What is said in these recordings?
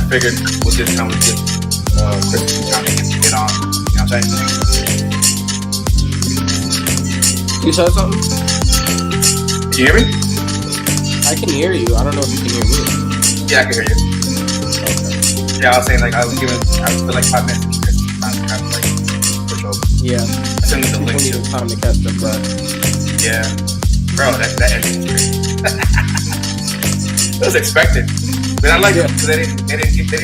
figured with this time we give Chris some time to get on. You know what I'm saying? You said something? Can you hear me? I can hear you. I don't know if you can hear me. Yeah, I can hear you. Okay. Yeah, I was saying like I feel like 5 minutes to Chris time to kind of like push over. Yeah. I sent him the link Need too. time to catch the breath. Yeah. Bro, that ending was crazy. It was expected. But I like it because they didn't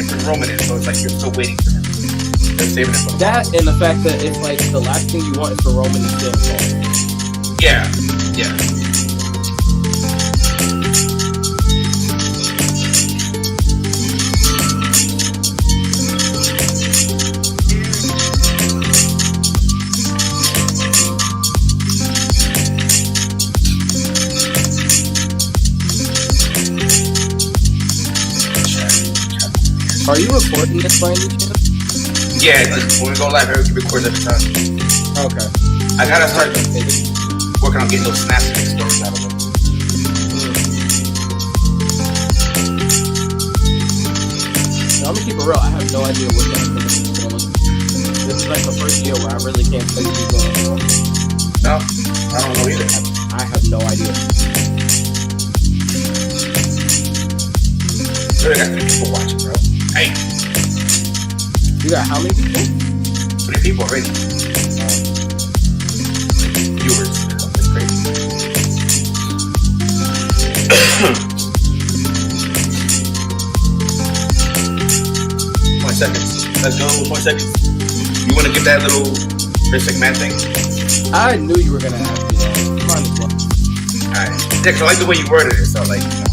bring Roman in, so it's like you're still waiting for him. They're saving it for that and the fact that it's like the last thing you want is for Roman to still fall. Yeah. Yeah. Are you recording this by any chance? Yeah, when we go live, we record every time. Okay. I gotta start working on getting those snaps and stories out of it. So I'm gonna keep it real. I have no idea what that is going. This is like the first year where I really can't tell you what's going on. No, I don't know either. I have no idea. Really got 3 people watching, bro. Hey, You got how many people? 3 people already. Viewers. That's crazy. 20 seconds. Let's go. 20 seconds. You want to get that little Vince McMahon thing? I knew you were gonna ask me that. Might as well. Alright. Yeah, 'cause I like the way you worded it, so like, you know.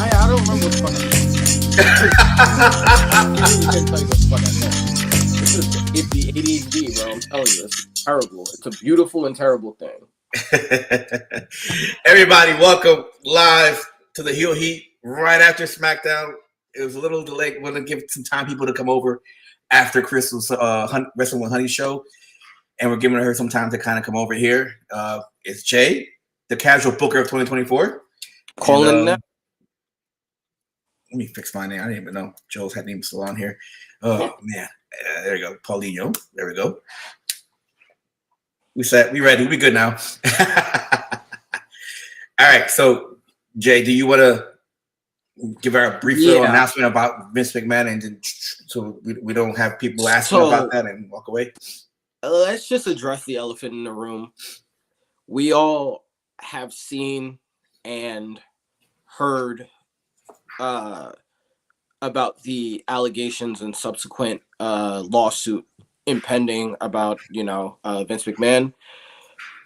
I don't remember what the fuck I said. I really couldn't tell you what the fuck I said. It's the ADHD, bro. I'm telling you, it's terrible. It's a beautiful and terrible thing. Everybody, welcome live to the Heel Heat right after SmackDown. It was a little delayed. We're gonna give some time people to come over after Crystal's Wrestling with Honey show, and we're giving her some time to kind of come over here. It's Jay, the casual booker of 2024. Calling that. Let me fix my name. I didn't even know Joe's had name still on here. Oh man, there you go, Paulinho. There we go. We ready. We good now. All right. So, Jay, do you want to give our brief little announcement about Vince McMahon, and so we don't have people asking about that and walk away? Let's just address the elephant in the room. We all have seen and heard about the allegations and subsequent lawsuit impending about Vince McMahon.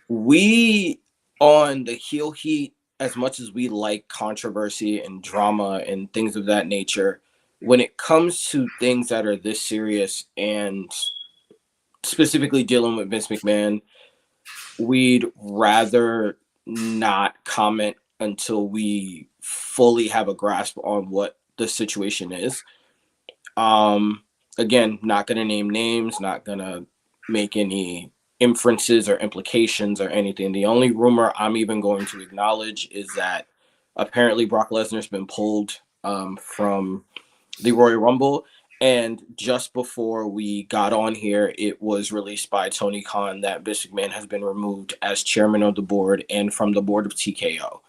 We on the Heel Heat, as much as we like controversy and drama and things of that nature, when it comes to things that are this serious and specifically dealing with Vince McMahon, we'd rather not comment until we fully have a grasp on what the situation is. Again, not going to name names, not going to make any inferences or implications or anything. The only rumor I'm even going to acknowledge is that apparently Brock Lesnar's been pulled from the Royal Rumble. And just before we got on here, it was released by Tony Khan that Vince McMahon has been removed as chairman of the board and from the board of TKO.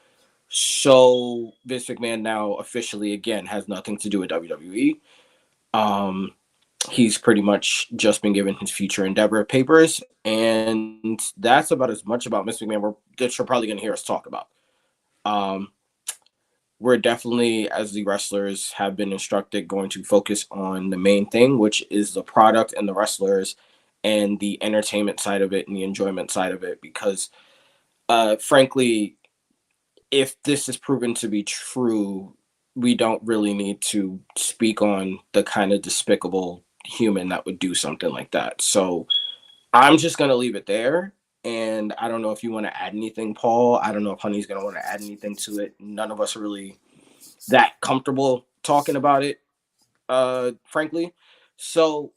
So Vince McMahon now officially, again, has nothing to do with WWE. He's pretty much just been given his future endeavor papers, and that's about as much about Vince McMahon that you're probably going to hear us talk about. We're definitely, as the wrestlers have been instructed, going to focus on the main thing, which is the product and the wrestlers and the entertainment side of it and the enjoyment side of it, because frankly, if this is proven to be true, we don't really need to speak on the kind of despicable human that would do something like that. So I'm just going to leave it there. And I don't know if you want to add anything, Paul. I don't know if Honey's going to want to add anything to it. None of us are really that comfortable talking about it, frankly. So,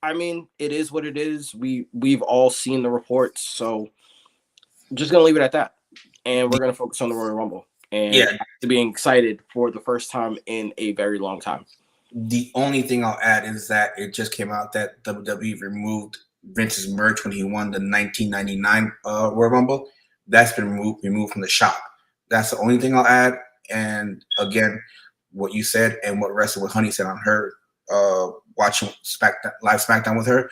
I mean, it is what it is. We've all seen the reports. So I'm just going to leave it at that. And we're going to focus on the Royal Rumble. And to being excited for the first time in a very long time. The only thing I'll add is that it just came out that WWE removed Vince's merch when he won the 1999 Royal Rumble. That's been removed from the shop. That's the only thing I'll add. And again, what you said and what Wrestle with Honey said on her watching live SmackDown with her,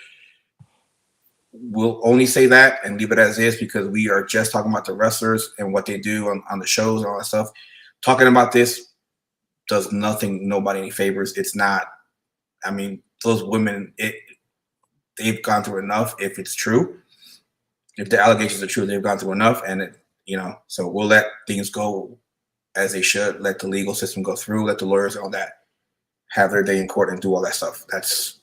we'll only say that and leave it as is because we are just talking about the wrestlers and what they do on the shows and all that stuff. Talking about this does nobody any favors. It's not. I mean, those women, they've gone through enough. If it's true, if the allegations are true, they've gone through enough, and so we'll let things go as they should. Let the legal system go through. Let the lawyers and all that have their day in court and do all that stuff. That's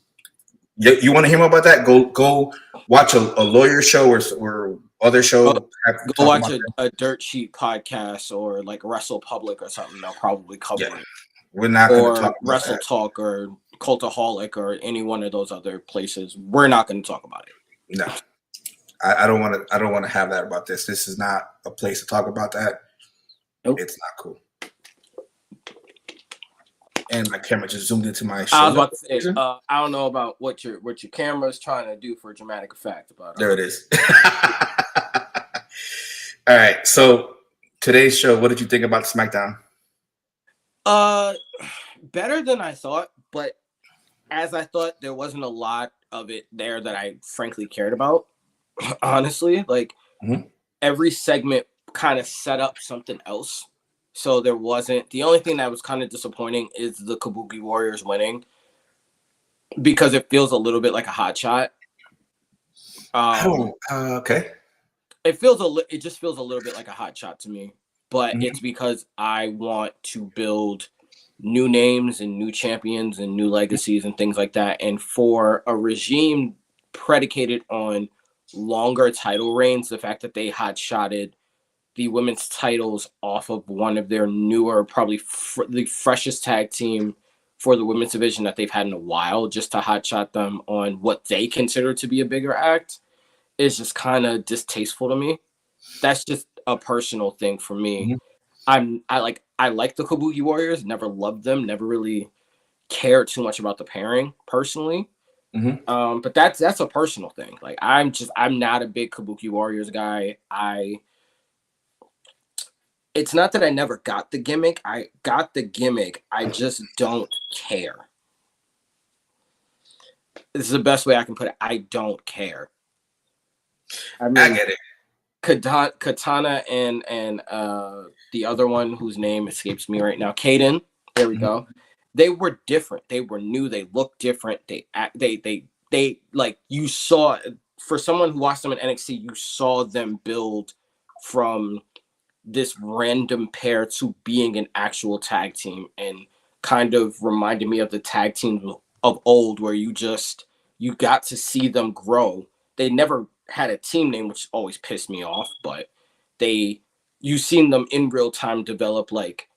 you want to hear more about that? Go watch a lawyer show or other show. Go watch a Dirt Sheet podcast or like Wrestle Public or something. They'll probably cover it. We're not going to talk about Wrestle that. Talk or Cultaholic or any one of those other places. We're not going to talk about it. No, I don't want to. I don't want to have that about this. This is not a place to talk about that. Nope. It's not cool. And my camera just zoomed into my shoulder. I was about to say, I don't know about what your camera is trying to do for dramatic effect. But there it is. All right. So today's show, what did you think about SmackDown? Better than I thought, but as I thought, there wasn't a lot of it there that I frankly cared about. Honestly, like every segment kind of set up something else. So there wasn't. The only thing that was kind of disappointing is the Kabuki Warriors winning because it feels a little bit like a hot shot. Okay. It just feels a little bit like a hot shot to me, but it's because I want to build new names and new champions and new legacies and things like that. And for a regime predicated on longer title reigns, the fact that they hot shotted the women's titles off of one of their newer, probably the freshest tag team for the women's division that they've had in a while, just to hotshot them on what they consider to be a bigger act is just kind of distasteful to me. That's just a personal thing for me. I like the Kabuki Warriors, never loved them, never really cared too much about the pairing personally. But that's a personal thing. Like I'm not a big Kabuki Warriors guy. It's not that I never got the gimmick. I got the gimmick. I just don't care. This is the best way I can put it. I don't care. I get it. Katana and the other one whose name escapes me right now, Kaden. There we go. They were different. They were new. They looked different. They like you saw for someone who watched them in NXT, you saw them build from this random pair to being an actual tag team, and kind of reminded me of the tag teams of old where you got to see them grow. They never had a team name, which always pissed me off, but you seen them in real time develop like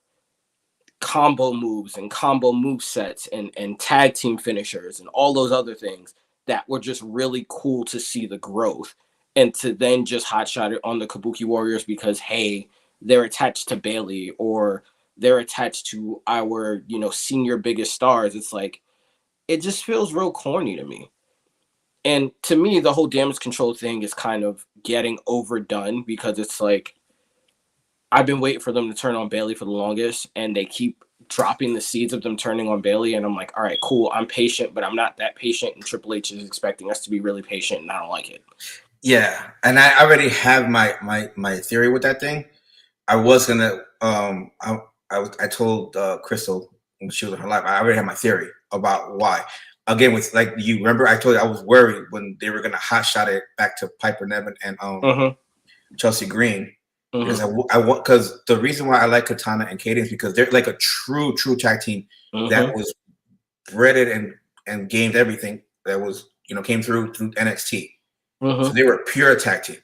combo moves and combo move sets and tag team finishers and all those other things that were just really cool to see the growth. And to then just hotshot it on the Kabuki Warriors because, hey, they're attached to Bailey or they're attached to our, senior biggest stars. It's like, it just feels real corny to me. And to me, the whole damage control thing is kind of getting overdone because it's like, I've been waiting for them to turn on Bailey for the longest, and they keep dropping the seeds of them turning on Bailey. And I'm like, all right, cool. I'm patient, but I'm not that patient. And Triple H is expecting us to be really patient, and I don't like it. Yeah, and I already have my theory with that thing. I was gonna I told Crystal when she was in her life, I already had my theory about why. Again, with like you remember, I told you I was worried when they were gonna hotshot it back to Piper Niven and Chelsea Green because I want because the reason why I like Katana and Kaden is because they're like a true tag team that was breaded and gained everything that was came through NXT. So they were a pure tag team.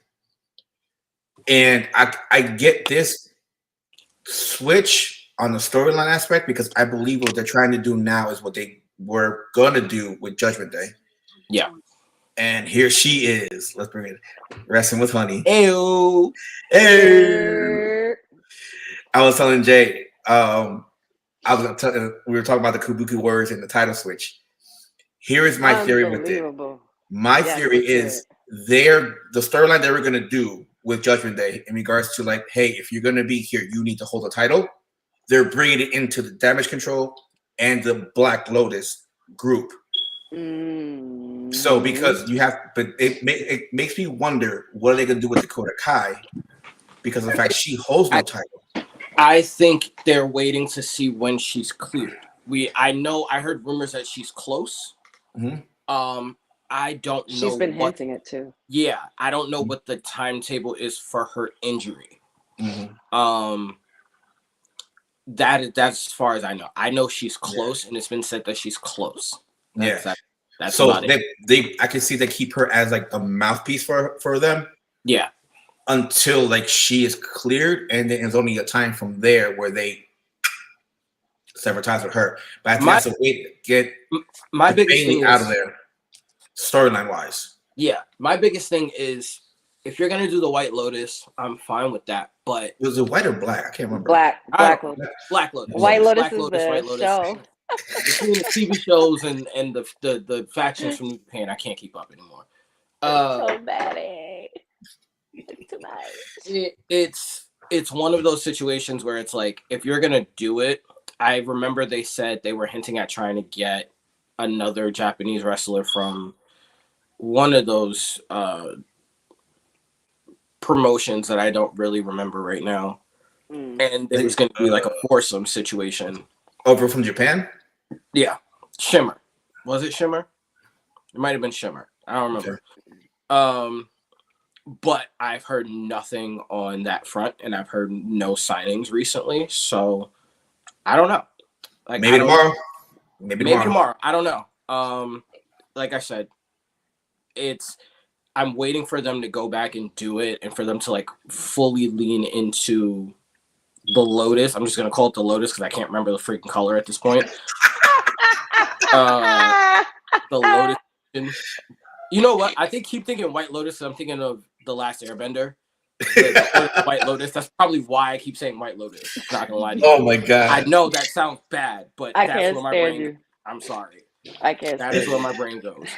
And I get this switch on the storyline aspect because I believe what they're trying to do now is what they were going to do with Judgment Day. Yeah. And here she is. Let's bring it. Wrestling with Honey. Ew. Hey. I was telling Jay, I was gonna tell we were talking about the Kabuki words and the title switch. Here is my theory with it. Unbelievable. My Yes, theory let's hear is the storyline they were gonna do with Judgment Day in regards to like, hey, if you're gonna be here, you need to hold the title. They're bringing it into the Damage Control and the Black Lotus group. So because you have, but it makes me wonder what are they gonna do with Dakota Kai because of the fact she holds no title. I think they're waiting to see when she's cleared. I heard rumors that she's close. I don't know. She's been hinting it too. Yeah, I don't know what the timetable is for her injury. That's as far as I know. I know she's close, and it's been said that she's close. That's so about it. I can see they keep her as like a mouthpiece for them. Yeah. Until like she is cleared, and then it's only a time from there where they sever ties with her. But I think that's a way to get my biggest thing out of there, storyline wise. Yeah, my biggest thing is if you're gonna do the White Lotus, I'm fine with that. But was it white or black? I can't remember. Black Lotus. Black Lotus. White Lotus Black is Lotus, the White Lotus. show. Between the TV shows and the factions from New Japan, I can't keep up anymore. So bad. Too much. It's one of those situations where it's like if you're gonna do it, I remember they said they were hinting at trying to get another Japanese wrestler from one of those promotions that I don't really remember right now, and it was gonna be like a foursome situation. Over from Japan? Yeah, Shimmer. Was it Shimmer? It might have been Shimmer. I don't remember. Okay. But I've heard nothing on that front, and I've heard no signings recently. So I don't know. Like maybe tomorrow. Maybe tomorrow. I don't know. Like I said, I'm waiting for them to go back and do it, and for them to like fully lean into the Lotus. I'm just gonna call it the Lotus because I can't remember the freaking color at this point. The Lotus. You know what? I keep thinking White Lotus. I'm thinking of The Last Airbender. The White Lotus. That's probably why I keep saying White Lotus. Not gonna lie to you. Oh my god! I know that sounds bad, but I that's can't where my stand brain. you. I'm sorry. I can't. That is where my brain goes.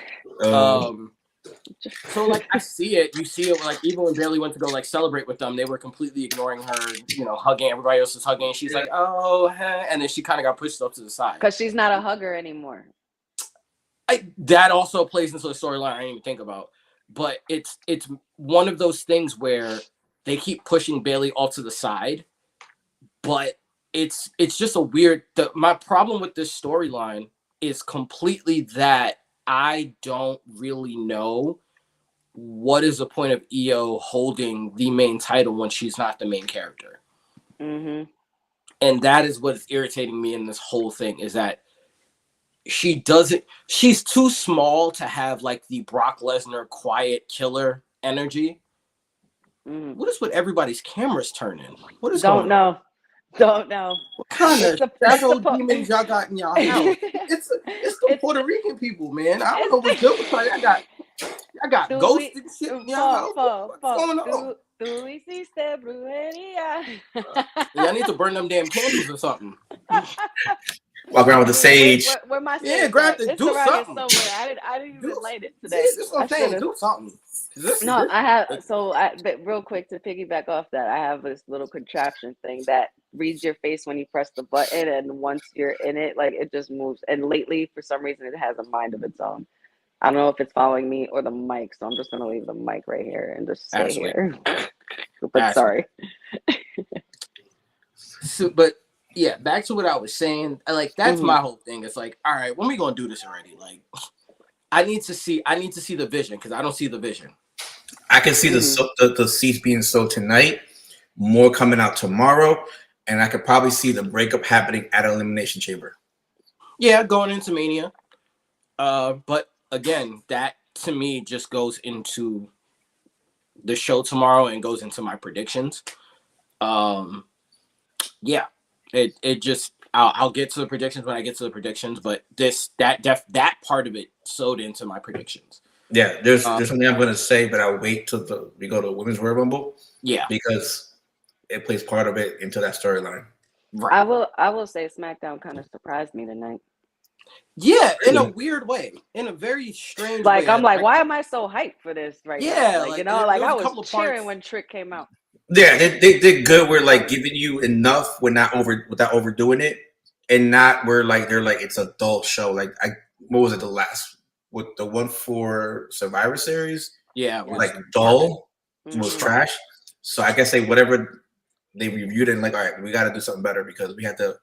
So like I see it. You see it like even when Bayley went to go like celebrate with them, they were completely ignoring her. You know, hugging everybody else is hugging. She's like, oh, hey. And then she kind of got pushed up to the side because she's not a hugger anymore. That also plays into the storyline I didn't even think about. But it's one of those things where they keep pushing Bayley off to the side, but it's just a weird. My problem with this storyline is completely that I don't really know what is the point of Io holding the main title when she's not the main character. And that is what's irritating me in this whole thing is that she's too small to have like the Brock Lesnar quiet killer energy. What is with everybody's cameras turning? What is Don't know. What kind of shadow demons y'all got in y'all house? It's the Puerto Rican people, man. I don't know what's good with y'all. I got ghosts and shit in y'all house. What's going on? Y'all need to burn them damn candles or something. Walk around with the sage. Where my sage grab the do something. I didn't even light it today. That's what I'm saying. Do something. No, I have. But real quick to piggyback off that, I have this little contraption thing that reads your face when you press the button, and once you're in it, like it just moves. And lately, for some reason, it has a mind of its own. I don't know if it's following me or the mic, so I'm just gonna leave the mic right here and just stay here. But sorry. But yeah, back to what I was saying. Like that's my whole thing. It's like, all right, when we gonna do this already? Like, I need to see the vision because I don't see the vision. I can see the seats being sold tonight, more coming out tomorrow, and I could probably see the breakup happening at Elimination Chamber. Yeah, going into Mania. But again, that to me just goes into the show tomorrow and goes into my predictions. Yeah, it just I'll get to the predictions when I get to the predictions, but that part of it sewed into my predictions. Yeah, there's something I'm gonna say, but I'll wait till we go to Women's Royal Rumble. Yeah, because it plays part of it into that storyline. Right. I will say SmackDown kind of surprised me tonight. Yeah, in a weird way, in a very strange Like way. I'm like, why am I so hyped for this right now? Yeah, Like, you like know, there like was I a was couple of cheering parts. when Trick came out. Yeah, they did good. We're like giving you enough. We're not without overdoing it, and not we're like they're like it's a dull show. Like what was it the last with the one for Survivor Series? Yeah, it was Like dull. It was Mhm. trash. So I guess whatever they reviewed it and like, all right, we got to do something better because we had to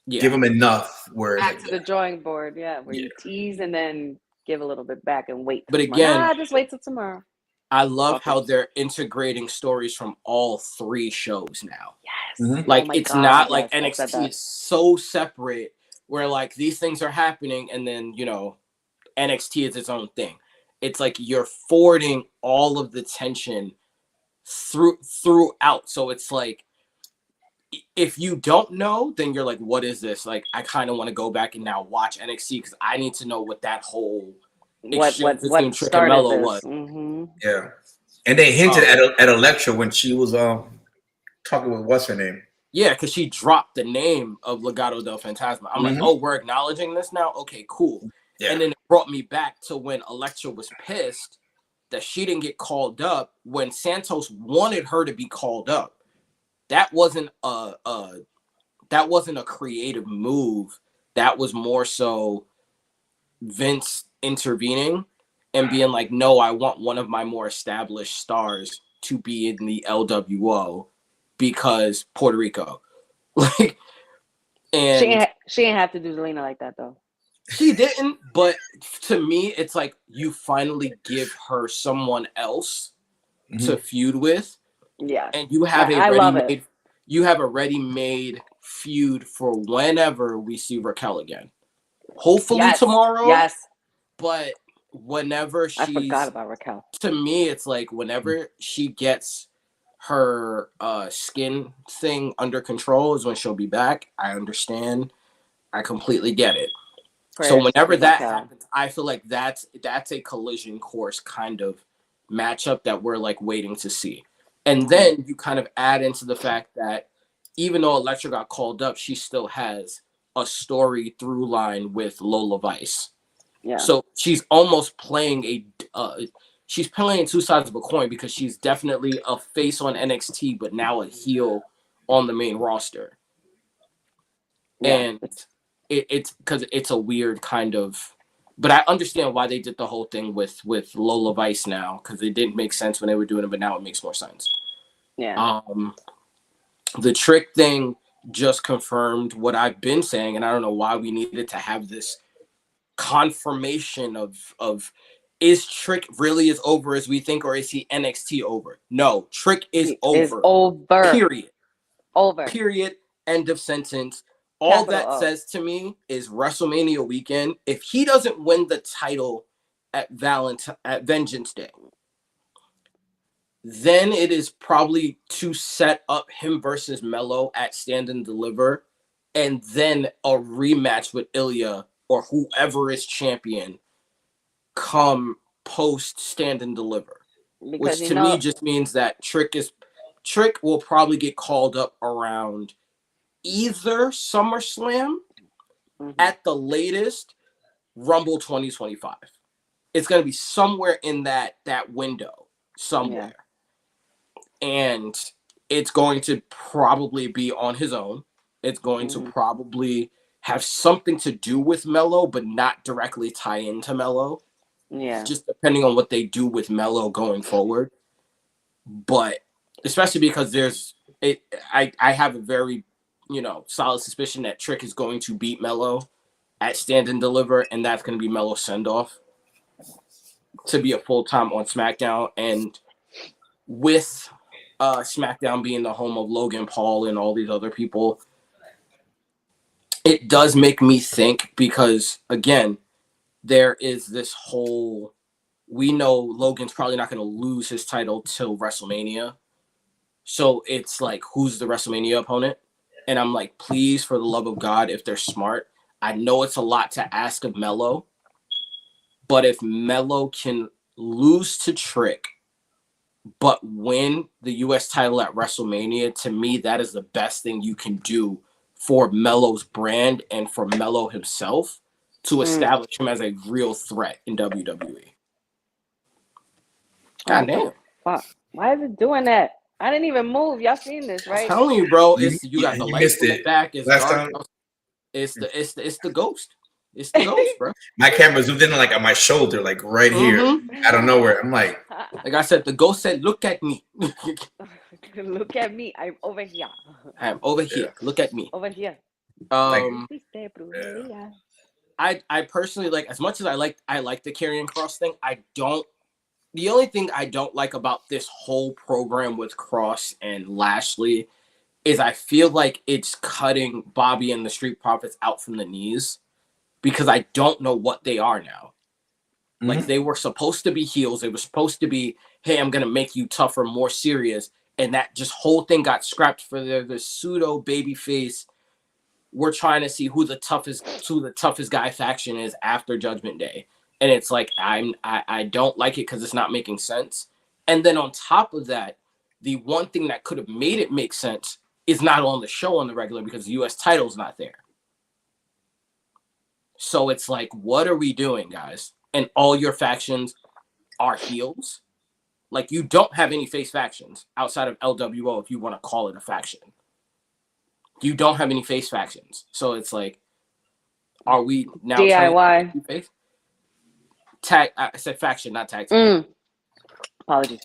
give them enough. Where it's Back like, to the drawing board, yeah, where Yeah. you tease and then give a little bit back and wait. But till tomorrow. again, just wait till tomorrow. I love Okay. how they're integrating stories from all 3 shows now. Yes. Mhm. Like Oh my it's God, not like yes, I said NXT that. is so separate where like these things are happening and then NXT is its own thing. It's like you're forwarding all of the tension throughout. So it's like if you don't know, then you're like, what is this? Like I kind of want to go back and now watch NXT because I need to know what that whole exchange between Trick and started Mello this? was. Mm-hmm. Yeah, and they hinted at Elektra when she was talking with what's her name. Yeah, because she dropped the name of Legado del Fantasma. I'm like, oh, we're acknowledging this now? Okay, cool. Yeah. And then it brought me back to when Elektra was pissed that she didn't get called up when Santos wanted her to be called up. That wasn't a creative move. That was more so Vince intervening and being like, no, I want one of my more established stars to be in the LWO because Puerto Rico. Like, and She ain't have to do Zelina like that though. she didn't, but to me, it's like you finally give her someone else to feud with. Yeah. And you have you have a ready-made feud for whenever we see Raquel again. Hopefully tomorrow. Yes. But whenever I forgot about Raquel. To me, it's like whenever she gets her skin thing under control is when she'll be back. I understand. I completely get it. So whenever that happens, I feel like that's a collision course kind of matchup that we're like waiting to see. And then you kind of add into the fact that even though Elektra got called up, she still has a story through line with Lola Vice. Yeah. So she's almost playing she's playing 2 sides of a coin because she's definitely a face on NXT, but now a heel on the main roster. Yeah. And it's because it's a weird kind of, but I understand why they did the whole thing with Lola Vice now because it didn't make sense when they were doing it, but now it makes more sense. Yeah. The Trick thing just confirmed what I've been saying, and I don't know why we needed to have this confirmation of is Trick really as over as we think, or is he NXT over? No, Trick is over. Period. Over. Period. End of sentence. All that says to me is WrestleMania weekend. If he doesn't win the title at Vengeance Day, then it is probably to set up him versus Mello at Stand and Deliver, and then a rematch with Ilya or whoever is champion come post Stand and Deliver. Because which to me just means that Trick will probably get called up around either SummerSlam at the latest Rumble 2025. It's going to be somewhere in that window somewhere. Yeah. And it's going to probably be on his own. It's going to probably have something to do with Mello, but not directly tie into Mello. Yeah. Just depending on what they do with Mello going forward. But especially because I have a very, solid suspicion that Trick is going to beat Mello at Stand and Deliver, and that's going to be Mello's send-off to be a full-time on SmackDown. And with SmackDown being the home of Logan Paul and all these other people, it does make me think because, again, there is this whole, we know Logan's probably not going to lose his title till WrestleMania. So it's like, who's the WrestleMania opponent? And I'm like, please, for the love of God, if they're smart, I know it's a lot to ask of Mello, but if Mello can lose to Trick but win the US title at WrestleMania, to me, that is the best thing you can do for Melo's brand and for Melo himself to establish him as a real threat in WWE. God damn. Fuck. Why is it doing that? I didn't even move. Y'all seen this, I'm right? telling you, bro, you got the you lights missed in the it. back. It's Last dark. time? It's the ghost. It's the ghost, bro. My camera zoomed in like on my shoulder, like right here, out of nowhere. I'm like I said, the ghost said, "Look at me." Look at me. I'm over here. I'm over here. Look at me. Over here. I personally, like, as much as I like the Karrion Kross thing, the only thing I don't like about this whole program with Kross and Lashley is I feel like it's cutting Bobby and the Street Profits out from the knees, because I don't know what they are now. Like, they were supposed to be heels. They were supposed to be, hey, I'm going to make you tougher, more serious. And that just whole thing got scrapped for the pseudo baby face. We're trying to see who the toughest guy faction is after Judgment Day. And it's like, I don't like it because it's not making sense. And then on top of that, the one thing that could have made it make sense is not on the show on the regular, because the US title's not there. So it's like, what are we doing, guys? And all your factions are heels. Like, you don't have any face factions outside of LWO, if you want to call it a faction. You don't have any face factions. So it's like, are we now DIY face? Tag? I said faction, not tag team. Apologies.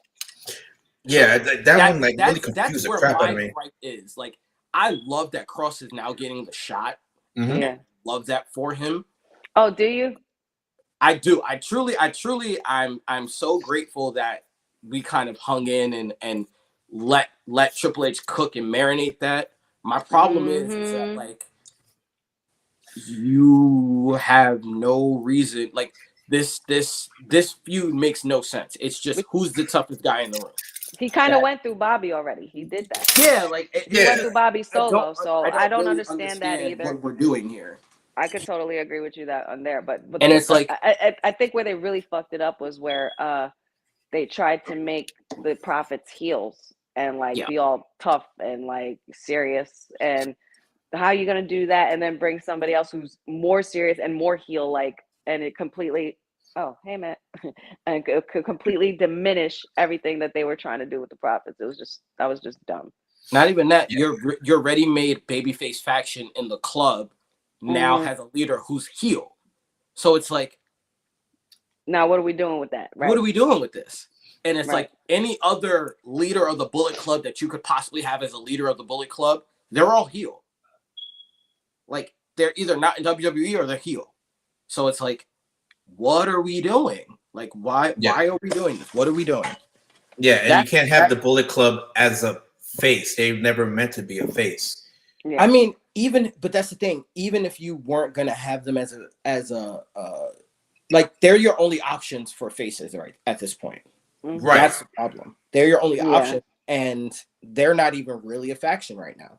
Yeah, that one like really confused the crap out of me. Right, is like, I love that Kross is now getting the shot. Yeah, love that for him. Oh, do you? I do. I truly, I'm so grateful that we kind of hung in and let Triple H cook and marinate that. My problem is that, like, you have no reason, like, this feud makes no sense. It's just, who's the toughest guy in the room. He kind of went through Bobby already. He did that. Yeah, like, he went through Bobby solo, I don't really understand that either. What we're doing here. I could totally agree with you that on there, but and it's like, I think where they really fucked it up was where they tried to make the Profits heels and like be all tough and like serious, and how are you gonna do that and then bring somebody else who's more serious and more heel like, and it completely and could completely diminish everything that they were trying to do with the Profits. That was just dumb. Not even that. Your ready-made babyface faction in the club now has a leader who's heel. So it's like, now what are we doing with that? Right? What are we doing with this? And it's like, any other leader of the Bullet Club that you could possibly have as a leader of the Bullet Club, they're all heel. Like, they're either not in WWE or they're heel. So it's like, what are we doing? Like, why are we doing this? What are we doing? Yeah, and you can't have the Bullet Club as a face. They've never meant to be a face. Yeah. I mean, but that's the thing. Even if you weren't gonna have them as a like, they're your only options for faces right at this point. Right. That's the problem. They're your only option, and they're not even really a faction right now.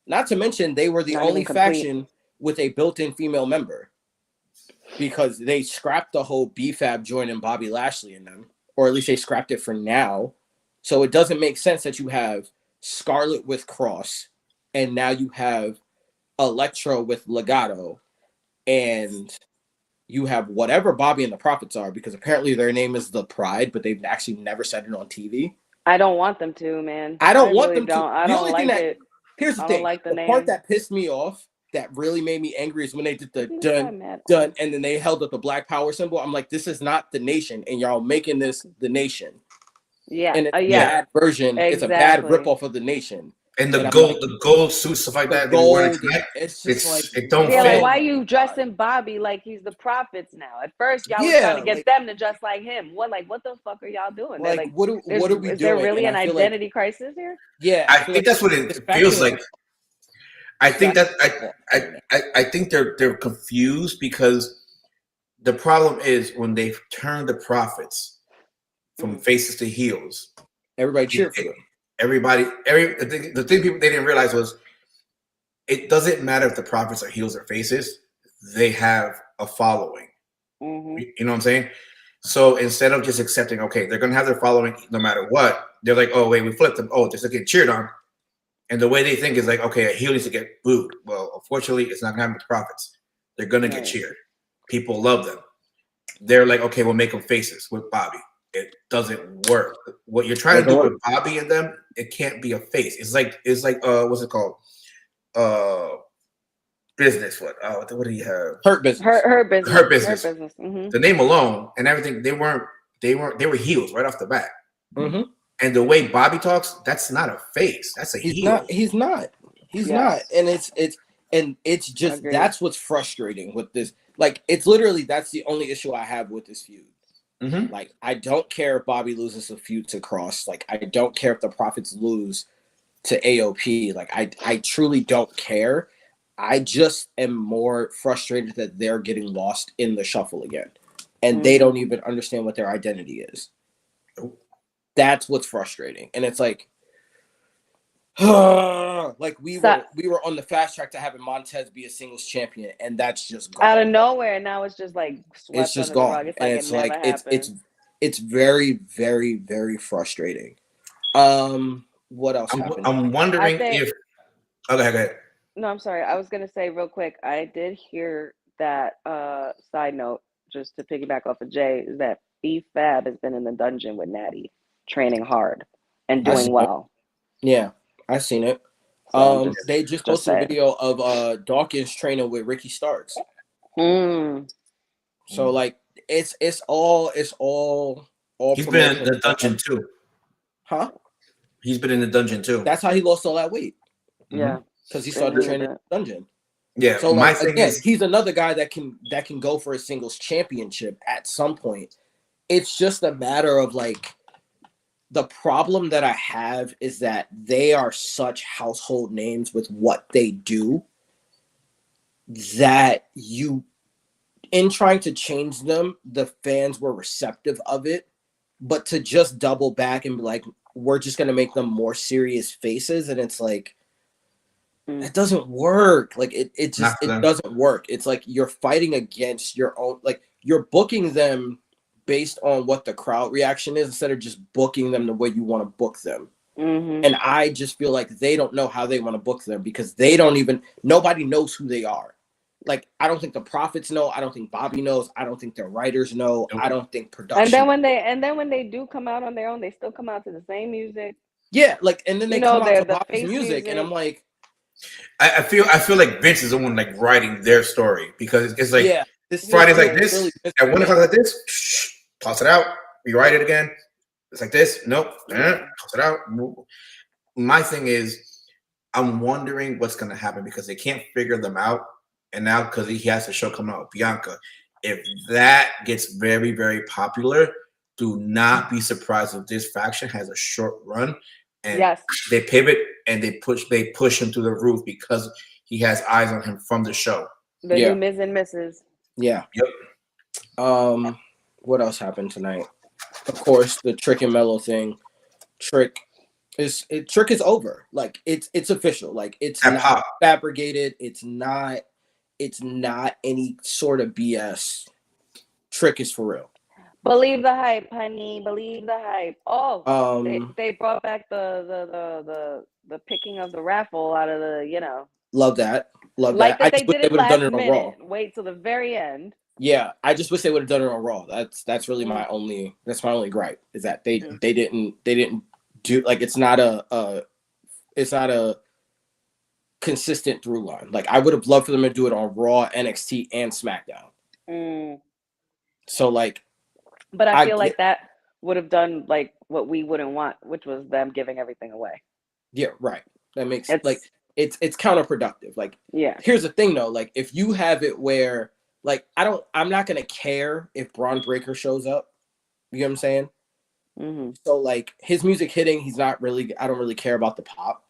Not to mention, they were the only faction with a built-in female member, because they scrapped the whole BFAB joining Bobby Lashley in them, or at least they scrapped it for now. So it doesn't make sense that you have Scarlett with Kross, and now you have Electra with Legado, and you have whatever Bobby and the Profits are, because apparently their name is The Pride, but they've actually never said it on TV. I don't want them to, man. I don't want them to. I don't like it. Here's the thing. Like the part that pissed me off, that really made me angry, is when they did the done, and then they held up the Black Power symbol. I'm like, this is not the Nation, and y'all making this the Nation. Yeah, and it's a bad version. Exactly. It's a bad ripoff of the Nation. And the gold suits, stuff like that. Gold, it's just like, it don't fit. Like, why are you dressing Bobby like he's the Profits now? At first, y'all was trying to get them to dress like him. What the fuck are y'all doing? Like, what are we doing? Is there really an identity crisis here? Yeah, I think that's what it feels like. I think that I think they're confused, because the problem is when they turn the Profits from faces to heels, everybody cheered for them. The thing people they didn't realize was, it doesn't matter if the Profits are heels or faces, they have a following. You know what I'm saying? So instead of just accepting, okay, they're gonna have their following no matter what, they're like, oh wait, we flipped them. Oh, they're get cheered on. And the way they think is like, okay, a heel needs to get booed. Well, unfortunately, it's not gonna happen with profits. They're gonna get cheered. People love them. They're like, okay, we'll make them faces with Bobby. It doesn't work. What you're trying to do with Bobby and them, it can't be a face. It's like what's it called? Business. What do you have? Hurt Business. Hurt Business. Hurt Business. Hurt Business. Mm-hmm. The name alone and everything, they were heels right off the bat. Mm-hmm. And the way Bobby talks, that's not a face. That's a heel. He's not. And it's just Agreed. That's what's frustrating with this. Like, it's literally that's the only issue I have with this feud. Mm-hmm. Like, I don't care if Bobby loses a feud to Cross. Like, I don't care if the Profits lose to AOP. Like, I truly don't care. I just am more frustrated that they're getting lost in the shuffle again. And they don't even understand what their identity is. That's what's frustrating. And it's like, like we were on the fast track to having Montez be a singles champion, and that's just gone. Out of nowhere. Now it's just like swept It's just under the gone. rug. It's And like it's it never like happened. it's very, very, very frustrating. What else happened? I'm wondering think- if go ahead. No, I'm sorry. I was gonna say real quick. I did hear that. Side note, just to piggyback off of Jay, is that B-Fab has been in the dungeon with Natty, training hard and doing well. Yeah, I seen it. So They just posted a video of Dawkins training with Ricky Starks. So like it's all He's been in the dungeon too. Huh? He's been in the dungeon too. That's how he lost all that weight. Yeah, because he started training in the dungeon. Yeah. So my like, thing again, is, he's another guy that can go for a singles championship at some point. It's just a matter of like, the problem that I have is that they are such household names with what they do that in trying to change them, the fans were receptive of it, but to just double back and be like, we're just going to make them more serious faces. And it's like, it doesn't work. Like it doesn't work. It's like you're fighting against your own, like you're booking them based on what the crowd reaction is instead of just booking them the way you want to book them. And I just feel like they don't know how they want to book them because nobody knows who they are. Like, I don't think the Profits know. I don't think Bobby knows. I don't think their writers know. I don't think production. And then when they do come out on their own, they still come out to the same music. Yeah, like, and then they come out to Bobby's music, and I'm like, I feel like Vince is the one like writing their story because it's like this Friday's like this really at 1 o'clock like this. Shh, toss it out. Rewrite it again. It's like this. Nope. Toss it out. My thing is, I'm wondering what's going to happen because they can't figure them out. And now because he has a show coming out with Bianca, if that gets very, very popular, do not be surprised if this faction has a short run and they pivot and they push him to the roof because he has eyes on him from the show. The new Miz and Mrs. Yeah. Yep. What else happened tonight? Of course, the Trick and Mello thing. Trick is over. Like it's official. Like it's not fabricated. It's not any sort of BS. Trick is for real. Believe the hype, honey. Believe the hype. Oh, they brought back the picking of the raffle out of the Love that. Like that. They did it last minute. Raw. Wait till the very end. Yeah, I just wish they would have done it on Raw. That's really my only gripe is that they didn't do, like, it's not a consistent through line. Like, I would have loved for them to do it on Raw, NXT, and SmackDown. So like, but I feel like that would have done like what we wouldn't want, which was them giving everything away. Yeah, right. That makes it's counterproductive. Like, here's the thing though, like if you have it where like I'm not gonna care if Braun Breaker shows up. You know what I'm saying? So like his music hitting, I don't really care about the pop.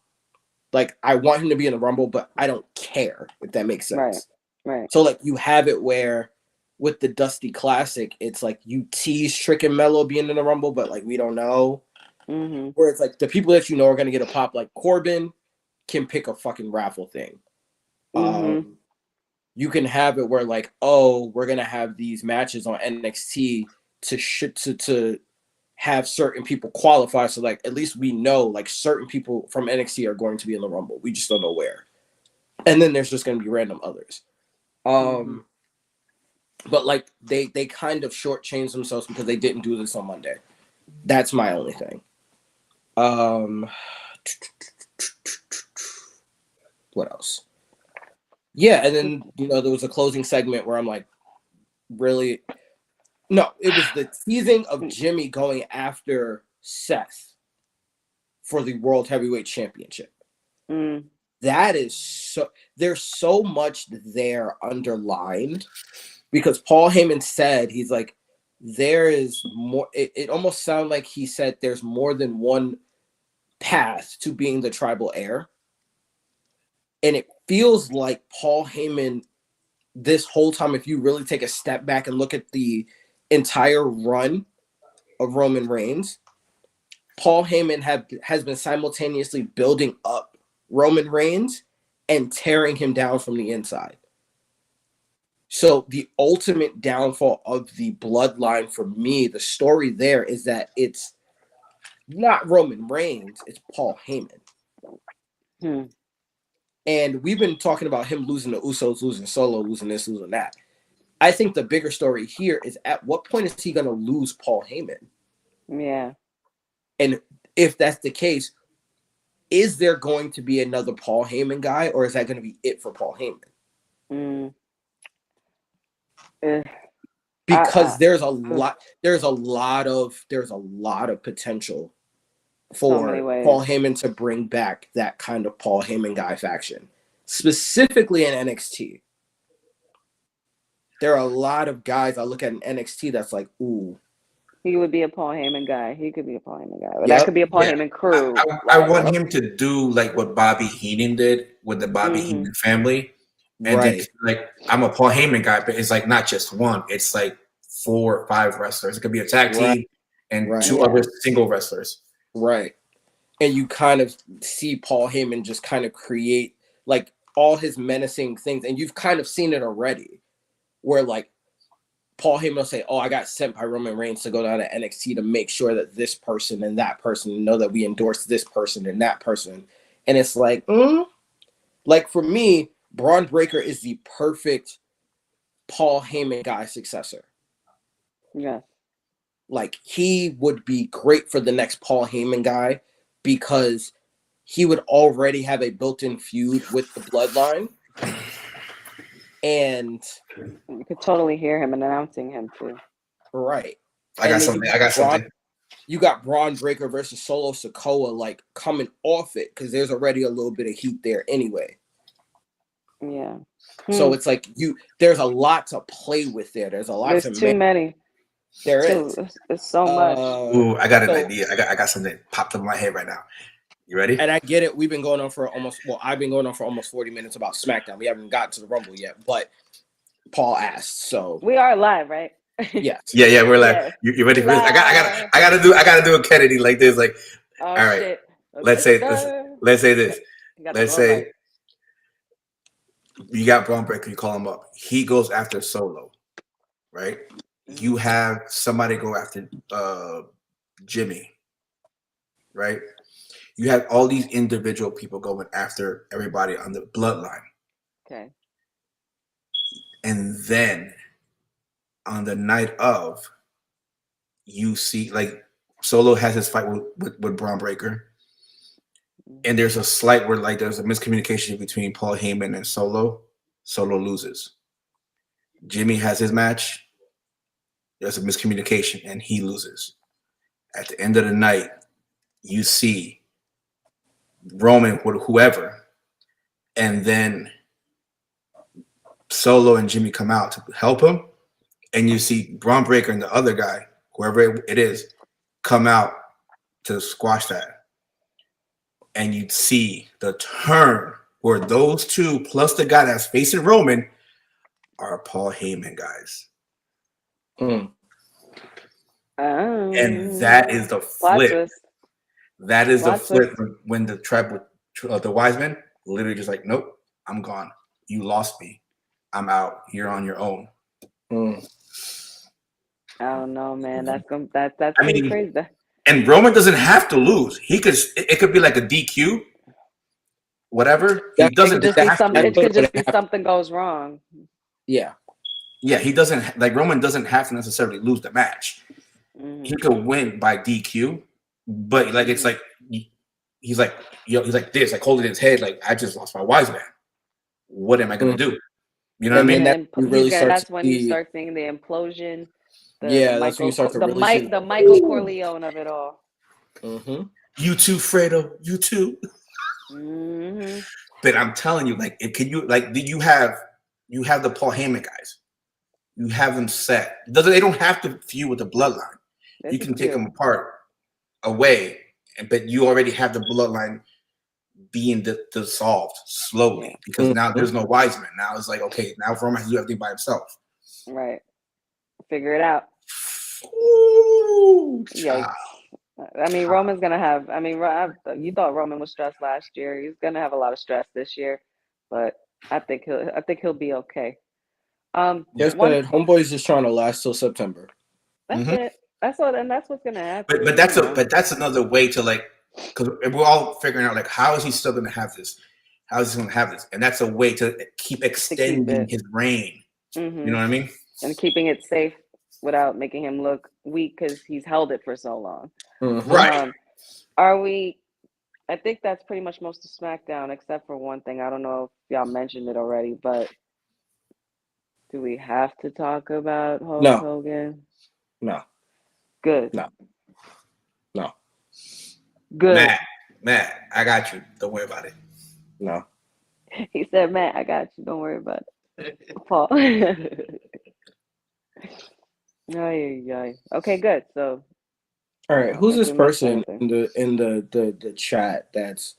Like I want him to be in the Rumble, but I don't care if that makes sense. Right. So like you have it where with the Dusty Classic, it's like you tease Trick and Mello being in the Rumble, but like we don't know. Where it's like the people that you know are gonna get a pop, like Corbin can pick a fucking raffle thing. You can have it where like, oh, we're gonna have these matches on NXT to have certain people qualify. So like at least we know like certain people from NXT are going to be in the Rumble. We just don't know where. And then there's just going to be random others. But like they kind of shortchanged themselves because they didn't do this on Monday. That's my only thing. What else? Yeah, and then there was a closing segment where I'm like, really? No, it was the teasing of Jimmy going after Seth for the World Heavyweight Championship. That is so. There's so much there underlined because Paul Heyman said he's like, there is more. It almost sounded like he said there's more than one path to being the tribal heir. And it feels like Paul Heyman this whole time, if you really take a step back and look at the entire run of Roman Reigns, Paul Heyman has been simultaneously building up Roman Reigns and tearing him down from the inside. So the ultimate downfall of the bloodline for me, the story there is that it's not Roman Reigns, it's Paul Heyman. And we've been talking about him losing the Usos, losing Solo, losing this, losing that. I think the bigger story here is at what point is he going to lose Paul Heyman? Yeah. And if that's the case, is there going to be another Paul Heyman guy, or is that going to be it for Paul Heyman? Because there's a lot of potential for Paul Heyman to bring back that kind of Paul Heyman guy faction, specifically in NXT. There are a lot of guys I look at in NXT that's like, ooh. He would be a Paul Heyman guy. He could be a Paul Heyman guy. That could be a Paul Heyman crew. I want him to do like what Bobby Heenan did with the Bobby Heenan family. And then, like, I'm a Paul Heyman guy, but it's like not just one. It's like 4 or 5 wrestlers. It could be a tag team and 2 other single wrestlers. Right. And you kind of see Paul Heyman just kind of create like all his menacing things. And you've kind of seen it already where like Paul Heyman will say, oh, I got sent by Roman Reigns to go down to NXT to make sure that this person and that person know that we endorse this person and that person. And it's like, like for me, Braun Breaker is the perfect Paul Heyman guy successor. Yeah. Like he would be great for the next Paul Heyman guy because he would already have a built-in feud with the bloodline. And you could totally hear him announcing him too. Right. I got something. You got Braun Breaker versus Solo Sikoa like coming off it because there's already a little bit of heat there anyway. Yeah. So it's like there's a lot to play with there. There's a lot There's to too many. There is. It's so much. Ooh, I got an idea. I got something popped up in my head right now. You ready? And I get it. We've been going on for I've been going on for almost 40 minutes about SmackDown. We haven't gotten to the Rumble yet, but Paul asked, so we are live, right? Yes. Yeah, we're live. Yeah. You ready for this? I gotta do a Kennedy like this. Like, all right. Shit. Let's say this. Let's say you got Braun Breaker, you call him up. He goes after Solo, right? You have somebody go after Jimmy, right? You have all these individual people going after everybody on the bloodline. Okay. And then on the night of, you see like Solo has his fight with Braun Breaker. And there's a slight where like there's a miscommunication between Paul Heyman and Solo. Solo loses. Jimmy has his match. There's a miscommunication and he loses. At the end of the night, you see Roman with whoever, and then Solo and Jimmy come out to help him, and you see Braun Breaker and the other guy, whoever it is, come out to squash that. And you'd see the turn where those two plus the guy that's facing Roman are Paul Heyman guys. And that is the flip. That is the flip when the tribe with the wise men literally just like, nope, I'm gone. You lost me. I'm out. You're on your own. I don't know, man. That's I pretty mean, crazy. and Roman doesn't have to lose. He could. It could be like a DQ, whatever. He That- It doesn't could just be have some. to. It could just be Have- something goes wrong. Yeah. Yeah, he doesn't like Roman doesn't have to necessarily lose the match. Mhm. He could win by DQ, but like it's like he's like he's like this, like holding his head, like I just lost my wise man. What am I gonna do? You know what I And mean? then that really starts That's to when you be- start seeing the implosion. Yeah, that's when you start to the really see- the Michael Corleone of it all. Mm-hmm. You too, Fredo. You too. Hmm But I'm telling you, like, can you like you have the Paul Heyman guys. You have them set. They don't have to feud with the bloodline. You can take them apart away, but you already have the bloodline being dissolved slowly because now there's no wise man. Now it's like, okay, now Roman has to do everything by himself. Right. Figure it out. Ooh, Yikes. I mean, Roman's gonna have. I mean, you thought Roman was stressed last year. He's gonna have a lot of stress this year, but I think he'll be okay. Yes, but Homeboy's just trying to last till September. That's it. That's what, and that's what's gonna happen. But that's another way to like, because we're all figuring out like how is he still gonna have this? How is he gonna have this? And that's a way to keep extending his reign. Mm-hmm. You know what I mean? And keeping it safe without making him look weak because he's held it for so long. Mm-hmm. Right. Are we? I think that's pretty much most of SmackDown, except for one thing. I don't know if y'all mentioned it already, but do we have to talk about Hulk Hogan? No. Good. No. Good. Matt, I got you. Don't worry about it. No. He said, Matt, I got you. Don't worry about it. Paul. Okay, good. So all right, who's this person in the chat that's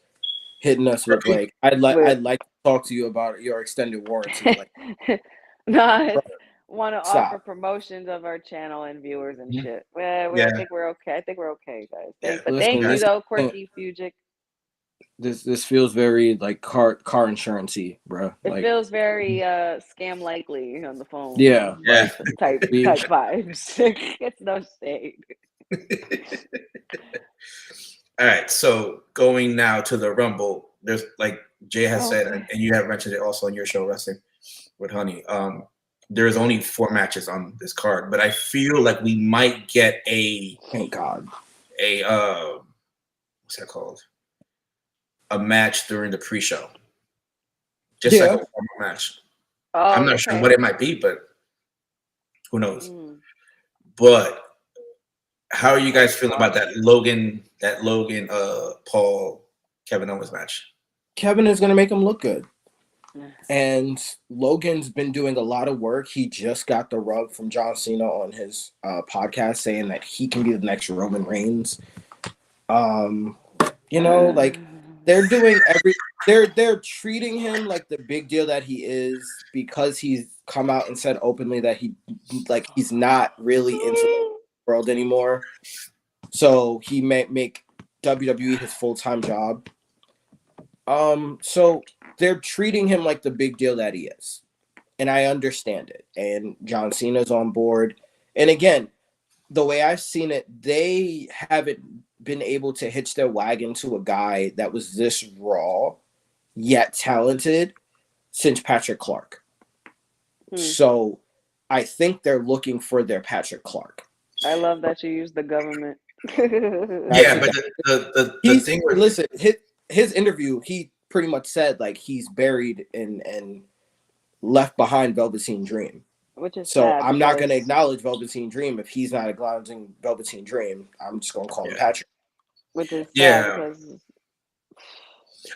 hitting us with like I'd like to talk to you about your extended warranty? Like, no, I want to offer promotions of our channel and viewers and shit. Well, I think we're okay. I think we're okay, guys. But thank you though, Quirky Fugic. This feels very like car insurance-y, bro. It feels very scam likely on the phone. Yeah. Type vibes. It's no shade. All right, so going now to the Rumble, there's like Jay has said, and you have mentioned it also on your show, Wrestling with Honey. There's only 4 matches on this card, but I feel like we might get thank God, what's that called? A match during the pre-show, just like a formal match. I'm not sure what it might be, but who knows? But how are you guys feeling about that Logan, Paul, Kevin Owens match? Kevin is going to make him look good. And Logan's been doing a lot of work. He just got the rub from John Cena on his podcast saying that he can be the next Roman Reigns. You know, like they're doing they're treating him like the big deal that he is because he's come out and said openly that he's not really into the world anymore. So he may make WWE his full-time job. So they're treating him like the big deal that he is. And I understand it. And John Cena's on board. And again, the way I've seen it, they haven't been able to hitch their wagon to a guy that was this raw yet talented since Patrick Clark. So I think they're looking for their Patrick Clark. I love that you use the government. Yeah, but the thing with listen, his interview, he pretty much said like he's buried and left behind Velveteen Dream. Which is so I'm not going to acknowledge Velveteen Dream if he's not acknowledging Velveteen Dream. I'm just going to call him Patrick. Which is because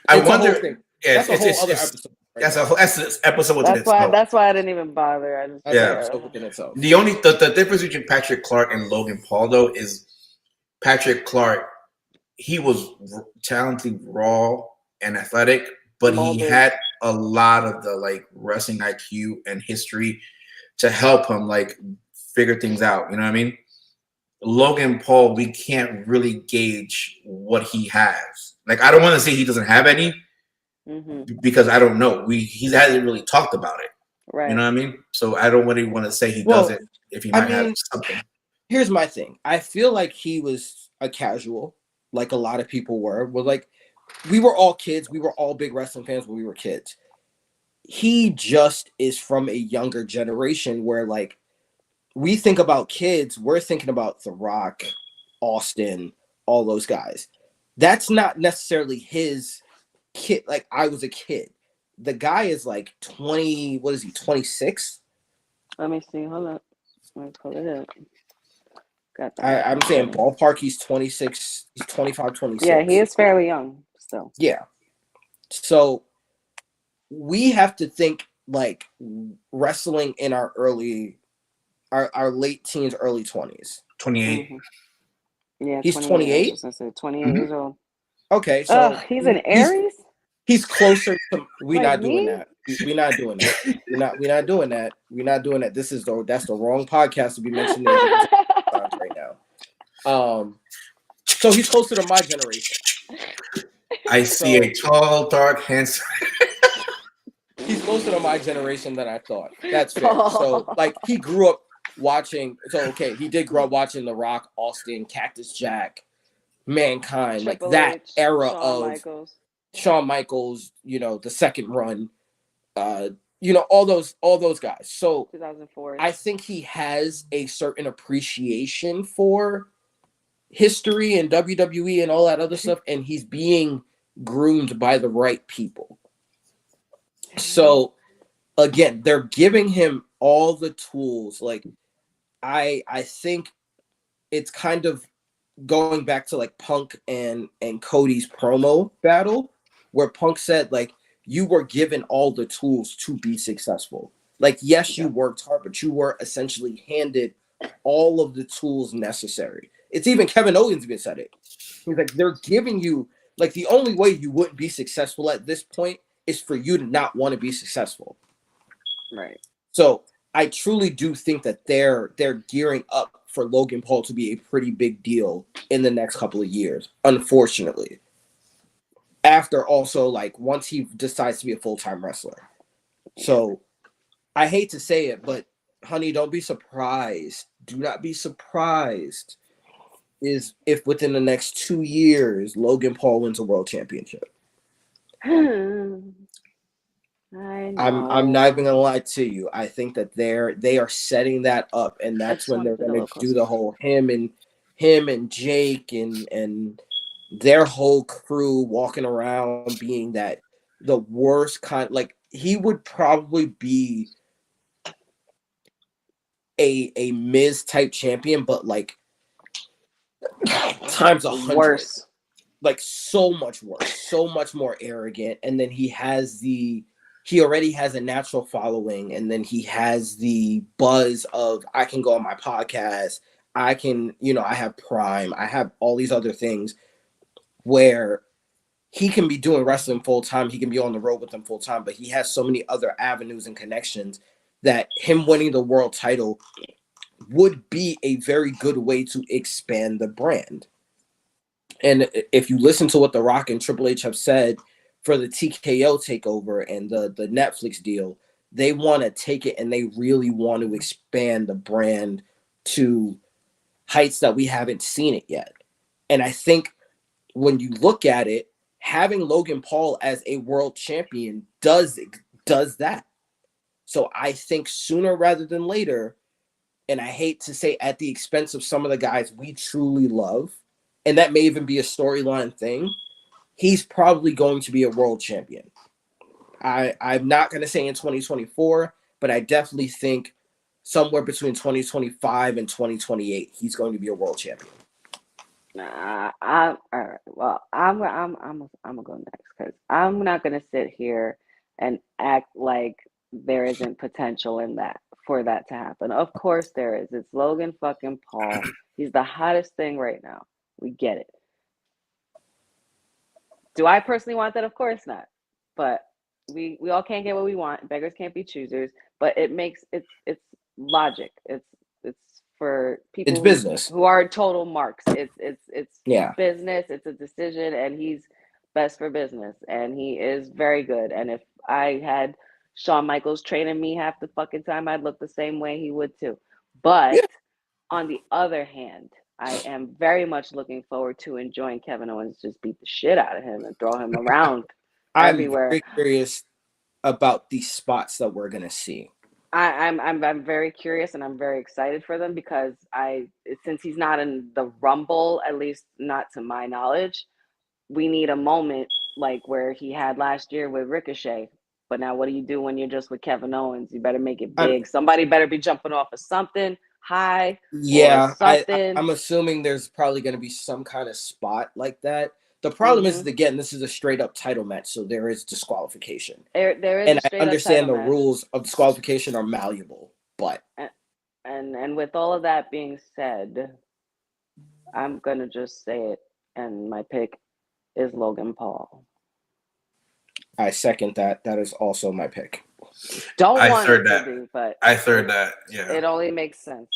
I wonder. Yeah, that's a whole other episode. That's an episode within itself. That's why I didn't even bother. The only the difference between Patrick Clark and Logan Paul though is Patrick Clark, he was talented, raw, and athletic, but he had a lot of the like wrestling IQ and history to help him like figure things out. You know what I mean? Logan Paul, we can't really gauge what he has. Like, I don't want to say he doesn't have any because I don't know. He hasn't really talked about it. Right. You know what I mean? So I don't really want to say he doesn't if he I might have mean, something. here's my thing. I feel like he was a casual, like a lot of people were. We're like, we were all kids. We were all big wrestling fans when we were kids. He just is from a younger generation where, like, we think about kids, we're thinking about The Rock, Austin, all those guys. That's not necessarily his kid. Like, I was a kid. The guy is like 20, what is he, 26? Let me see. Hold up. Let me pull it up. Got the I'm saying iPhone. ballpark, he's 26, he's 25, 26. Yeah, he is fairly young still. Yeah. So we have to think like wrestling in our late teens, early 20s. 28. Yeah, He's 28. 28? I was just gonna say 28 Mhm. years old. Okay, so He's an Aries? he's closer to. We're Like not doing me? that. We're not doing that. We're not doing that. We're not doing that. That's the wrong podcast to be mentioning right now. So he's closer to my generation. I see a tall, dark, handsome. He's closer to my generation than I thought. That's fair. So like he grew up watching. So okay, he did grow up watching The Rock, Austin, Cactus Jack, Mankind, like Triple that H, era Shawn of Michaels. Shawn Michaels. The second run. All those guys. So 2004. I think he has a certain appreciation for history and WWE and all that other stuff, and he's being groomed by the right people. So again, they're giving him all the tools. Like I think it's kind of going back to like Punk and Cody's promo battle, where Punk said like you were given all the tools to be successful. Like yes, you worked hard, but you were essentially handed all of the tools necessary. It's even Kevin Owens even said it. He's like they're giving you like the only way you wouldn't be successful at this point is for you to not want to be successful. Right. So I truly do think that they're gearing up for Logan Paul to be a pretty big deal in the next couple of years, unfortunately. After also, like, once he decides to be a full-time wrestler. So I hate to say it, but honey, don't be surprised. Do not be surprised is if within the next 2 years Logan Paul wins a world championship. I know. I'm not even gonna lie to you. I think that they are setting that up, and that's when they're gonna do the whole him and Jake and their whole crew walking around being that the worst kind. Like he would probably be a Miz type champion, but like times 100. Worse. Like so much worse, so much more arrogant, and then he already has a natural following, and then he has the buzz of I can go on my podcast, I can, I have Prime, I have all these other things where he can be doing wrestling full time, he can be on the road with them full time, but he has so many other avenues and connections that him winning the world title would be a very good way to expand the brand. And if you listen to what The Rock and Triple H have said for the TKO takeover and the Netflix deal, they want to take it and they really want to expand the brand to heights that we haven't seen it yet. And I think when you look at it, having Logan Paul as a world champion does that. So I think sooner rather than later, and I hate to say at the expense of some of the guys we truly love, and that may even be a storyline thing, he's probably going to be a world champion. I'm not going to say in 2024, but I definitely think somewhere between 2025 and 2028, he's going to be a world champion. All right. Well, I'm gonna go next because I'm not gonna sit here and act like there isn't potential in that for that to happen. Of course there is. It's Logan fucking Paul. He's the hottest thing right now. We get it. Do I personally want that? Of course not. But we all can't get what we want. Beggars can't be choosers. But it's logic. It's for people It's business who are total marks. It's yeah. business. It's a decision, and he's best for business, and he is very good. And if I had Shawn Michaels training me half the fucking time, I'd look the same way he would too. But Yeah. on the other hand, I am very much looking forward to enjoying Kevin Owens just beat the shit out of him and throw him around I'm everywhere. very curious about these spots that we're gonna see. I'm very curious and I'm very excited for them because since he's not in the Rumble, at least not to my knowledge, we need a moment like where he had last year with Ricochet. But now, what do you do when you're just with Kevin Owens? You better make it I'm, big. Somebody better be jumping off of something high or yeah, something. I'm assuming there's probably gonna be some kind of spot like that. The problem is, again, this is a straight up title match, so there is disqualification. There is And a I straight up understand title the match. rules of disqualification are malleable, but And with all of that being said, I'm gonna just say it, and my pick is Logan Paul. I second that. That is also my pick. Don't I want third it that. to be, but I third that. Yeah. it only makes sense.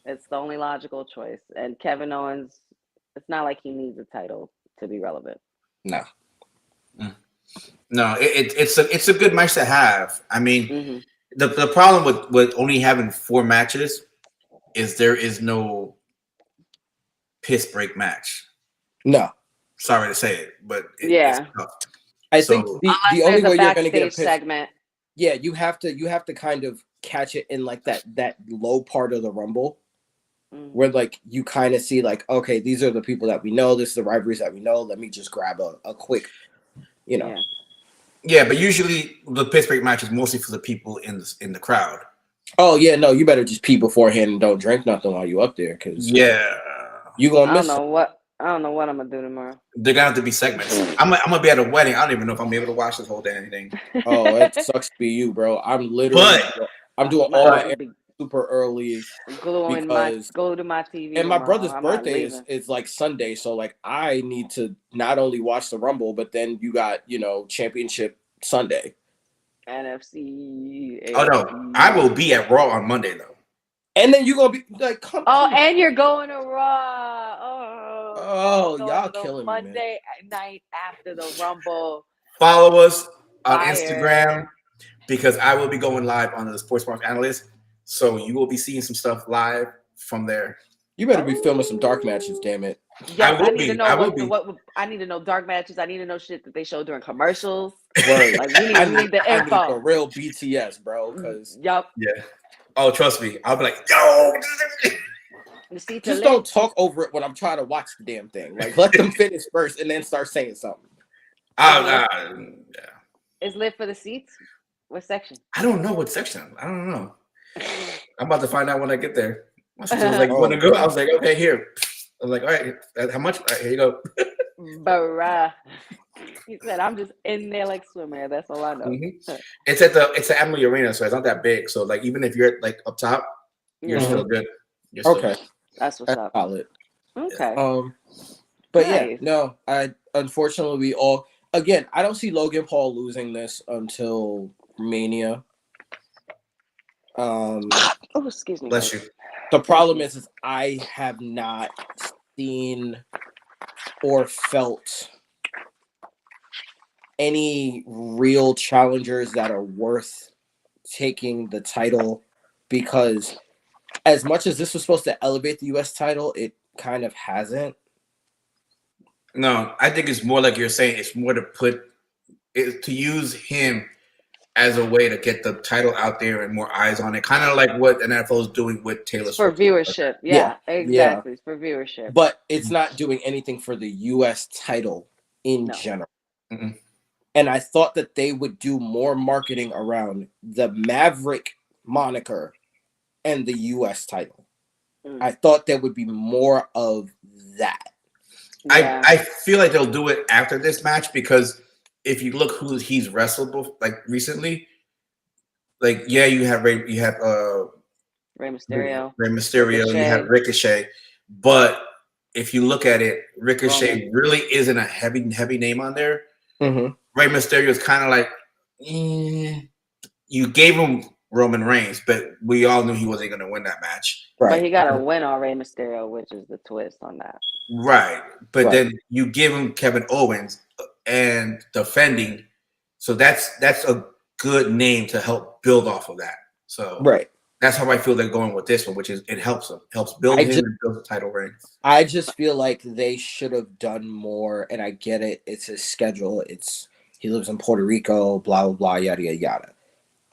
It's the only logical choice. And Kevin Owens, it's not like he needs a title to be relevant. No. No, it's a good match to have. I mean, Mm-hmm. the problem with only having 4 matches is there is no piss break match. No. Sorry to say it, but Yeah. it's tough. I So- think the Unless only there's way a you're gonna get a backstage piss, segment. yeah, you have to kind of catch it in like that low part of the Rumble where like you kind of see like, okay, these are the people that we know, this is the rivalries that we know. Let me just grab a quick, you know. Yeah. Yeah, but usually the piss break match is mostly for the people in the crowd. Oh yeah, no, you better just pee beforehand and don't drink nothing while you up there, because Yeah, you gonna I miss. don't know what I'm gonna do tomorrow. they're gonna have to be segments. I'm gonna be at a wedding. I don't even know if I'm gonna be able to watch this whole damn thing. Oh, it sucks to be you, bro. I'm literally, I'm doing all my errands super early gluing because go to my TV. and my tomorrow. brother's I'm not birthday leaving. is like Sunday, so like I need to not only watch the Rumble, but then you got, you know, Championship Sunday. NFC. Oh no, AFC. I will be at Raw on Monday though. And then you're gonna be like, come Oh, on. and you're going to Raw. Oh, Going y'all to the killing me, man. Monday night after the Rumble. Follow us on Fire. Instagram because I will be going live on the Sports Market Analyst. So you will be seeing some stuff live from there. You better be filming some dark matches, damn it. Yes, I I will need be. to know I will be. what I need to know dark matches. I need to know shit that they show during commercials. Word. Like we need the I need the info. real BTS, bro. Because Yup. Yeah. Oh, trust me. I'll be like, yo. just don't talk over it when I'm trying to watch the damn thing. Like, let them finish first and then start saying something. Yeah. Is lit for the seats? What section? I don't know what section. I don't know. I'm about to find out when I get there. My sister was like, "You want to go?" I was like, "Okay, here." I was like, "All right, how much? All right, here you go." Bruh. He said, "I'm just in there like swimmer." That's all I know. Mm-hmm. It's at the Amalie Arena, so it's not that big. So like, even if you're like up top, you're still good. You're still Okay, good. That's what's that's up. solid. Okay. But yeah, Nice. no, I unfortunately we all again. I don't see Logan Paul losing this until Mania. Oh, excuse me. Bless you. The problem is I have not seen or felt any real challengers that are worth taking the title, because as much as this was supposed to elevate the US title, it kind of hasn't. No, I think it's more like you're saying. It's more to use him as a way to get the title out there and more eyes on it. Kind of like what the NFL is doing with Taylor For Swift. viewership. Yeah, exactly. It's for viewership. But it's not doing anything for the US title in general. Mm-mm. And I thought that they would do more marketing around the Maverick moniker and the US title. I thought there would be more of that. Yeah. I feel like they'll do it after this match, because if you look who he's wrestled like recently, like you have Rey Mysterio. Ricochet. You have Ricochet, but if you look at it, Ricochet really isn't a heavy name on there. Mm-hmm. Rey Mysterio is kind of like, you gave him Roman Reigns, but we all knew he wasn't going to win that match. Right. But he got to win on Rey Mysterio, which is the twist on that. Right. But then you give him Kevin Owens and defending. So that's a good name to help build off of that. So That's how I feel they're going with this one, which is it helps build him and build the title reign. I just feel like they should have done more, and I get it. It's his schedule. He lives in Puerto Rico, blah, blah, blah, yada, yada, yada.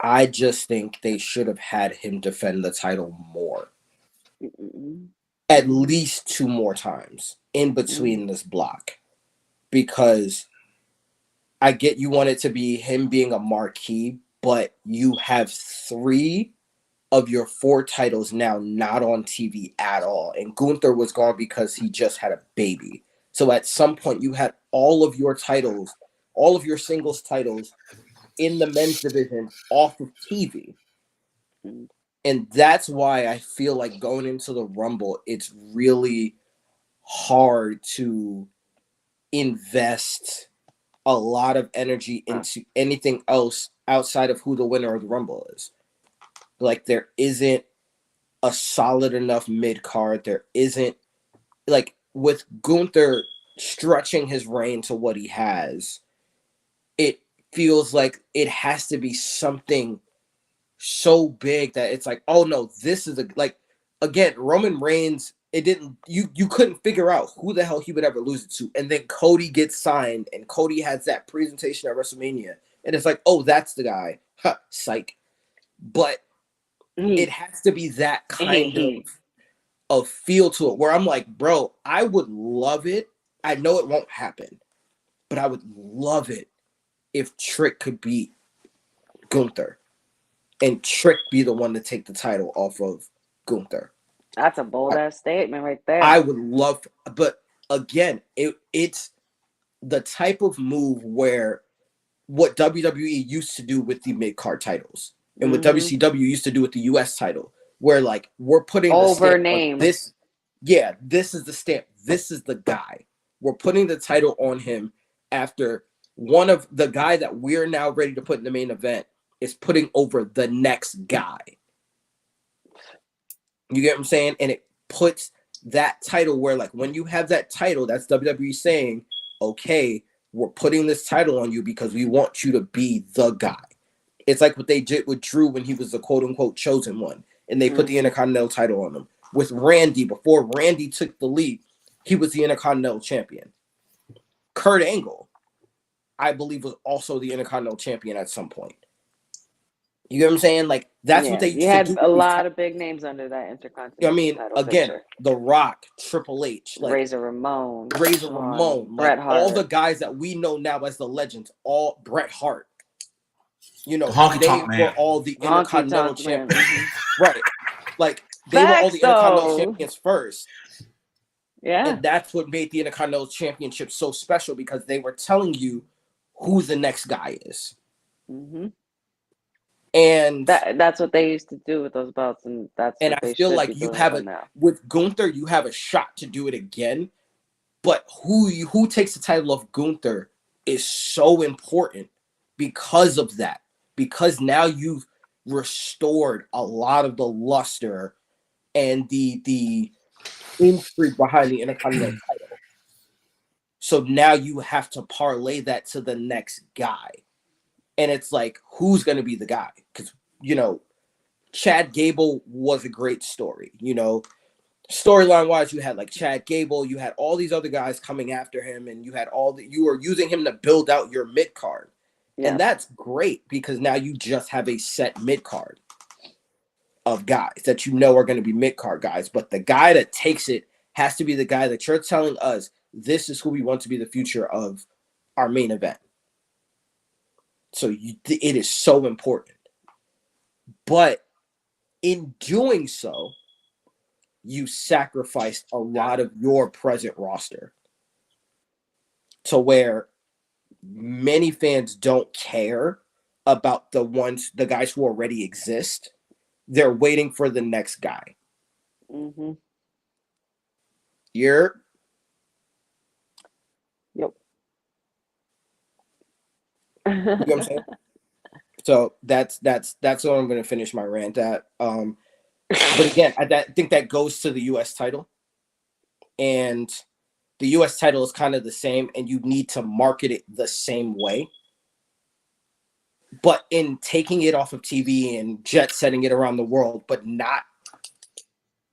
I just think they should have had him defend the title more. At least 2 more times in between this block. Because I get you want it to be him being a marquee, but you have 3 of your 4 titles now not on TV at all. And Gunther was gone because he just had a baby. So at some point you had all of your titles, all of your singles titles in the men's division off of TV. And that's why I feel like going into the Rumble, it's really hard to invest a lot of energy into anything else outside of who the winner of the Rumble is. Like, there isn't a solid enough mid card. There isn't, like, with Gunther stretching his reign to what he has, it feels like it has to be something so big that it's like, oh no, this is again, Roman Reigns, it didn't, you couldn't figure out who the hell he would ever lose it to. And then Cody gets signed and Cody has that presentation at WrestleMania. And it's like, oh, that's the guy. Huh, psych. But it has to be that kind of feel to it where I'm like, bro, I would love it. I know it won't happen, but I would love it if Trick could beat Gunther and Trick be the one to take the title off of Gunther. That's a bold ass statement right there. I would love, but again, it's the type of move where what WWE used to do with the mid-card titles and what WCW used to do with the US title, where like we're putting over name this. Yeah, this is the stamp. This is the guy. We're putting the title on him after one of the guy that we're now ready to put in the main event is putting over the next guy. You get what I'm saying? And it puts that title where, like, when you have that title, that's WWE saying, okay, we're putting this title on you because we want you to be the guy. It's like what they did with Drew when he was the quote-unquote chosen one, and they put the Intercontinental title on him. With Randy, before Randy took the lead, he was the Intercontinental champion. Kurt Angle, I believe, was also the Intercontinental champion at some point. You get what I'm saying? Like, that's what they used to do. You had a lot of big names under that Intercontinental I mean, again, picture. The Rock, Triple H, like Razor Ramon, Bret Hart, all the guys that we know now as the legends, all Bret Hart. You know, they were all the Intercontinental champions. Right. Like, they were all the Intercontinental champions first. Yeah. And that's what made the Intercontinental Championship so special, because they were telling you who the next guy is. And that's what they used to do with those belts, and I feel like you have with Gunther, you have a shot to do it again. But who takes the title of Gunther is so important because of that. Because now you've restored a lot of the luster and the intrigue behind the Intercontinental title. So now you have to parlay that to the next guy. And it's like, who's going to be the guy? Because, you know, Chad Gable was a great story. You know, storyline-wise, you had like Chad Gable, you had all these other guys coming after him, and you had you were using him to build out your mid-card. Yeah. And that's great, because now you just have a set mid-card of guys that you know are going to be mid-card guys. But the guy that takes it has to be the guy that you're telling us, this is who we want to be the future of our main event. So it is so important. But in doing so, you sacrificed a lot of your present roster to where many fans don't care about the guys who already exist. They're waiting for the next guy. Yep. You know what I'm saying? So that's what I'm going to finish my rant at. But again, I think that goes to the U.S. title, and the U.S. title is kind of the same, and you need to market it the same way. but in taking it off of TV and jet setting it around the world, but not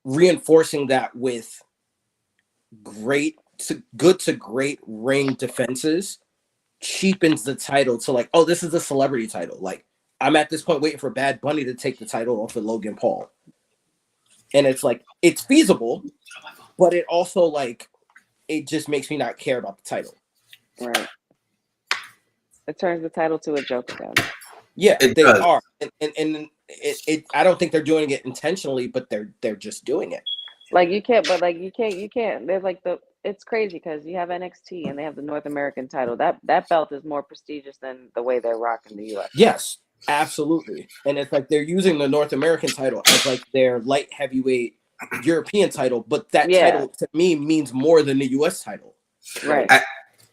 reinforcing that with good to great ring defenses, cheapens the title to like, oh, this is a celebrity title. Like, I'm at this point waiting for Bad Bunny to take the title off of Logan Paul. And it's like, it's feasible, but it also like, it just makes me not care about the title. Right. It turns the title to a joke again. Yeah, It they does. are. And it I don't think they're doing it intentionally, but they're just doing it. Like you can't, but like you can't. There's like it's crazy because you have NXT and they have the North American title. That belt is more prestigious than the way they're rocking the US. Yes, absolutely. And it's like they're using the North American title as like their light heavyweight European title, but that title to me means more than the US title. Right.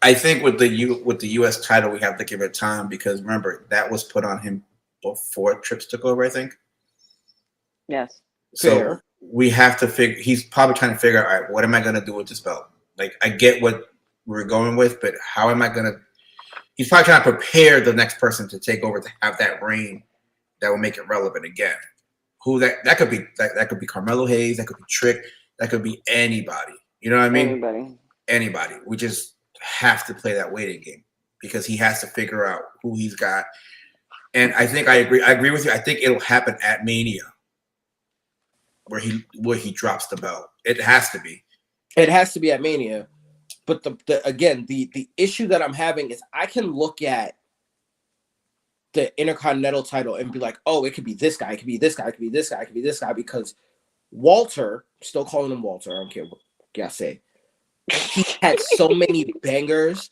I think with the US title, we have to give it time because remember that was put on him before Trips took over, I think. Yes. Fair. So we have to figure. He's probably trying to figure out, all right, what am I going to do with this belt? Like, I get what we're going with, but how am I going to? He's probably trying to prepare the next person to take over to have that reign that will make it relevant again. Who that could be? That could be Carmelo Hayes. That could be Trick. That could be anybody. You know what I mean? Anybody. We just have to play that waiting game because he has to figure out who he's got. And I think I agree with you. I think it'll happen at Mania where he drops the belt. It has to be. It has to be at Mania. But the issue that I'm having is I can look at the Intercontinental title and be like, oh, it could be this guy, it could be this guy, it could be this guy, it could be this guy, because Walter, still calling him Walter, I don't care what y'all say, he had so many bangers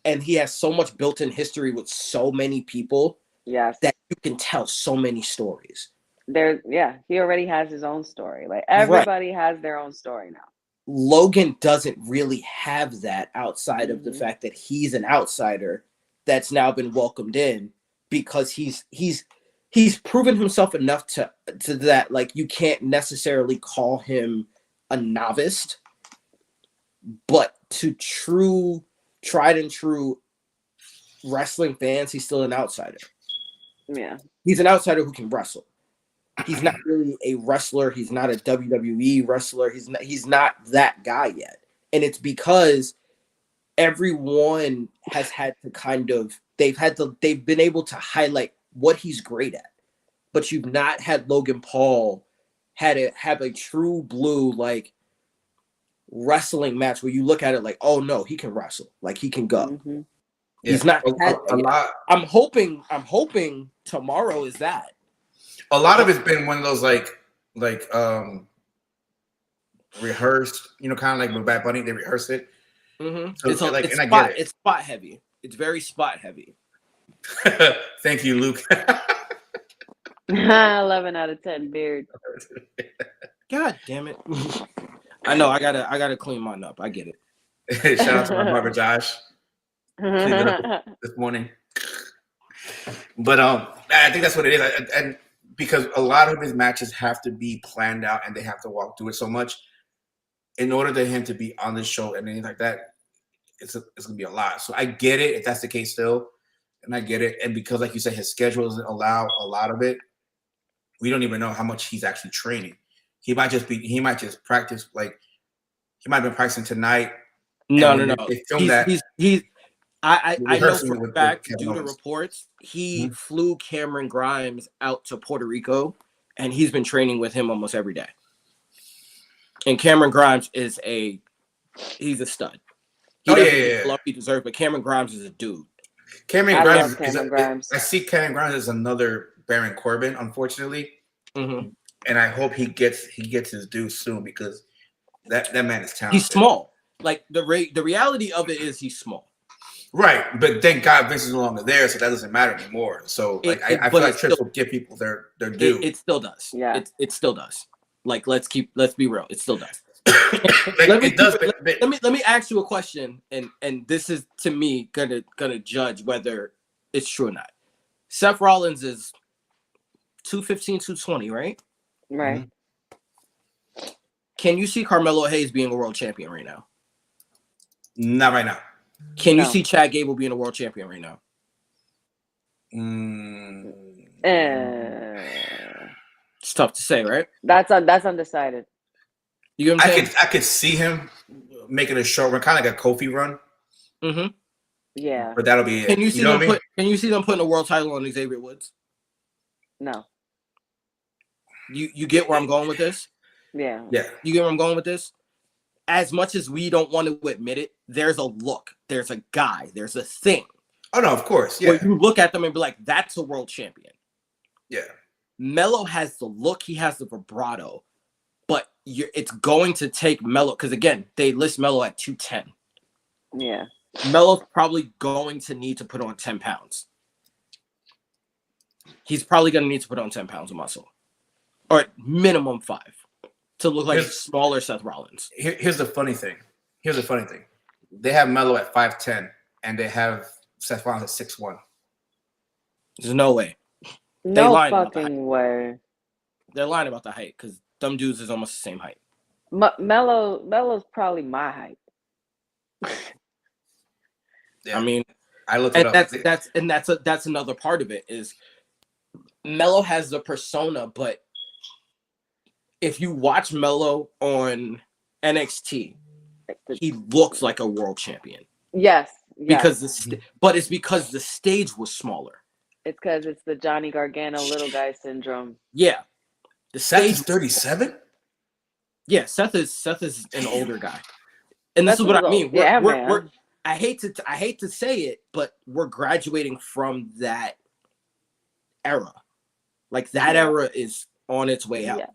and he has so much built-in history with so many people that you can tell so many stories. He already has his own story. Like everybody has their own story now. Logan doesn't really have that outside of the fact that he's an outsider that's now been welcomed in because he's proven himself enough to that, like, you can't necessarily call him a novice, but to tried and true wrestling fans, he's still an outsider. Yeah. He's an outsider who can wrestle. He's not really a wrestler. He's not a WWE wrestler. He's not that guy yet. And it's because everyone has had to they've been able to highlight what he's great at. But you've not had Logan Paul have a true blue, like, wrestling match where you look at it like, oh no, he can wrestle. Like, he can go. Mm-hmm. He's not had a lot. I'm hoping tomorrow is that. A lot of it's been one of those like rehearsed, kind of like with Bad Bunny, they rehearse it. Mm-hmm. So It's spot heavy. It's very spot heavy. Thank you, Luke. 11 out of 10 beard. God damn it! I know. I gotta clean mine up. I get it. Shout out to my brother Josh. Cleaned it up this morning. But I think that's what it is, and because a lot of his matches have to be planned out and they have to walk through it so much in order for him to be on the show and anything like that, it's gonna be a lot. So I get it if that's the case still, and I get it. And because, like you said, his schedule doesn't allow a lot of it, we don't even know how much he's actually training. He might just practice, like he might have been practicing tonight. No. They filmed that. I know for a fact, due to reports, he flew Cameron Grimes out to Puerto Rico, and he's been training with him almost every day. And Cameron Grimes he's a stud. He deserves, but Cameron Grimes is a dude. Cameron Grimes. I see Cameron Grimes as another Baron Corbin, unfortunately. Mm-hmm. And I hope he gets his due soon because that man is talented. He's small. Like the reality of it is he's small. Right, but thank God Vince is no longer there, so that doesn't matter anymore. So I feel like Trips will give people their due. It still does. Yeah, it still does. Like let's be real. It still does. Let me ask you a question, and this is to me gonna judge whether it's true or not. Seth Rollins is 215, 220, right? Right. Mm-hmm. Can you see Carmelo Hayes being a world champion right now? Not right now. Can you see Chad Gable being a world champion right now? Mm, It's tough to say, right? That's undecided. You get what I'm saying? I could see him making a short run, kind of like a Kofi run, Mm-hmm. Yeah. but that'll be it. Can you see know them what I mean? Can you see them putting a world title on Xavier Woods? No. You get where I'm going with this? Yeah. Yeah. You get where I'm going with this? As much as we don't want to admit it, there's a look, there's a guy, there's a thing. Oh no, of course. Yeah. Where you look at them and be like, that's a world champion. Yeah. Melo has the look, he has the vibrato, but it's going to take Melo, because again, they list Melo at 210. Yeah. Melo's probably going to need to put on 10 pounds. He's probably going to need to put on 10 pounds of muscle, or at minimum 5, to look like a smaller Seth Rollins. Here's the funny thing. They have Melo at 5'10", and they have Seth Rollins at 6'1". There's no way. No lied about that. fucking way. They're lying about the height, because them dudes is almost the same height. Melo's probably my height. Yeah. I mean, I looked and it up. that's another part of it is Melo has the persona, but if you watch Melo on NXT, he looks like a world champion. Yes. Because but it's because the stage was smaller. It's because it's the Johnny Gargano little guy syndrome. Yeah. The Seth is stage 37? Yeah, Seth is an older guy. And this is what I mean. Man. I hate to say it, but we're graduating from that era. Like that era is on its way out. Yeah.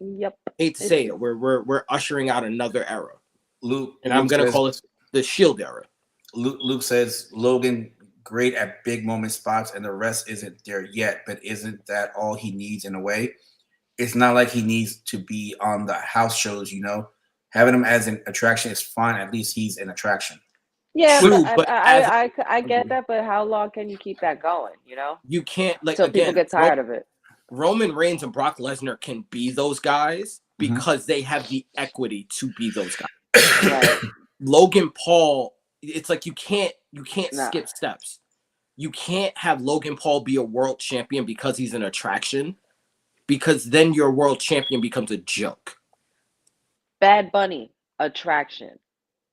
Yep. Hate to say it. We're ushering out another era. Luke, and I'm gonna call it the Shield era. Luke says Logan great at big moment spots, and the rest isn't there yet. But isn't that all he needs in a way? It's not like he needs to be on the house shows, you know. Having him as an attraction is fine. At least he's an attraction. Yeah, True, but but I get that. But how long can you keep that going? You know, you can't so people get tired of it. Roman Reigns and Brock Lesnar can be those guys because they have the equity to be those guys. Right. Logan Paul, it's like you can't skip steps. You can't have Logan Paul be a world champion because he's an attraction, because then your world champion becomes a joke. Bad Bunny, attraction.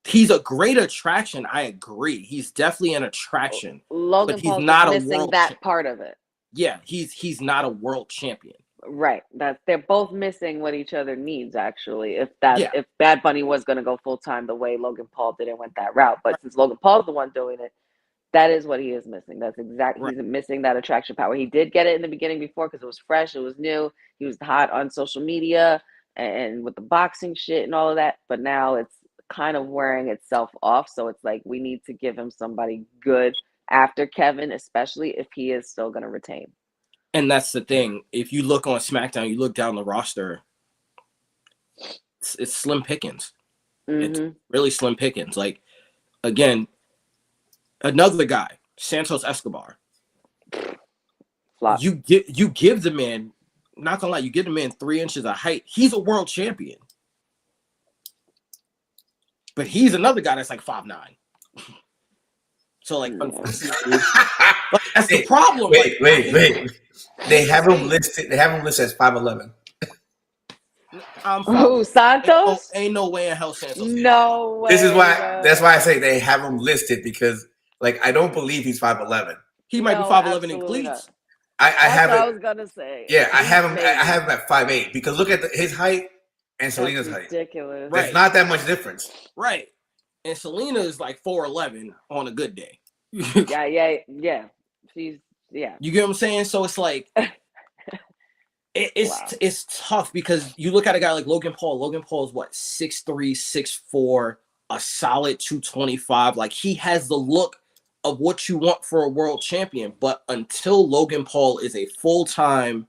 He's a great attraction. I agree. He's definitely an attraction. Logan Paul's not missing that part of it. Yeah, he's not a world champion. Right. They're both missing what each other needs. Actually, if Bad Bunny was going to go full time the way Logan Paul did and went that route, but since Logan Paul's the one doing it, that is what he is missing. That's exactly he's missing that attraction power. He did get it in the beginning before because it was fresh, it was new. He was hot on social media and with the boxing shit and all of that. But now it's kind of wearing itself off. So it's like we need to give him somebody good after Kevin, especially if he is still going to retain. And that's the thing. If you look on SmackDown, you look down the roster, it's slim pickings. It's really slim pickings. Like, again, another guy, Santos Escobar. Flop. You give the man, not gonna lie, you give the man 3 inches of height. He's a world champion. But he's another guy that's like 5'9". So like, that's the problem. Wait. They have him listed as 5'11". Who, Santos? Ain't no way in hell Santos. No way. This is why. That's why I say they have him listed, because like I don't believe he's 5'11". He might be 5'11" in cleats. I have what I was gonna say. Yeah, I have him. I have him at 5'8", because look at his height and Selena's height. Ridiculous. There's not that much difference. Right. And Selena is like 4'11" on a good day. Yeah. She's You get what I'm saying? So it's like it's tough, because you look at a guy like Logan Paul. Logan Paul is what, 6'3", 6'4", a solid 225. Like, he has the look of what you want for a world champion. But until Logan Paul is a full-time,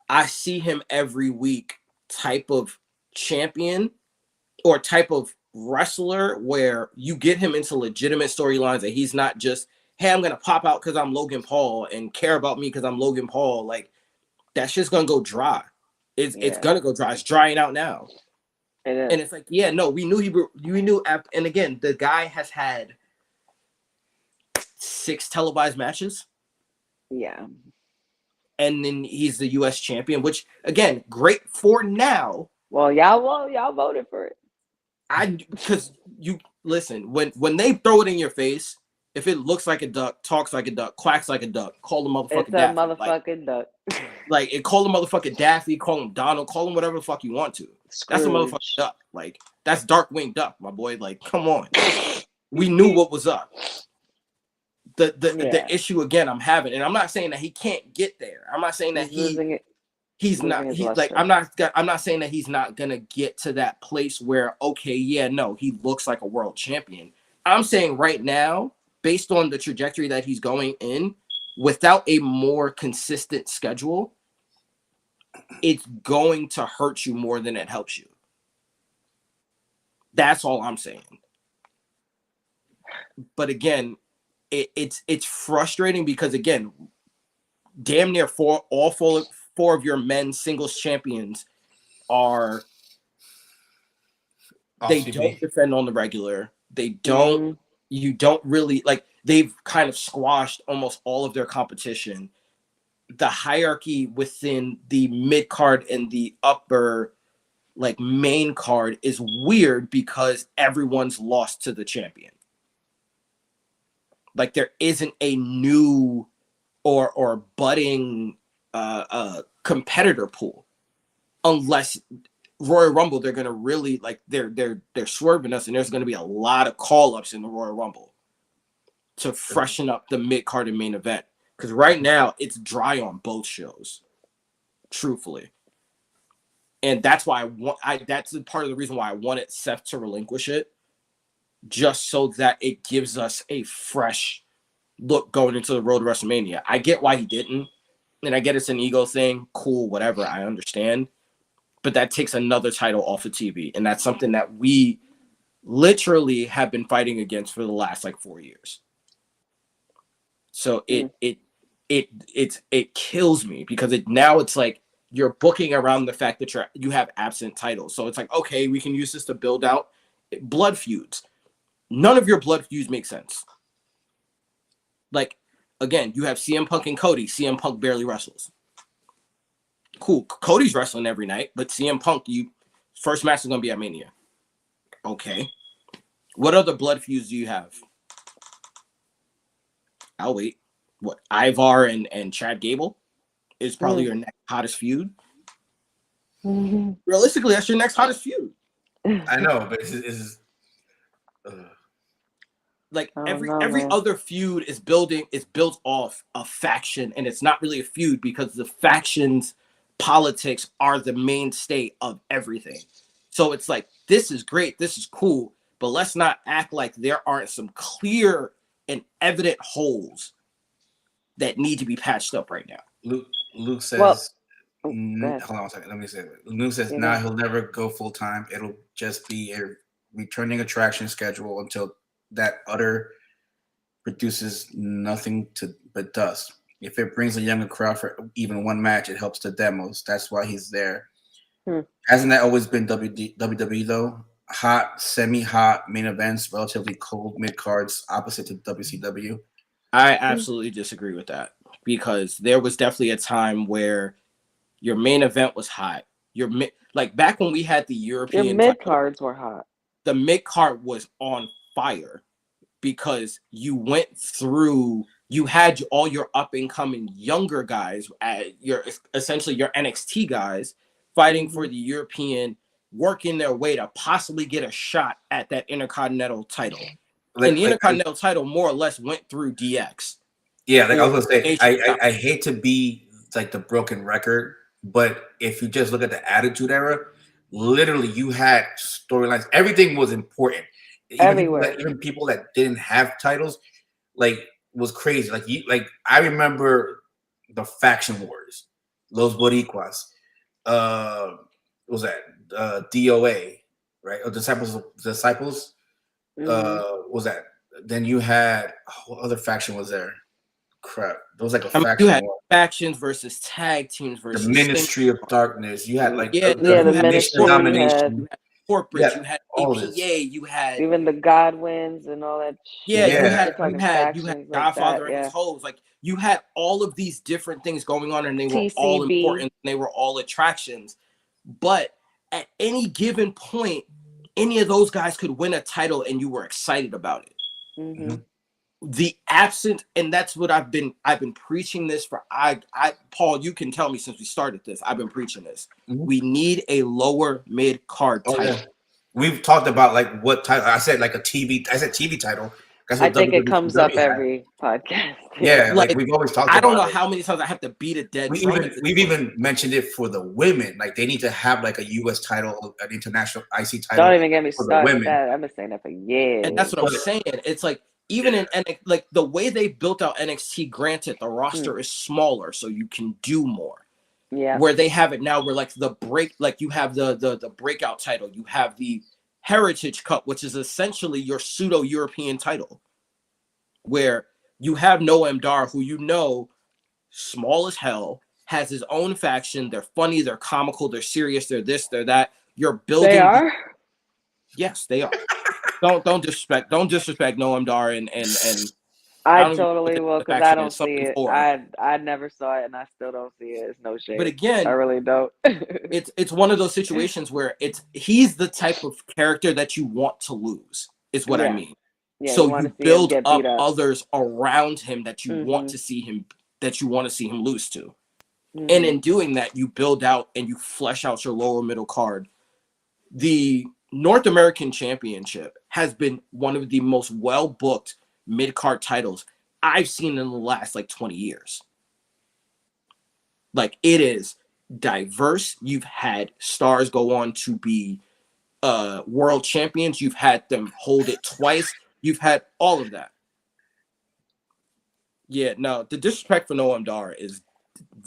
I see him every week type of champion or type of wrestler where you get him into legitimate storylines, and he's not just, hey, I'm gonna pop out because I'm Logan Paul and care about me because I'm Logan Paul. Like, that shit's gonna go dry. It's gonna go dry. It's drying out now. It is. And it's like, we knew. And again, the guy has had 6 televised matches. Yeah. And then he's the U.S. champion, which again, great for now. Well, y'all voted for it. Because you listen, when they throw it in your face, if it looks like a duck, talks like a duck, quacks like a duck, call the motherfucking It's a Daffy. motherfucking duck. Like it, call the motherfucking Daffy, call him Donald, call him whatever the fuck you want to. That's a motherfucking duck. Like that's Darkwing Duck, my boy. Like, come on. We knew what was up. The issue again I'm having, and I'm not saying that he can't get there. I'm not saying that he's not I'm not saying that he's not gonna get to that place where okay, yeah, no, he looks like a world champion. I'm saying right now, based on the trajectory that he's going in, without a more consistent schedule, it's going to hurt you more than it helps you. That's all I'm saying. But again, it's frustrating because again, damn near four of your men's singles champions are they don't defend on the regular. They don't. You don't really like. They've kind of squashed almost all of their competition. The hierarchy within the mid card and the upper, like main card, is weird because everyone's lost to the champion. Like there isn't a new or budding competitor pool, unless Royal Rumble they're gonna really like they're swerving us, and there's gonna be a lot of call ups in the Royal Rumble to freshen up the mid card and main event. Because right now it's dry on both shows, truthfully, and that's why that's part of the reason why I wanted Seth to relinquish it, just so that it gives us a fresh look going into the road to WrestleMania. I get why he didn't, and I get it's an ego thing. Cool, whatever, I understand. But that takes another title off of TV, and that's something that we literally have been fighting against for the last like 4 years. So it kills me because now it's like you're booking around the fact that you have absent titles. So it's like, okay, we can use this to build out blood feuds. None of your blood feuds make sense. Like, again, you have CM Punk and Cody. CM Punk barely wrestles. Cool. Cody's wrestling every night, but CM Punk, first match is going to be at Mania. Okay. What other blood feuds do you have? I'll wait. What, Ivar and Chad Gable is probably your next hottest feud. Realistically, that's your next hottest feud. I know, but it's like every other feud is built off a faction, and it's not really a feud because the factions politics are the mainstay of everything. So it's like, this is great, this is cool, but let's not act like there aren't some clear and evident holes that need to be patched up right now. Luke says, hold on a second, let me say it. Luke says, he'll never go full time. It'll just be a returning attraction schedule until that utter produces nothing but dust. If it brings a younger crowd for even one match, it helps the demos. That's why he's there. Hasn't that always been WWE though? Hot, semi-hot main events, relatively cold mid cards, opposite to WCW. I absolutely disagree with that, because there was definitely a time where your main event was hot. Like back when we had the European, your mid cards were hot. The mid card was on fire because you went through. You had all your up and coming younger guys, essentially your NXT guys, fighting for the European, working their way to possibly get a shot at that Intercontinental title. And the Intercontinental title more or less went through DX. Yeah, like I was gonna say, I hate to be like the broken record, but if you just look at the Attitude Era, literally you had storylines. Everything was important. Everywhere. Even people that didn't have titles, like, was crazy. Like I remember the faction wars, Los Boricuas. What was that? DOA, right? Or Disciples. What was that? Then you had what other faction was there? Crap, there was like a faction. You had factions versus tag teams versus the Ministry of Darkness. You had like the Ministry Domination. corporate, Yeah, you had all APA, this. you had Even the Godwins and all that yeah, shit. you Like Yeah. had you're talking you had factions like Godfather that. and his Yeah. hoes. Like you had all of these different things going on, and they were all TCB. important. And they were all attractions. But at any given point, any of those guys could win a title, and you were excited about it. Mm-hmm. The absence, and that's what I've been preaching this for. I Paul, you can tell me since we started this, I've been preaching this. Mhm. We need a lower mid card Oh, title. yeah. We've talked about like what title. I said like a TV. I said TV title. That's I what think it WWE comes up had. every podcast. Yeah, like Like, we've always talked I don't know about it. how many times I have to beat a dead drum. We've even mentioned it for the women. Like they need to have like a U.S. title, an international IC title. Don't even get me for the started with women. that. I've been saying that for years. And that's what I'm saying. It's like even in like the way they built out NXT, granted the roster is smaller, so you can do more. Yeah. Where they have it now, where like the break, like you have the breakout title, you have the Heritage Cup, which is essentially your pseudo European title, where you have Noam Dar, who you know, small as hell, has his own faction. They're funny, they're comical, they're serious, they're this, they're that. You're building. They are. Yes, they are. Don't disrespect Noam Dar and I don't even know totally what will the because I faction don't is, see something it. for. I never saw it and I still don't see it. It's no shade. But again, I really don't. it's one of those situations where he's the type of character that you want to lose, is what I Yeah. mean. Yeah, So wanna you see him build get up beat up. others around him that you want Mhm. to see him, that you want to see him lose to. Mhm. And in doing that, you build out and you flesh out your lower middle card. The North American Championship has been one of the most well-booked mid-card titles I've seen in the last like 20 years. Like it is diverse. You've had stars go on to be world champions. You've had them hold it twice. You've had all of that. Yeah, no, the disrespect for Noam Dar is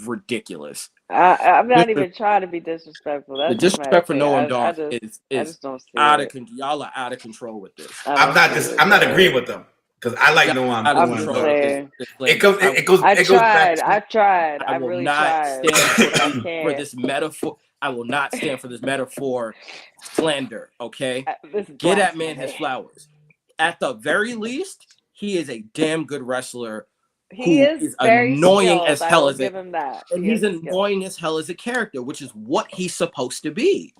ridiculous. I'm not even trying to be disrespectful. That's The disrespect for Noam Dar is I just don't see out of it. control. Y'all are out of control with this. I'm not agreeing with them because I like Yeah, Noam. out of I'm just control. saying. It goes I back tried. I will really not tried. stand But I for can't. this metaphor. I will not stand for this metaphor slander. Okay, This is get that man his blasphemy. flowers. At the very least, he is a damn good wrestler. He who is very annoying skilled. as I hell will as give it, him that. and He he's is skilled. annoying as hell as a character, which is what he's supposed to be.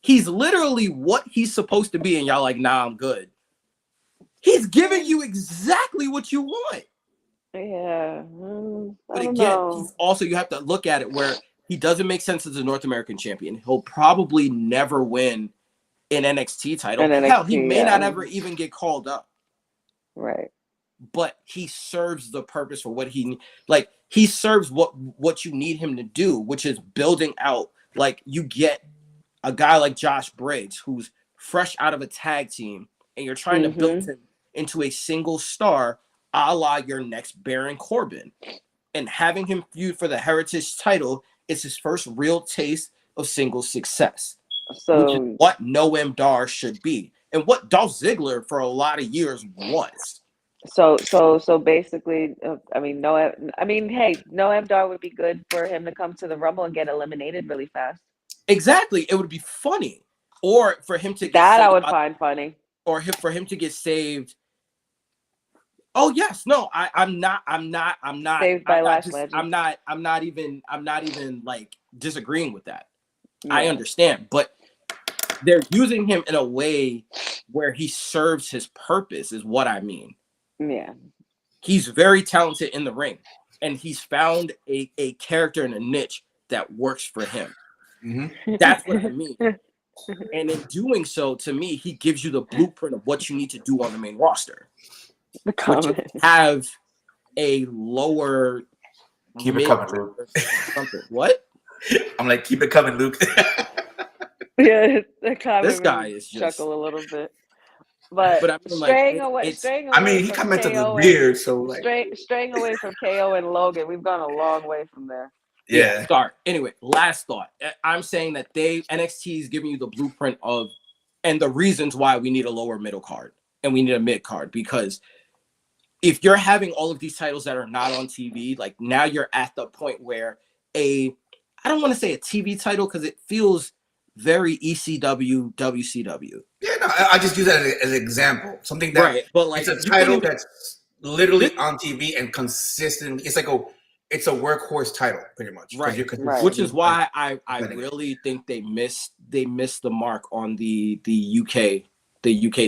He's literally what he's supposed to be, and y'all like, nah, I'm good. He's giving you exactly what you want. Yeah. But again, he's also, you have to look at it where he doesn't make sense as a North American champion. He'll probably never win an NXT title. Hell, he may not ever even get called up. Right. But he serves the purpose for what he serves what you need him to do, which is building out. Like you get a guy like Josh Briggs, who's fresh out of a tag team, and you're trying to build him into a single star, a la your next Baron Corbin. And having him feud for the Heritage title is his first real taste of single success. So which is what Noam Dar should be, and what Dolph Ziggler for a lot of years was. So basically, hey, Noam Dar would be good for him to come to the Rumble and get eliminated really fast. Exactly, it would be funny, or for him to get I would find funny, or for him to get saved. Oh yes, no, I'm not saved by Lash Legend. I'm not even like disagreeing with that. Yeah. I understand, but they're using him in a way where he serves his purpose, is what I mean. Yeah. He's very talented in the ring, and he's found a character in a niche that works for him. Mm-hmm. That's what I mean. And in doing so, to me, he gives you the blueprint of what you need to do on the main roster. Have a lower. Keep it coming, Luke. Something. What? I'm like, keep it coming, Luke. Yeah, this guy is just chuckle a little bit. But I mean, straying away. I mean, he commented the beard, so like straying away from KO and Logan, we've gone a long way from there. Yeah. Start. Anyway, last thought. I'm saying that NXT is giving you the blueprint of, and the reasons why we need a lower middle card and we need a mid card, because if you're having all of these titles that are not on TV, like now you're at the point where I don't want to say a TV title because it feels very ECW, WCW. Yeah, no, I just use that as an example. Something that Right, but like it's a you title couldn't- that's literally on TV and consistently. It's a workhorse title, pretty much. 'cause Right. you're Right. which is why I defending it. really think they missed the mark on the UK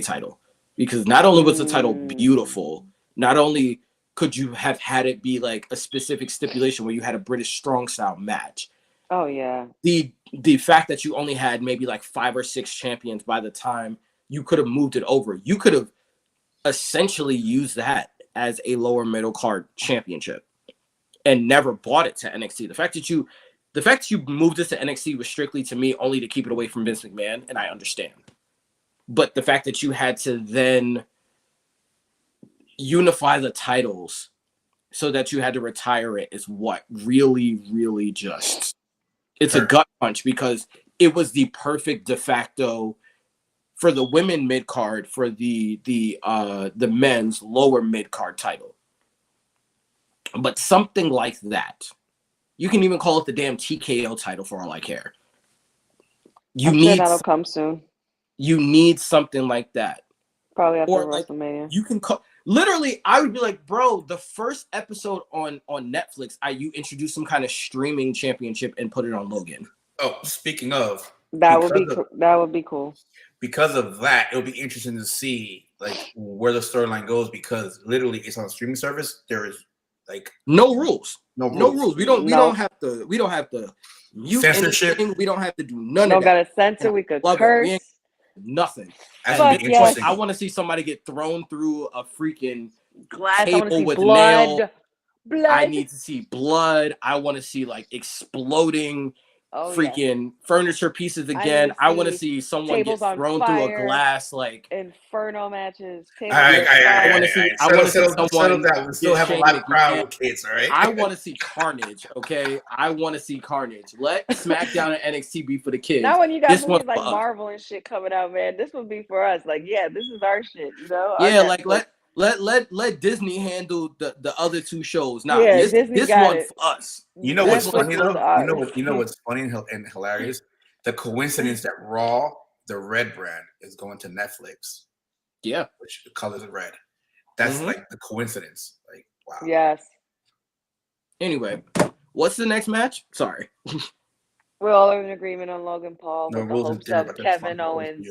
title, because not only was the title beautiful, not only could you have had it be like a specific stipulation where you had a British strong style match, Oh yeah. the fact that you only had maybe like 5 or 6 champions by the time you could have moved it over, you could have essentially used that as a lower middle card championship and never bought it to NXT. The fact that you moved it to NXT was strictly, to me, only to keep it away from Vince McMahon, and I understand. But the fact that you had to then unify the titles so that you had to retire it is what really, really just, it's a gut punch, because it was the perfect de facto for the women mid card for the men's lower mid card title. But something like that, you can even call it the damn TKO title for all I care. I'm sure that'll come soon. You need something like that. Probably after Or like WrestleMania. you can call, literally, I would be like, bro, the first episode on Netflix, you introduce some kind of streaming championship and put it on Logan. Oh, speaking of, That would be cool. Because of that, it'll be interesting to see like where the storyline goes, because literally it's on a streaming service. There is like no rules. No rules. We don't have to mute censorship. anything. We don't have to do none No of that. gotta censor. We could Love it. curse. We ain't nothing. That'd be interesting. I want to see somebody get thrown through a freaking Glass. table with blood. nail. Blood. I need to see blood. I want to see like exploding freaking furniture pieces again. I want to see someone get thrown through a glass, like inferno matches. I want to see. I want to see someone. We still have a live crowd with kids, all right? I want to see carnage. Okay, I want to see carnage. Let SmackDown and NXT be for the kids. Now when you got movies like Marvel and shit coming out, man, this would be for us. Like, yeah, this is our shit. You know? Yeah, like let Disney handle the other 2 shows. Now, yeah, this one for us. You know what's funny though? You know what's funny and hilarious? The coincidence that Raw, the red brand, is going to Netflix. Yeah, which the colors are red. That's like the coincidence. Like, wow. Yes. Anyway, what's the next match? Sorry. We're all in agreement on Logan Paul with the hopes of Kevin Owens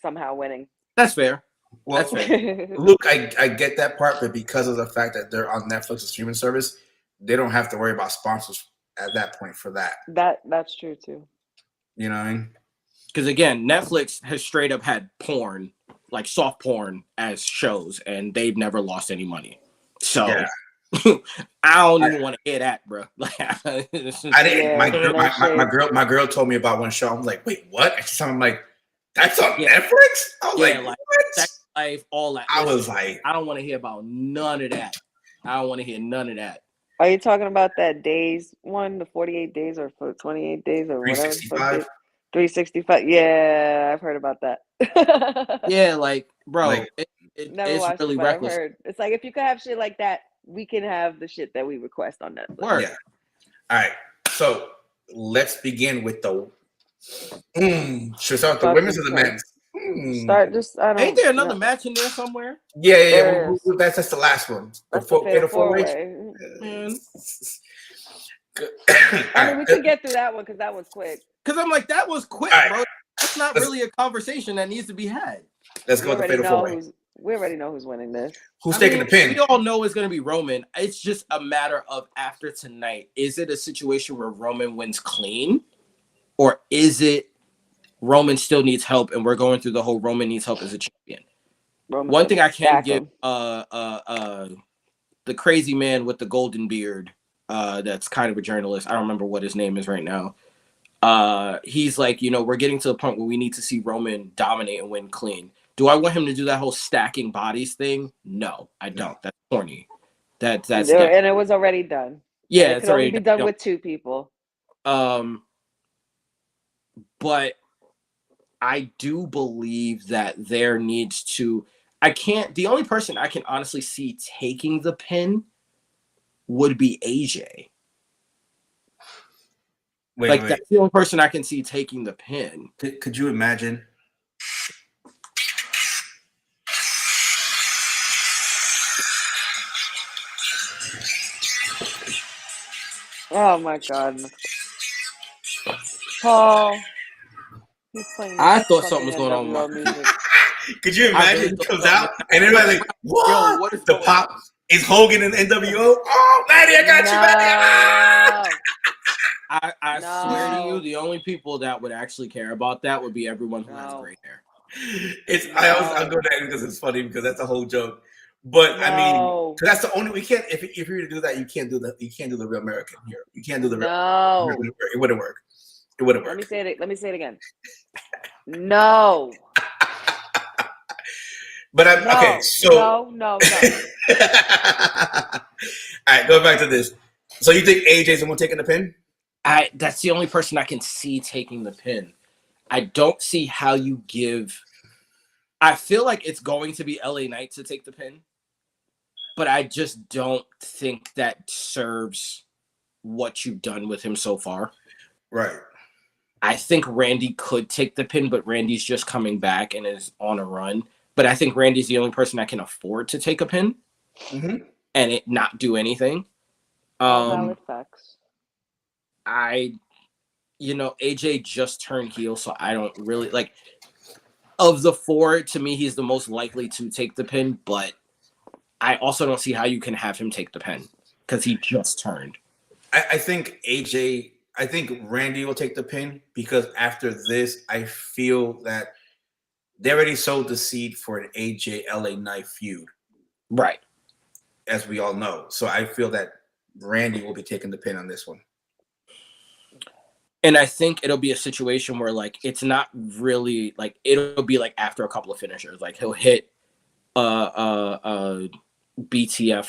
somehow winning. That's fair. Well, Luke, I get that part, but because of the fact that they're on Netflix, a streaming service, they don't have to worry about sponsors at that point for that. That's true too. You know what I mean? Because again, Netflix has straight up had porn, like soft porn, as shows, and they've never lost any money. So I don't even want to hear that, bro. I didn't. My girl told me about one show. I'm like, wait, what? I'm like, that's on Netflix? I was like, what? Sex Life, all that. I was like, I don't want to hear about none of that. I don't want to hear none of that. Are you talking about that days one, the 48 days or 28 days or 365? whatever? 365. Yeah, I've heard about that. Yeah, like, bro, like, it's really it, reckless. I've heard. It's like if you could have shit like that, we can have the shit that we request on Netflix. Word. Yeah. All right. So let's begin with the. Should we start with the women's or the men's? Start just. I don't. Ain't there another match in there somewhere? Yeah. That's the last one. That's the fatal four-way. I mean, we could get through that one because that was quick. Because I'm like, that was quick, bro. That's not really a conversation that needs to be had. Let's go with the fatal four-way. We already know who's winning this. Who's taking the pin? We all know it's going to be Roman. It's just a matter of after tonight. Is it a situation where Roman wins clean? Or is it Roman still needs help and we're going through the whole Roman needs help as a champion? One thing I can give the crazy man with the golden beard that's kind of a journalist. I don't remember what his name is right now. He's like, we're getting to the point where we need to see Roman dominate and win clean. Do I want him to do that whole stacking bodies thing? No, I don't. That's corny. That's and it was already done. Yeah, it's already be done with 2 people. But I do believe that there needs to. The only person I can honestly see taking the pin would be AJ. Like wait. that's the only person I can see taking the pin. Could you imagine? Oh my God, Paul. He's playing I thought fucking something was going on with NWO my music. Could you I imagine really he thought comes something out was and everybody's like, what? Yo, what is The going pop on? is Hogan and NWO. Oh, Maddie, I got you, Maddie. Ah! I swear to you, No. the only people that would actually care about that would be everyone who has No. gray hair. I'll go there because it's funny because that's a whole joke. But I mean, No. 'cause that's the only we can't. If you were to do that, you can't do the real American here. You can't do the real. No. It wouldn't work. It wouldn't work. Let me say it again. No. But I'm No. okay. So No. all right, go back to this. So you think AJ's the one taking the pin? That's the only person I can see taking the pin. I don't see how you give. I feel like it's going to be LA Knight to take the pin, but I just don't think that serves what you've done with him so far. Right. I think Randy could take the pin, but Randy's just coming back and is on a run. But I think Randy's the only person that can afford to take a pin and it not do anything. Valid facts. AJ just turned heel, so I don't really like. Of the four, to me, he's the most likely to take the pin, but I also don't see how you can have him take the pin because he just turned. I think Randy will take the pin because after this, I feel that they already sowed the seed for an AJ LA Knight feud. Right. As we all know. So I feel that Randy will be taking the pin on this one. And I think it'll be a situation where like it's not really like it'll be like after a couple of finishers. Like he'll hit BTF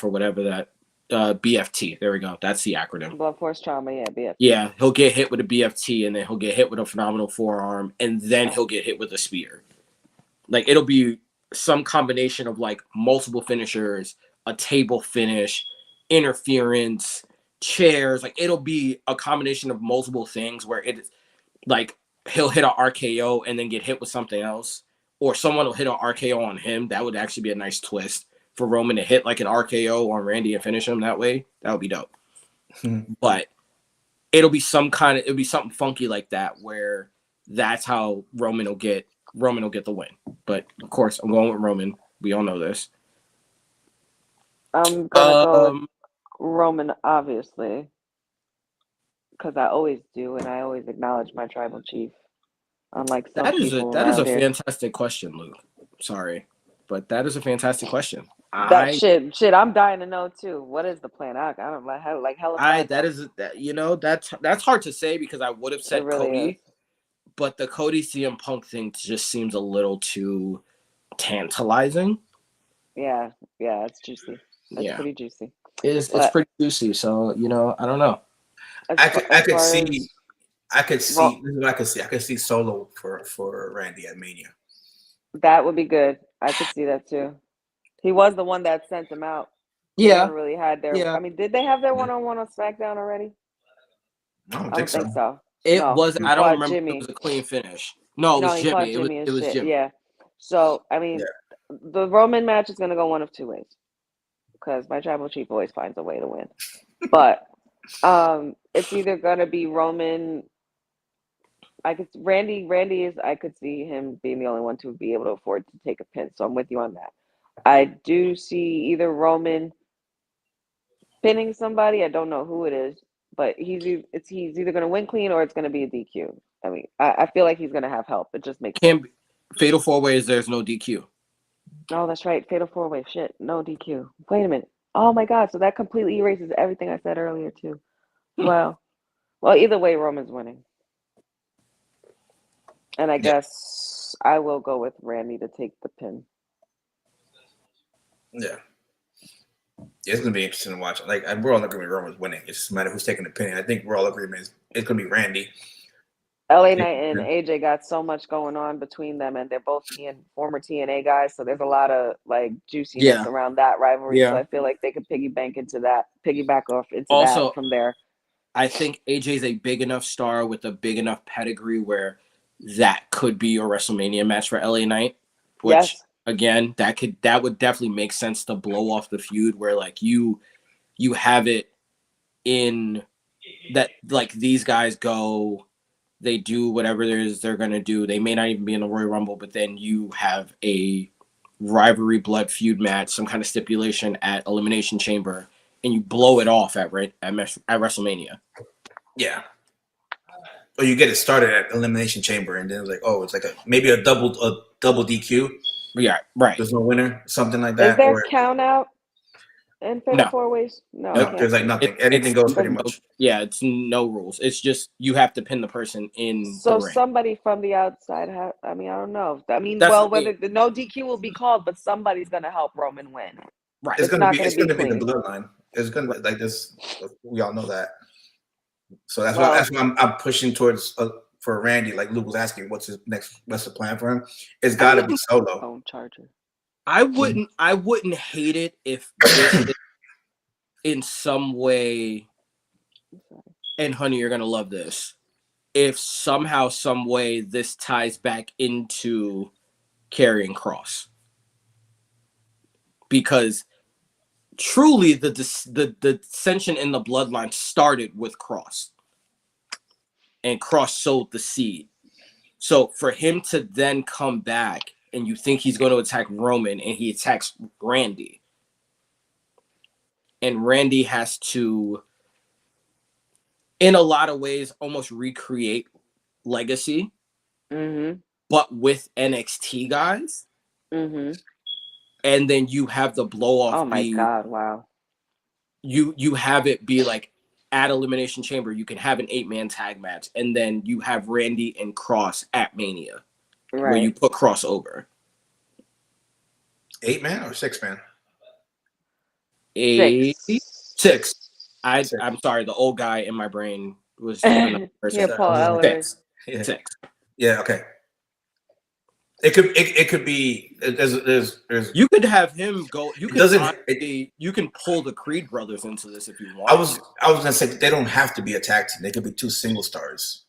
or whatever that BFT. There we go. That's the acronym. Blood Force Trauma, yeah, BFT. Yeah, he'll get hit with a BFT and then he'll get hit with a phenomenal forearm and then he'll get hit with a spear. Like it'll be some combination of like multiple finishers, a table finish, interference, chairs. Like it'll be a combination of multiple things where it's like he'll hit an RKO and then get hit with something else, or someone will hit an RKO on him. That would actually be a nice twist for Roman to hit like an RKO on Randy and finish him that way. That would be dope. But it'll be something funky like that where that's how Roman will get the win. But of course, I'm going with Roman. We all know this. I'm gonna go with Roman, obviously, because I always do, and I always acknowledge my tribal chief. Unlike some That is a here. fantastic question, Luke. Sorry, but that is a fantastic question. Shit, I'm dying to know too. What is the plan? I don't like how that's hard to say because I would have said really Cody, is. but the Cody CM Punk thing just seems a little too tantalizing. Yeah, it's juicy. It's pretty juicy. It's pretty juicy. So I don't know. I could see. This is what I could see. I could see Solo for Randy at Mania. That would be good. I could see that too. He was the one that sent them out. Yeah. They never really had their. Yeah. I mean, did they have their one-on-one on SmackDown already? I don't think so. It was. I don't remember. Jimmy. It was a clean finish. No, it was Jimmy. It was Jimmy. Yeah. So I mean, the Roman match is going to go one of two ways because my tribal chief always finds a way to win. But it's either going to be Roman. Randy is. I could see him being the only one to be able to afford to take a pin. So I'm with you on that. I do see either Roman pinning somebody. I don't know who it is, but he's either going to win clean or it's going to be a DQ. I mean, I feel like he's going to have help. It just makes sense. Fatal 4-Ways. There's no DQ. Oh, that's right. Fatal 4-Way. Shit, no DQ. Wait a minute. Oh my God. So that completely erases everything I said earlier too. Well, either way, Roman's winning. And I guess I will go with Randy to take the pin. Yeah. It's going to be interesting to watch. Like, we're all agreement Roman's winning. It's just a matter of who's taking the pin. I think we're all agreement it's going to be Randy. LA Knight and AJ got so much going on between them, and they're both former TNA guys, so there's a lot of like juiciness around that rivalry. So I feel like they could piggyback off into that from there. I think AJ's a big enough star with a big enough pedigree where that could be your WrestleMania match for LA Knight, which Yes. again, that would definitely make sense to blow off the feud where like you have it in that like these guys go, they do whatever it is they're gonna do. They may not even be in the Royal Rumble, but then you have a rivalry blood feud match, some kind of stipulation at Elimination Chamber, and you blow it off at WrestleMania. Yeah. Or you get it started at Elimination Chamber, and then it's like, oh, it's like maybe a double DQ. Yeah, right. There's no winner, something like Is that. there Or count out in Fatal No. Four Ways? No. no, it there's like can't nothing. It- Anything it's- goes pretty much. Yeah, it's no rules. It's just you have to pin the person in be. So the ring. somebody from the outside, I mean, I don't know. I mean, That's well, the thing. whether the no DQ will be called, but somebody's gonna help Roman win. Right. It's It's gonna not be. gonna It's be gonna be the clean. bloodline. It's gonna be like this. We all know that. So that's Well- why. That's why I'm pushing towards for Randy. Like Luke was asking, what's the plan for him? It's got to be Solo. Phone charger. I wouldn't hate it if this is in some way, and honey, you're gonna love this. If somehow, some way this ties back into Karrion Kross. Because truly the dissension in the bloodline started with Kross. And Kross sowed the seed. So for him to then come back and you think he's going to attack Roman and he attacks Randy. And Randy has to, in a lot of ways, almost recreate Legacy, Mm-hmm. but with NXT guys. Mm-hmm. And then you have the blow off. Oh my God! Wow. You have it be like at Elimination Chamber, you can have an 8-man tag match, and then you have Randy and Kross at Mania, where you Right. put Kross over. 8-man or 6-man? Six. I'm sorry, the old guy in my brain was giving up the person. Yeah, Paul Ellers. Yeah. Six. Yeah. Okay. It could be. There's. You could have him go. You It can doesn't- honestly, you can pull the Creed brothers into this if you want. I was gonna say they don't have to be a tag team. They could be 2 single stars.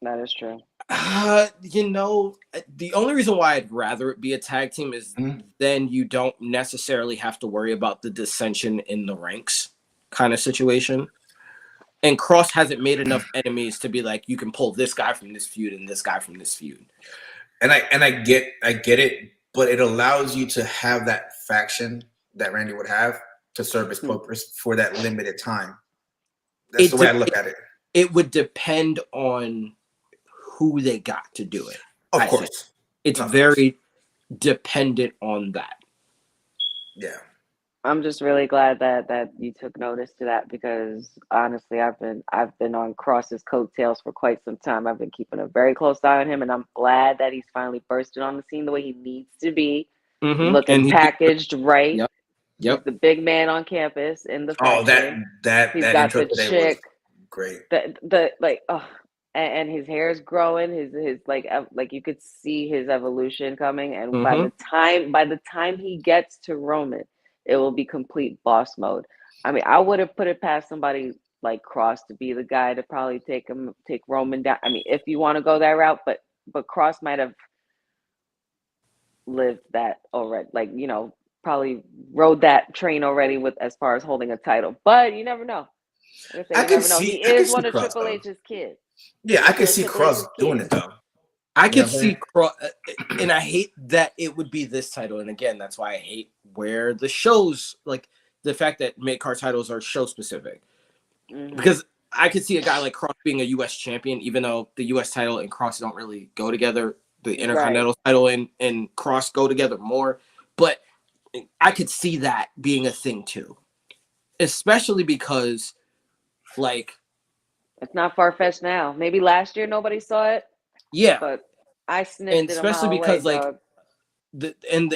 That is true. The only reason why I'd rather it be a tag team is Mhm. then you don't necessarily have to worry about the dissension in the ranks kind of situation. And Kross hasn't made enough enemies to be like, you can pull this guy from this feud and this guy from this feud. And I get it, but it allows you to have that faction that Randy would have to serve his purpose for that limited time. That's the way I look at it. It would depend on who they got to do it. Of I course. It's Of very dependent on that. Yeah. I'm just really glad that you took notice to that because honestly, I've been on Cross's coattails for quite some time. I've been keeping a very close eye on him, and I'm glad that he's finally bursting on the scene the way he needs to be, looking And he- packaged right. Yep. He's Yep. the big man on campus in the Oh, faction. that He's that got intro the today chick. was great. The like and his hair is growing. His like you could see his evolution coming. And by the time he gets to Roman, it will be complete boss mode. I mean, I would have put it past somebody like Kross to be the guy to probably take Roman down. I mean, if you want to go that route, but Kross might have lived that already. Like, probably rode that train already with as far as holding a title. But you never know. Like I I you can never know. see- He I can is see one of Kross, Triple though. H's kids. Yeah, I could Yeah, see Triple Kross H's doing kid. it though. I You know could what I'm see Kross, and I hate that it would be this title. And again, that's why I hate where the shows, like the fact that mid-card titles are show specific. Mhm. Because I could see a guy like Kross being a U.S. champion, even though the U.S. title and Kross don't really go together. The Intercontinental title and Kross go together more. But I could see that being a thing too. Especially because, like, It's not far fetched now. Maybe last year nobody saw it, yeah. but I sniffed And it. especially because, like,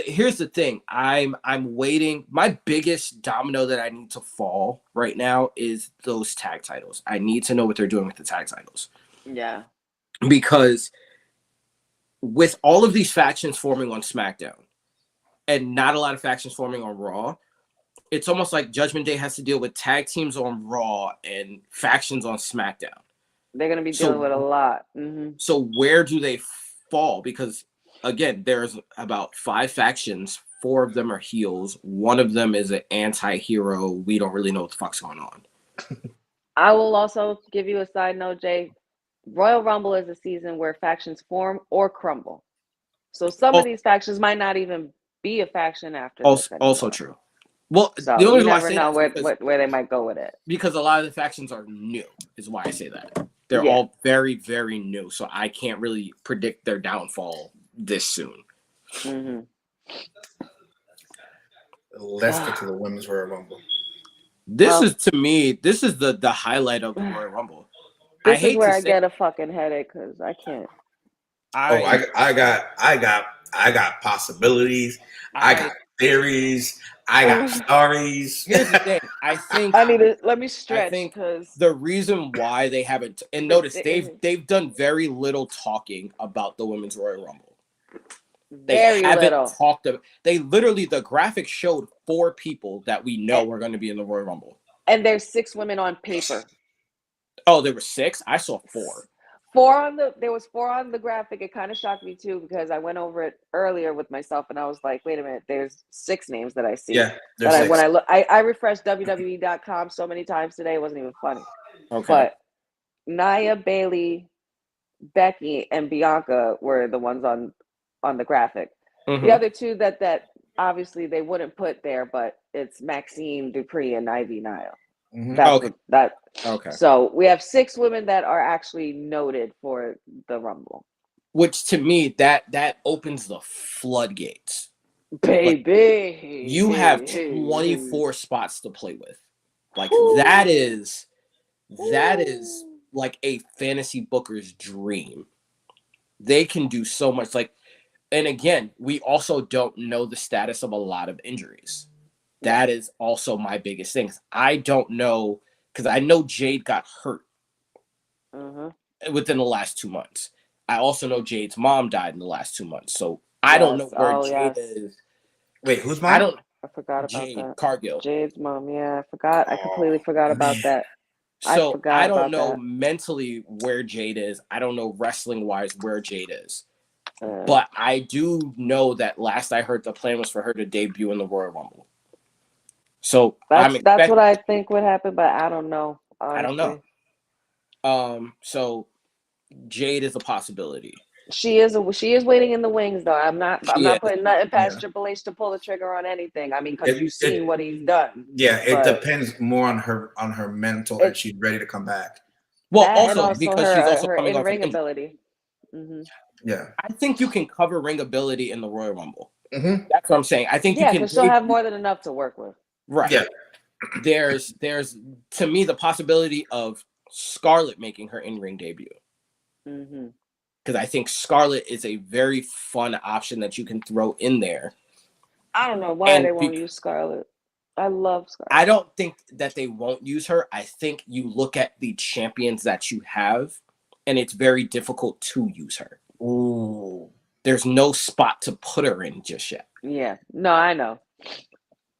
here's the thing. I'm waiting. My biggest domino that I need to fall right now is those tag titles. I need to know what they're doing with the tag titles. yeah, Because with all of these factions forming on SmackDown and not a lot of factions forming on Raw, it's almost like Judgment Day has to deal with tag teams on Raw and factions on SmackDown. They're gonna be dealing with a lot. So where do they fall? Because again, there's about 5 factions. 4 of them are heels. 1 of them is an anti-hero. We don't really know what the fuck's going on. I will also give you a side note, Jay. Royal Rumble is a season where factions form or crumble. So some of these factions might not even be a faction after this anymore. Also true. Well, So the only you reason why I never say know that where they might go with it. because a lot of the factions are new, is why I say that. They're all very, very new. So I can't really predict their downfall this soon. Let's get to the women's Royal Rumble. This is the highlight of the Royal Rumble. This is where I get a fucking headache because I can't. I got possibilities. I got theories. I got stories. Here's the thing. I think I need to let me stretch because the reason why they haven't and notice they've done very little talking about the women's Royal Rumble. They haven't talked about. They literally the graphic showed 4 people that we know are going to be in the Royal Rumble, and there's 6 women on paper. Oh, there were 6. I saw 4. There was 4 on the graphic. It kind of shocked me too because I went over it earlier with myself and I was like, wait a minute, there's 6 names that I see. Yeah, there's 6. When I refreshed WWE.com so many times today, it wasn't even funny. Okay. But Nia, Bayley, Becky, and Bianca were the ones on the graphic. The other 2 that obviously they wouldn't put there, but it's Maxine Dupree and Ivy Nile. Okay. So we have 6 women that are actually noted for the Rumble. Which to me, that opens the floodgates. Baby. Like, you have 24 spots to play with. Like that is like a fantasy booker's dream. They can do so much. Like, and again, we also don't know the status of a lot of injuries. That is also my biggest thing. I don't know, because I know Jade got hurt within the last 2 months. I also know Jade's mom died in the last 2 months. So I don't know where Jade is. Wait, whose mom? I forgot about Jade that. Cargill. Jade's mom. Yeah, I forgot. I completely forgot about that. So I don't know mentally where Jade is. I don't know wrestling wise where Jade is. But I do know that last I heard the plan was for her to debut in the Royal Rumble. So that's what I think would happen, but I don't know. Honestly. I don't know. So Jade is a possibility. She is waiting in the wings, though. I'm not putting nothing past Triple H to pull the trigger on anything. I mean, because you've seen what he's done. Yeah, it depends more on her mental, and she's ready to come back. Well, also because she's also her coming off ring ability. Yeah, I think you can cover ring ability in the Royal Rumble. That's what I'm saying. I think you can. She'll have more than enough to work with. Right. Yeah. There's to me the possibility of Scarlett making her in-ring debut. Because I think Scarlett is a very fun option that you can throw in there. I don't know why they won't use Scarlett. I love Scarlett. I don't think that they won't use her. I think you look at the champions that you have, and it's very difficult to use her. Ooh. There's no spot to put her in just yet. Yeah. No, I know.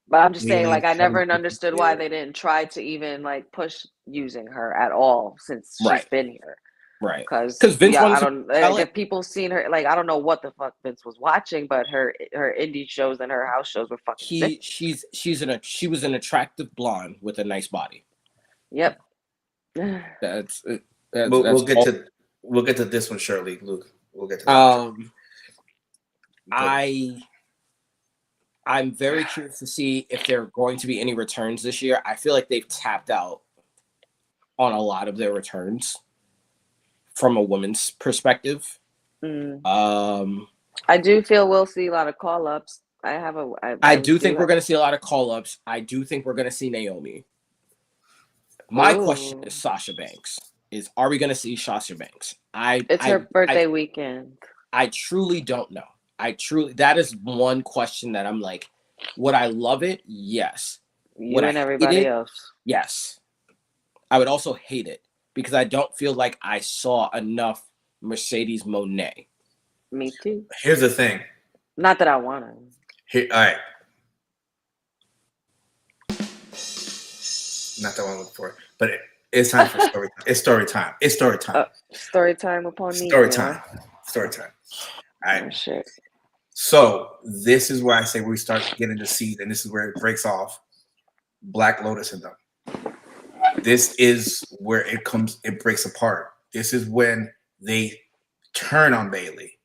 But I'm just saying, like, I never understood why they didn't try to even, like, push using her at all since she's been here. Right. Because Vince if people seen her, like, I don't know what the fuck Vince was watching, but her indie shows and her house shows were fucking sick. She was an attractive blonde with a nice body. Yep. We'll get to this one shortly, Luke. We'll get to that. I'm very curious to see if there are going to be any returns this year. I feel like they've tapped out on a lot of their returns from a women's perspective. I do feel we'll see a lot of call-ups. I do think we're going to see a lot of call-ups. I do think we're going to see Naomi. My question is Sasha Banks. Are we going to see Sasha Banks? It's her birthday weekend. I truly don't know. That is one question that I'm like, would I love it? Yes. Would and everybody else? Yes. I would also hate it because I don't feel like I saw enough Mercedes Moné. Me too. Here's the thing. Not that I want to. All right. not the one I'm looking for, but it's time for story time. It's story time. It's story time. Story time upon me. Story time. Story time. All right. Oh shit. So this is where I say we start getting the seed, and this is where it breaks off. Black Lotus and them. This is where it breaks apart. This is when they turn on Bayley.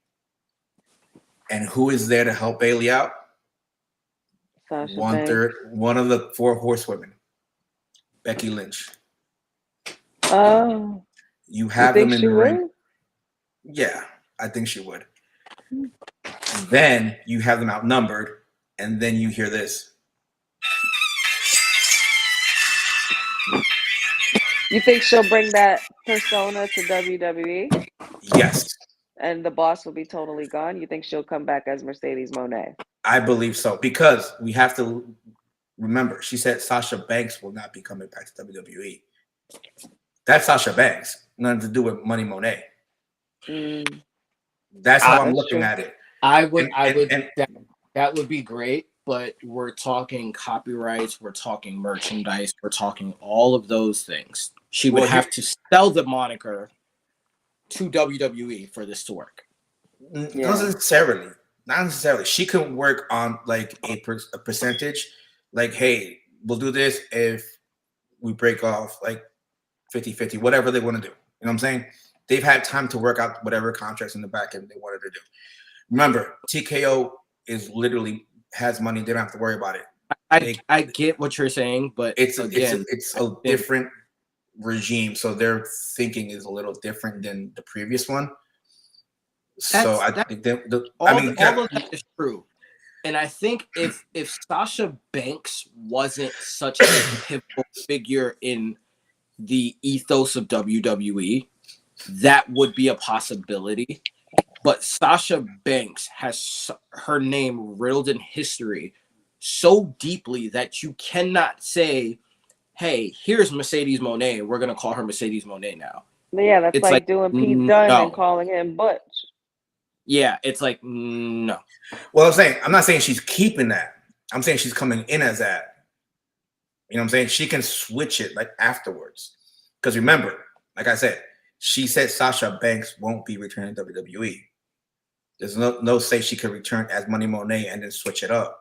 And who is there to help Bayley out? Sasha One of the 4 horsewomen, Becky Lynch. Oh. You have You them think in she the ring. would? Yeah, I think she would. Then you have them outnumbered, and then you hear this. You think she'll bring that persona to WWE Yes, and the boss will be totally gone? You think she'll come back as Mercedes Moné? I believe so, because we have to remember, she said Sasha Banks will not be coming back to WWE. That's Sasha Banks, nothing to do with Money Monet. That's how I'm looking at it. That would be great, but we're talking copyrights, we're talking merchandise, we're talking all of those things. She would have to sell the moniker to WWE for this to work. Not necessarily. She can work on like a percentage. Like, hey, we'll do this if we break off like 50-50, whatever they want to do. You know what I'm saying? They've had time to work out whatever contracts in the back end they wanted to do. Remember, TKO is literally has money. They don't have to worry about it. I get what you're saying, but it's a different regime, so their thinking is a little different than the previous one. So I think all of that is true, and I think if Sasha Banks wasn't such a pivotal figure in the ethos of WWE, that would be a possibility. But Sasha Banks has her name riddled in history so deeply that you cannot say, hey, here's Mercedes Moné. We're going to call her Mercedes Moné now. Yeah, that's like doing Pete Dunne and calling him Butch. Yeah, it's like, no. Well, I'm not saying she's keeping that. I'm saying she's coming in as that. You know what I'm saying? She can switch it like afterwards. Because remember, like I said, she said Sasha Banks won't be returning to WWE. There's no say she could return as Money Monet and then switch it up.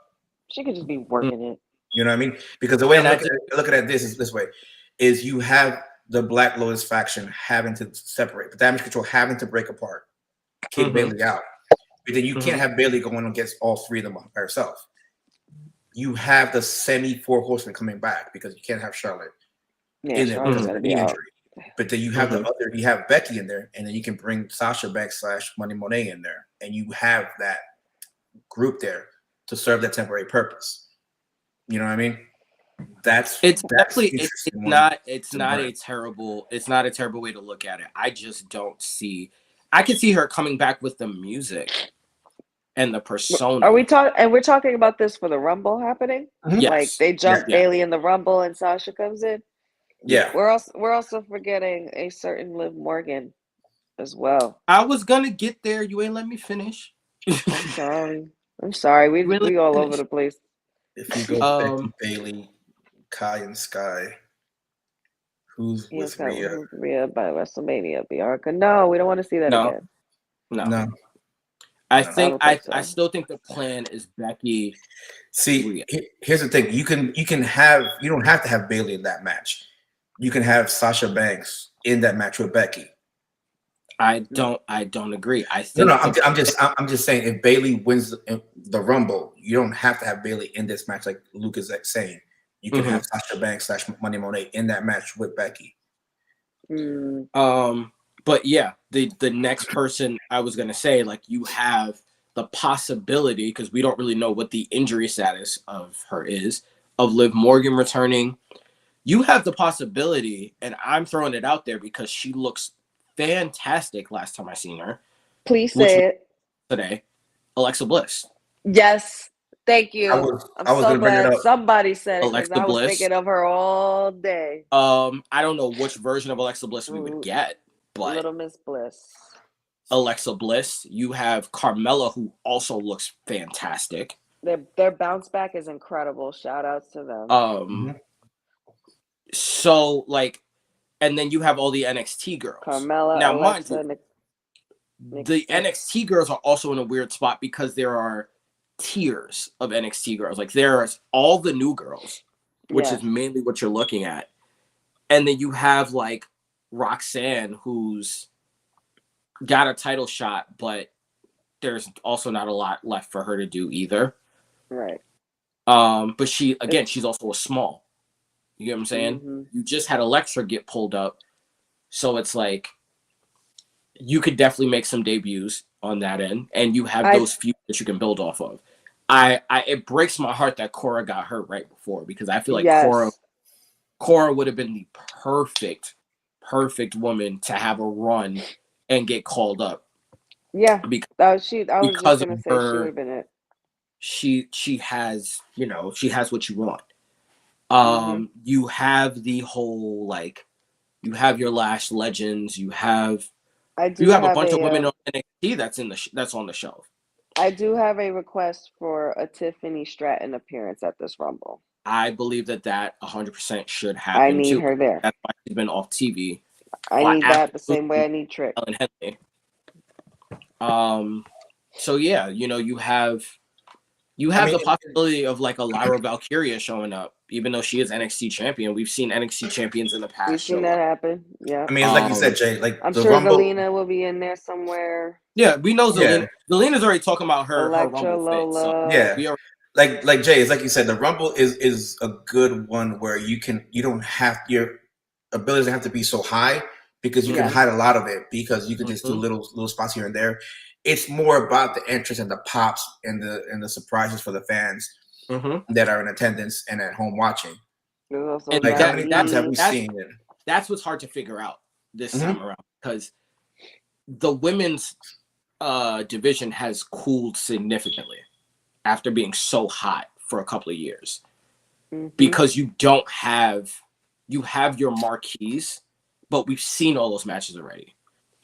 She could just be working it. You know what I mean? Because the way I'm looking at this is this way: is you have the Black Lotus faction having to separate, but Damage Control having to break apart, kick Bayley out. But then you can't have Bayley going against all 3 of them by herself. You have the semi-4 horsemen coming back because you can't have Charlotte in there because of the injury. But then you have you have Becky in there, and then you can bring Sasha Banks / Money Monet in there, and you have that group there to serve that temporary purpose. You know what I mean? It's not a terrible way to look at it. I just don't see. I could see her coming back with the music and the persona. Are we talking? And we're talking about this for the Rumble happening? Yes. Like they jump Bayley in the Rumble and Sasha comes in. Yeah. We're also forgetting a certain Liv Morgan as well. I was gonna get there. You ain't let me finish. I'm sorry. We all over the place. If you go Becky, Bayley, Kai, and Sky, who's with Rhea? Who's Rhea by WrestleMania? Bianca? No, we don't want to see that again. No. I still think the plan is Becky. See, here's the thing: you don't have to have Bayley in that match. You can have Sasha Banks in that match with Becky. I don't agree. I think I'm just saying if Bayley wins the Rumble, you don't have to have Bayley in this match like Luke is saying. You can have Sasha Banks / Money Monet in that match with Becky. But yeah, the next person I was gonna say, like you have the possibility, because we don't really know what the injury status of her is, of Liv Morgan returning. You have the possibility, and I'm throwing it out there because she looks fantastic last time I seen her. Please say it today. Alexa Bliss. Yes, thank you. I'm so glad somebody said it. Alexa I was Bliss. thinking of her all day. I don't know which version of Alexa Bliss we would get, but Little Miss Bliss. Alexa Bliss. You have Carmella, who also looks fantastic. Their bounce back is incredible. Shout outs to them. So like, and then you have all the NXT girls. Carmella, Now, mind Alexa, you, the NXT girls are also in a weird spot because there are tiers of NXT girls. Like there's all the new girls, which is mainly what you're looking at. And then you have like Roxanne, who's got a title shot, but there's also not a lot left for her to do either. Right. But she's also a small. You get what I'm saying? Mm-hmm. You just had Alexa get pulled up. So it's like you could definitely make some debuts on that end, and you have those few that you can build off of. It breaks my heart that Cora got hurt right before, because I feel like Cora would have been the perfect woman to have a run and get called up. Yeah, because she would have been it. She has, she has what you want. You have the whole, like, you have your Lash Legends, you have a bunch of women on NXT that's on the shelf. I do have a request for a Tiffany Stratton appearance at this Rumble. I believe that 100% should happen. I need her there. That's why she's been off TV. I need that the same way I need Trick. So yeah, you have the possibility of like a Lyra Valkyria showing up, even though she is NXT champion. We've seen NXT champions in the past. We've seen that happen. Yeah. I mean, it's like you said, Jay. Like I'm sure Rumble, Zelina will be in there somewhere. Yeah, we know Zelina. Yeah. Zelina's already talking about her Rumble Lola. fit. So like Jay, it's like you said, the Rumble is a good one where you don't have your abilities don't have to be so high, because you can hide a lot of it, because you can just do little spots here and there. It's more about the interest and the pops and the surprises for the fans that are in attendance and at home watching. And like how many times have we seen it? That's what's hard to figure out this time around, because the women's division has cooled significantly after being so hot for a couple of years, because you have your marquees, but we've seen all those matches already.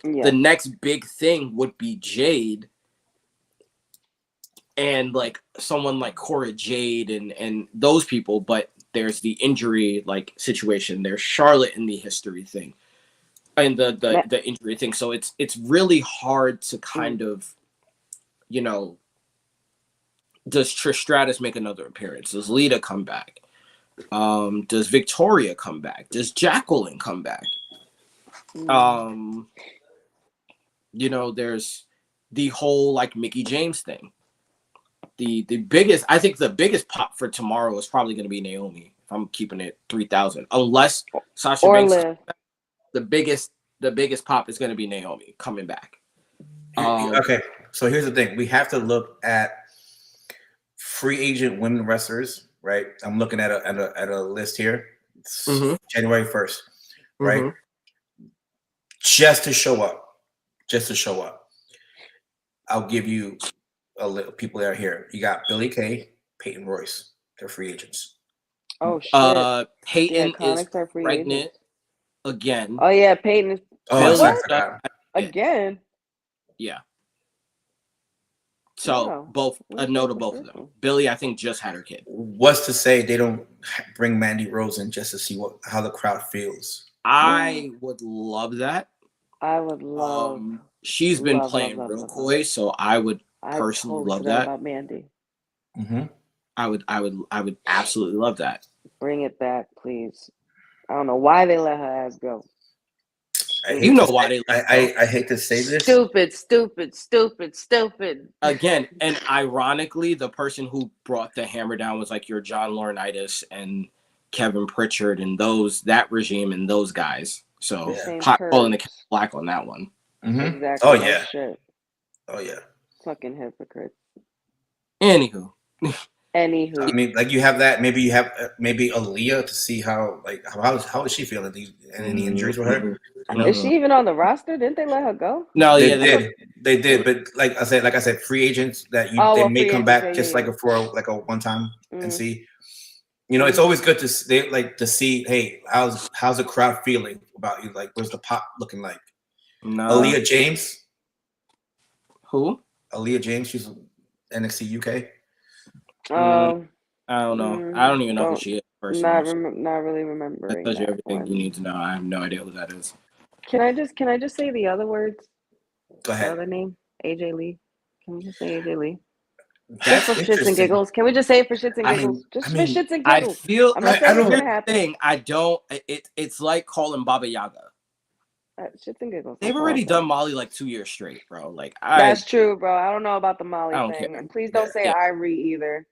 Yeah. The next big thing would be Jade and like someone like Cora Jade and those people, but there's the injury like situation. There's Charlotte in the history thing and the injury thing. So it's really hard to kind of, does Trish Stratus make another appearance? Does Lita come back? Does Victoria come back? Does Jacqueline come back? There's the whole like Mickie James thing. I think the biggest pop for tomorrow is probably going to be Naomi. If I'm keeping it 3,000, unless Sasha Banks. The biggest pop is going to be Naomi coming back. Okay, so here's the thing: we have to look at free agent women wrestlers, right? I'm looking at a list here. It's January 1st, right? Just to show up. I'll give you a little people that are here. You got Billie Kay, Peyton Royce. They're free agents. Oh shit! Peyton is pregnant again. Oh yeah, Peyton is. Again. Yeah. So both a note of both of them. Billie, I think, just had her kid. What's to say they don't bring Mandy Rose in just to see how the crowd feels? I would love that. I would love. She's been playing real coy, so I would personally love that. About Mandy. I would absolutely love that. Bring it back, please. I don't know why they let her ass go. Why they let her go. I hate to say this. Stupid. Again, and ironically, the person who brought the hammer down was like your John Laurinaitis and Kevin Pritchard and that regime and those guys. So pot calling the black on that one. Exactly. Oh yeah. Shit. Oh yeah. Fucking hypocrites. Anywho. I mean, like you have that. Maybe you have maybe Aaliyah to see how is she feeling? Any injuries with her? Is she even on the roster? Didn't they let her go? No, they did. But like I said, free agents that they may come back just like for a one time and see. It's always good to see. Hey, how's the crowd feeling about you? Like, where's the pop looking like? No. Aaliyah James. Who? Aaliyah James. She's NXT UK. I don't know. I don't even know who she is. first Not one. not really That remembering tells you that everything you one. need to know. I have no idea who that is. Can I just say the other words? Go The ahead. other name? AJ Lee. Can we just say AJ Lee? That's Just for shits and interesting. giggles. Can we just say it for shits and I giggles? mean- Just I for mean, shits and I giggles. feel I'm not I saying it's don't- gonna happen. thing. I don't. It's like calling Baba Yaga. Shits and giggles. They've That's all already I'm done saying. Molly like 2 years straight, bro. Like That's true, bro. I don't know about the Molly I don't thing. care. And please don't say Yeah. Irie either.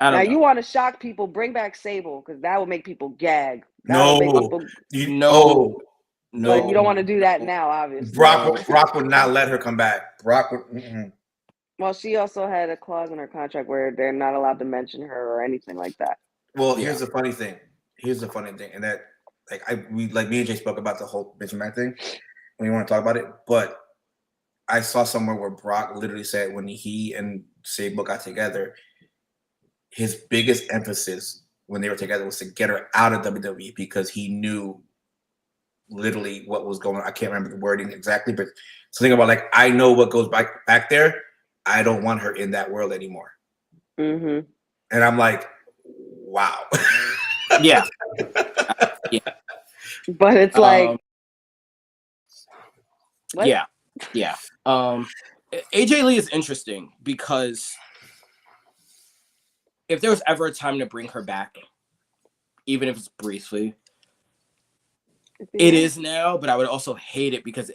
I Now don't know. you want to shock people, bring back Sable, because that would make people gag. That No. would make people, No. but you don't want to do that no. now, obviously. Brock would not let her come back. Brock would. Mm-mm. Well, she also had a clause in her contract where they're not allowed to mention her or anything like that. Well, Yeah. here's the funny thing. And that me and Jay spoke about the whole Vince McMahon thing. We want to talk about it, but I saw somewhere where Brock literally said when he and Sable got together, his biggest emphasis when they were together was to get her out of WWE because he knew literally what was going on. I can't remember the wording exactly, but something about like, I know what goes back there. I don't want her in that world anymore. Mm-hmm. And I'm like, wow. Yeah. But it's like, what? Yeah. AJ Lee is interesting because if there was ever a time to bring her back, even if it's briefly, it is now. But I would also hate it because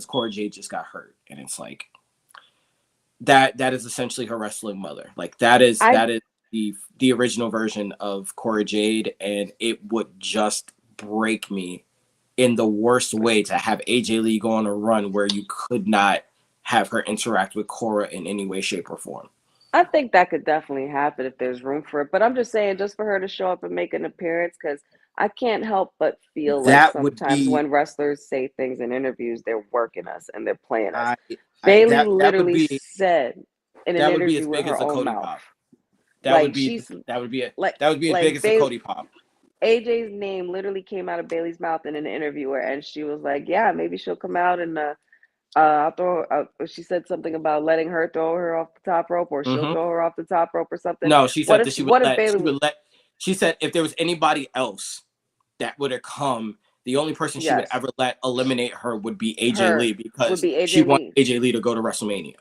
Cora Jade just got hurt, and it's like that is essentially her wrestling mother. Like that is the original version of Cora Jade, and it would just break me in the worst way to have AJ Lee go on a run where you could not have her interact with Cora in any way, shape, or form. I think that could definitely happen if there's room for it. But I'm just saying, just for her to show up and make an appearance, because I can't help but feel That like would sometimes be- when wrestlers say things in interviews, they're working us and they're playing us. That Bailey would literally be said in an that would be as interview with big as her the own Cody mouth, pop. That like would be she's as like big as the Cody pop. AJ's name literally came out of Bailey's mouth in an interview, and she was like, "Yeah, maybe she'll come out and I'll throw." She said something about letting her throw her off the top rope, or she'll throw her off the top rope, or something. No, she said that she would let. She said if there was anybody else that would have come, the only person she would ever let eliminate her would be AJ Lee because she wants AJ Lee to go to WrestleMania.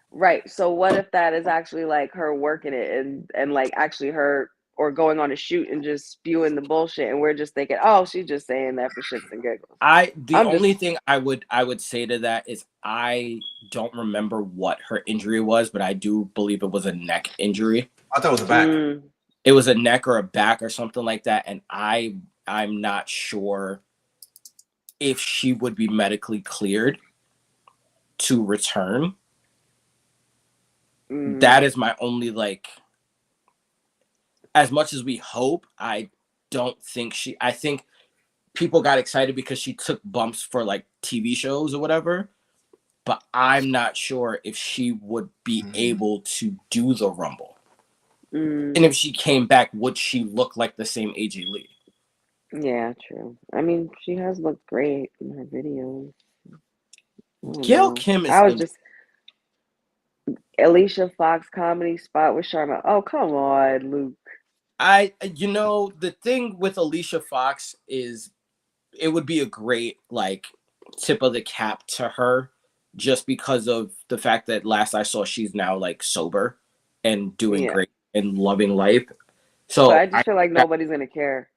Right. So what if that is actually like her working it and like actually her or going on a shoot and just spewing the bullshit, and we're just thinking, oh, she's just saying that for shits and giggles. The only thing I would say to that is I don't remember what her injury was, but I do believe it was a neck injury. I thought it was a back. It was a neck or a back or something like that, and I'm not sure if she would be medically cleared to return. That is my only, like, as much as we hope, I don't think I think people got excited because she took bumps for like TV shows or whatever, but I'm not sure if she would be able to do the Rumble. And if she came back, would she look like the same AJ Lee? Yeah, true. I mean, she has looked great in her videos. Gail Kim is. I was just Alicia Fox comedy spot with Sharma. Oh, come on, Luke. The thing with Alicia Fox is it would be a great like tip of the cap to her just because of the fact that last I saw she's now like sober and doing great and loving life. So but I just feel like nobody's gonna care.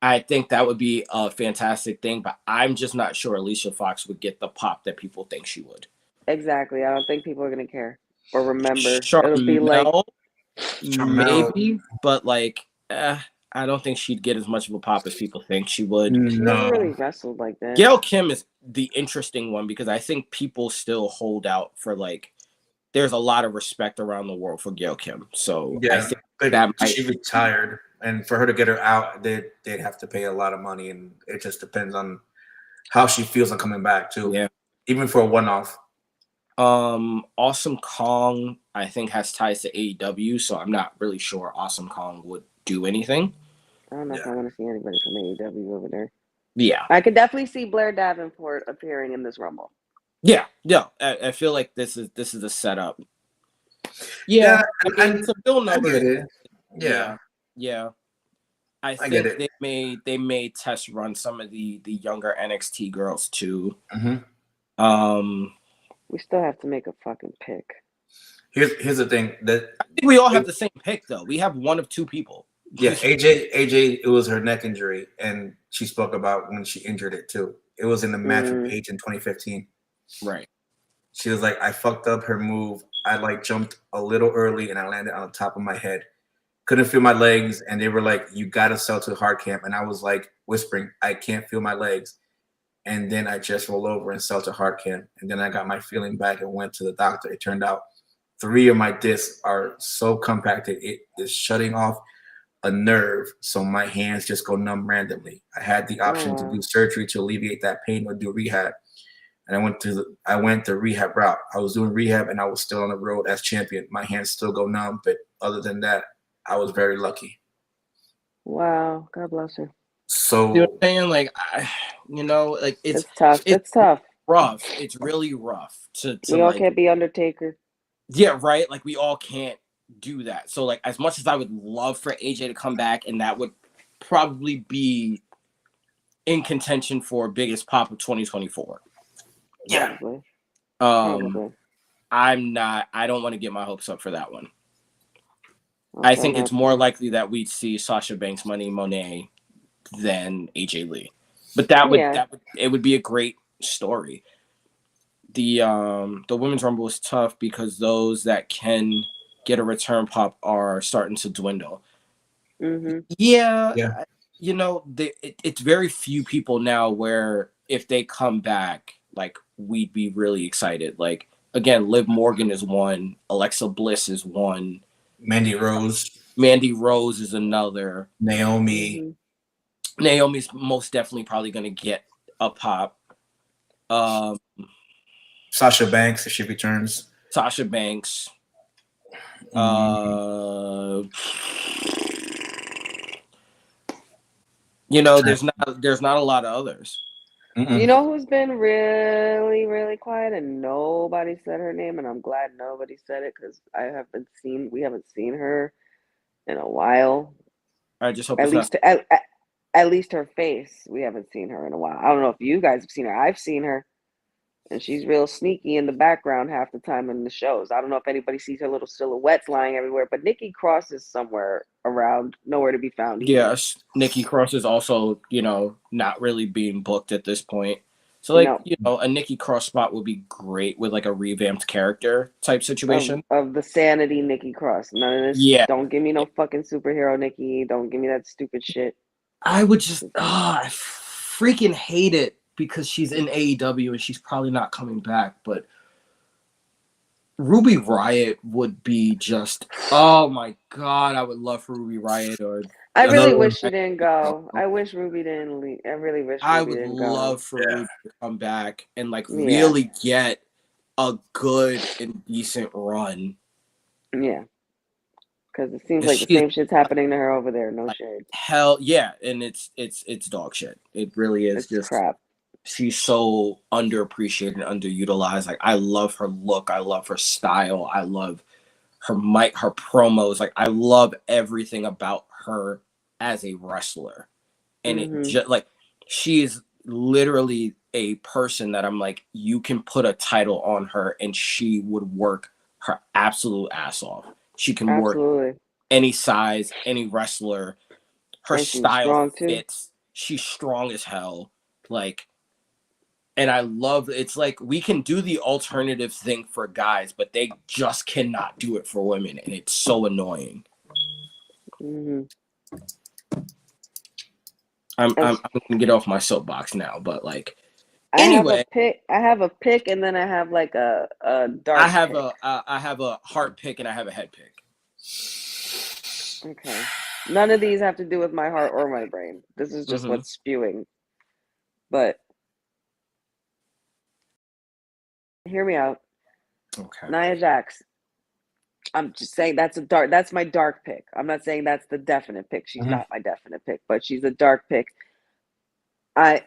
I think that would be a fantastic thing, but I'm just not sure Alicia Fox would get the pop that people think she would. Exactly. I don't think people are gonna care or remember. Charmel, It'll be like maybe, but like I don't think she'd get as much of a pop as people think she would. She never really wrestled like that. Gail Kim is the interesting one because I think people still hold out for like there's a lot of respect around the world for Gail Kim. So I think that she retired, and for her to get her out, they'd have to pay a lot of money, and it just depends on how she feels on coming back too. Yeah, even for a one-off. Awesome Kong, I think, has ties to AEW, so I'm not really sure Awesome Kong would do anything. I don't know if I want to see anybody from AEW over there. Yeah, I could definitely see Blair Davenport appearing in this Rumble. Yeah. I feel like this is a setup. Yeah, I mean, to fill numbers. Yeah. I I get think it. they may test run some of the younger NXT girls too. hmm We still have to make a fucking pick. Here's the thing that I think we all have the same pick though. We have one of two people. yeah, AJ, it was her neck injury, and she spoke about when she injured it too. It was in the match with Paige in 2015. Right. She was like, I fucked up her move. I like jumped a little early and I landed on the top of my head. Couldn't feel my legs, and they were like, "You gotta sell to hard camp." And I was like whispering, "I can't feel my legs." And then I just rolled over and sell to hard camp. And then I got my feeling back and went to the doctor. It turned out 3 of my discs are so compacted it is shutting off a nerve, so my hands just go numb randomly. I had the option to do surgery to alleviate that pain or do rehab. And I went the rehab route. I was doing rehab and I was still on the road as champion. My hands still go numb, but other than that, I was very lucky. Wow, God bless her. So you know what I'm saying? Like, like It's tough. It's tough. Rough. It's really rough to We all like. can't be Undertaker. Yeah, right. Like we all can't do that. So like, as much as I would love for AJ to come back, and that would probably be in contention for biggest pop of 2024. yeah, Probably. I'm not. I don't want to get my hopes up for that one. Okay, I think it's more likely that we'd see Sasha Banks, Money Monet than AJ Lee, but it would be a great story. The women's rumble is tough because those that can get a return pop are starting to dwindle. Yeah. It's very few people now where if they come back, like we'd be really excited. Like again, Liv Morgan is one, Alexa Bliss is one, Mandy Rose is another, Naomi. Naomi's most definitely probably going to get a pop. Sasha Banks if she returns. Sasha Banks. There's not a lot of others. You know who's been really, really quiet and nobody said her name, and I'm glad nobody said it because we haven't seen her in a while. I just hope at least her face. We haven't seen her in a while. I don't know if you guys have seen her. I've seen her, and she's real sneaky in the background half the time in the shows. I don't know if anybody sees her little silhouettes lying everywhere, but Nikki Cross is somewhere around, nowhere to be found. Yes, Nikki Cross is also, not really being booked at this point. So, a Nikki Cross spot would be great with like a revamped character type situation. Of the sanity Nikki Cross. None of this. Yeah. Don't give me no fucking superhero Nikki. Don't give me that stupid shit. I would just, I freaking hate it because she's in AEW and she's probably not coming back. But Ruby Riott would be just, oh my God, I would love for Ruby Riott. I really wish she didn't go. I wish Ruby didn't leave. I really wish Ruby didn't go. I would love for Ruby to come back and really get a good and decent run. Yeah. Because it seems like the same shit's happening to her over there. No shade. Hell yeah, and it's dog shit. It really is. It's just crap. She's so underappreciated and underutilized. Like I love her look. I love her style. I love her mic, her promos. Like I love everything about her as a wrestler. And it just like she is literally a person that I'm like, you can put a title on her and she would work her absolute ass off. She can work any size, any wrestler. Her style fits. She's strong as hell. Like, and I love it's like we can do the alternative thing for guys, but they just cannot do it for women, and it's so annoying. I'm gonna get off my soapbox now, but like anyway, I have a pick, and then I have like a dark. I have a heart pick and I have a head pick. Okay. None of these have to do with my heart or my brain. This is just what's spewing. But hear me out. Okay. Nia Jax. I'm just saying that's my dark pick. I'm not saying that's the definite pick. She's not my definite pick, but she's a dark pick. I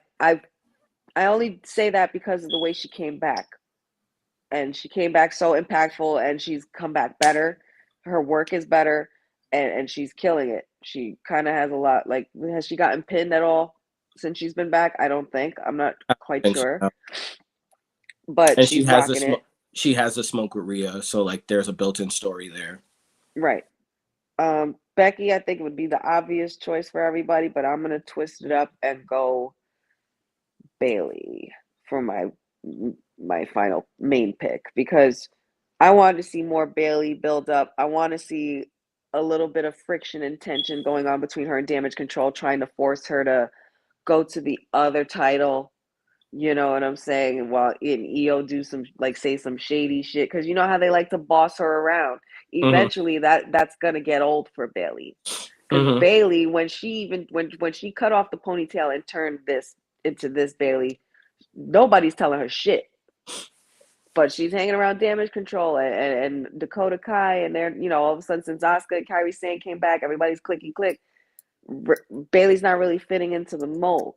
only say that because of the way she came back. And she came back so impactful and she's come back better. Her work is better and she's killing it. She kind of has a lot. Like, has she gotten pinned at all since she's been back? I don't think. I'm not quite think so, sure, no. but And she's rocking it. she has a smoke with Rhea, so like there's a built-in story there. Right. Becky, I think would be the obvious choice for everybody, but I'm gonna twist it up and go Bailey for my final main pick because I wanted to see more Bailey build up. I want to see a little bit of friction and tension going on between her and Damage Control, trying to force her to go to the other title. You know what I'm saying? While in EO do some like say some shady shit because you know how they like to boss her around. Eventually, that's gonna get old for Bailey. Because Bailey, when she cut off the ponytail and turned this into this Bailey, nobody's telling her shit. But she's hanging around Damage Control and Dakota Kai, and they're all of a sudden since Asuka and Kairi Sane came back, everybody's clicking click. Bailey's not really fitting into the mold.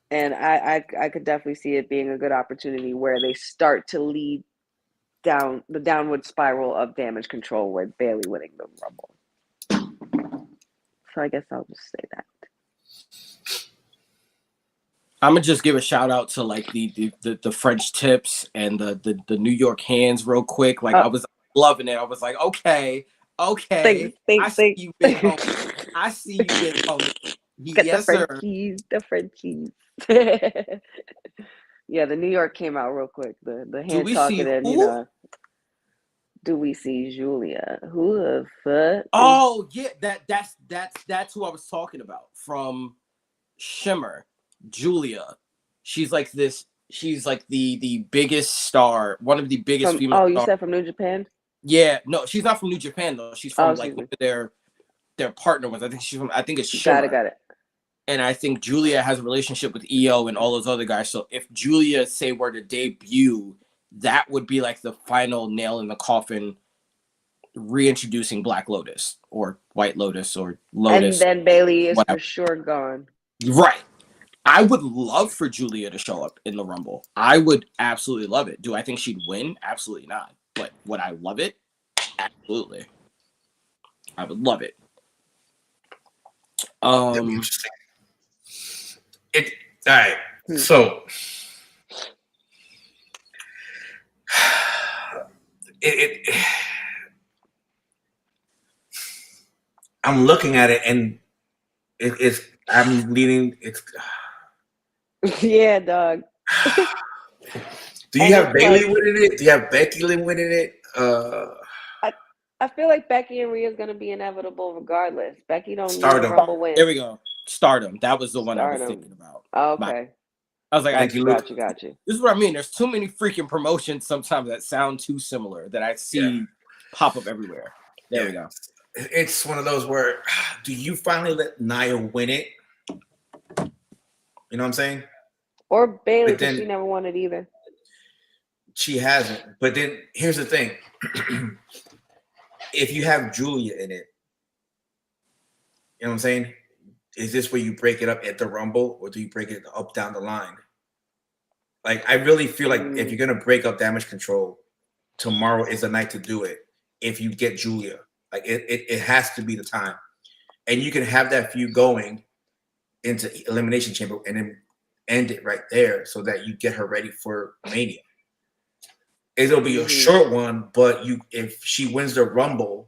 And I could definitely see it being a good opportunity where they start to lead down the downward spiral of Damage Control with Bailey winning the Rumble. So I guess I'll just say that. I'm gonna just give a shout out to like the French tips and the New York hands real quick. Like I was loving it. I was like, okay. I see you, big homie. I see you, big homie. Yes, sir. The Frenchies. Yeah, the New York came out real quick. The hand talking and do we see Julia? Who the fuck? Oh yeah, that's who I was talking about from Shimmer. Julia. She's like the biggest star, one of the biggest female. Oh, you said from New Japan? Yeah, no, she's not from New Japan though. She's from like their partner was. I think it's Shimmer. Got it. And I think Julia has a relationship with EO and all those other guys. So if Julia say were to debut, that would be like the final nail in the coffin, reintroducing Black Lotus or White Lotus or Lotus. And then Bailey is for sure gone. Right. I would love for Julia to show up in the Rumble. I would absolutely love it. Do I think she'd win? Absolutely not. But would I love it? Absolutely. I would love it. All right. So I'm looking at it and I'm leaning. Yeah, dog. Do you have Bailey winning it? Do you have Becky Lynn winning it? I feel like Becky and Rhea is going to be inevitable regardless. Becky don't need Stardom. a Rumble win. There we go. Stardom. That was the one I was thinking about. Okay. I was like, got you. This is what I mean. There's too many freaking promotions sometimes that sound too similar that I see pop up everywhere. There we go. It's one of those where, do you finally let Nia win it? You know what I'm saying? Or Bailey, because she never won it either. She hasn't. But then here's the thing. If you have Julia in it, you know what I'm saying? Is this where you break it up at the Rumble or do you break it up down the line? Like, I really feel like if you're going to break up Damage Control, tomorrow is the night to do it. If you get Julia, like it has to be the time. And you can have that feud going into Elimination Chamber and then end it right there so that you get her ready for Mania. It'll be a short one, but if she wins the Rumble,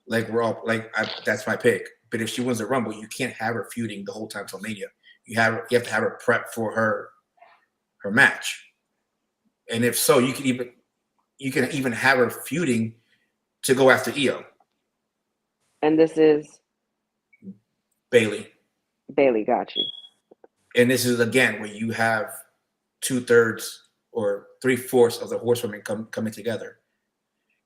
that's my pick. But if she wins the Rumble, you can't have her feuding the whole time till Mania. You have to have her prep for her match. And if so, you can even have her feuding to go after EO. And this is Bailey. Bailey, got you. And this is again where you have 2/3 or 3/4 of the horsewomen coming together.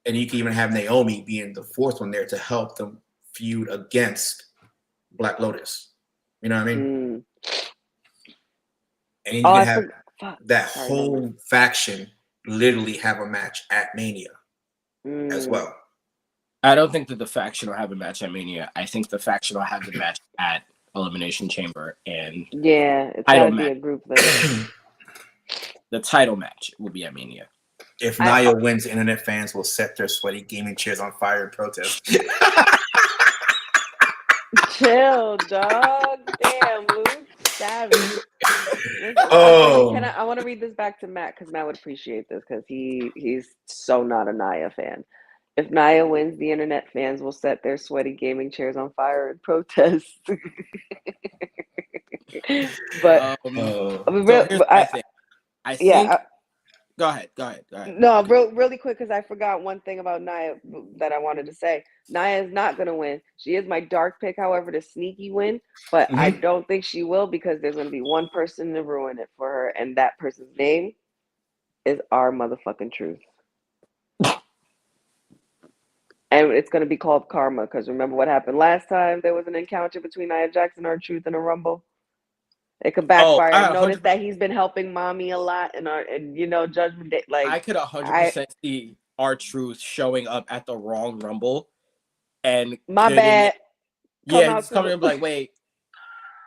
And you can even have Naomi being the fourth one there to help them feud against Black Lotus. You know what I mean? And you can have that whole faction literally have a match at Mania as well. I don't think that the faction will have a match at Mania. I think the faction will have the match at Elimination Chamber and it's gotta be a group thing. The title match will be at Mania. If Nia wins, internet fans will set their sweaty gaming chairs on fire in protest. Chill, dog. Damn, Luke. Savage. Oh. I want to read this back to Matt because Matt would appreciate this because he's so not a Nia fan. If Nia wins, the internet fans will set their sweaty gaming chairs on fire in protest. But So I mean, here's my thing. I think. Go ahead. No, really quick because I forgot one thing about Nia that I wanted to say. Nia is not going to win. She is my dark pick, however, to sneaky win, but I don't think she will because there's going to be one person to ruin it for her, and that person's name is our motherfucking Truth. And it's going to be called Karma because remember what happened last time? There was an encounter between Nia Jax and R-Truth in a Rumble. It could backfire. I've noticed that he's been helping Mommy a lot, and you know, Judgment Day. Like I could 100% see R-Truth showing up at the wrong Rumble, and my bad. He's coming in like, wait.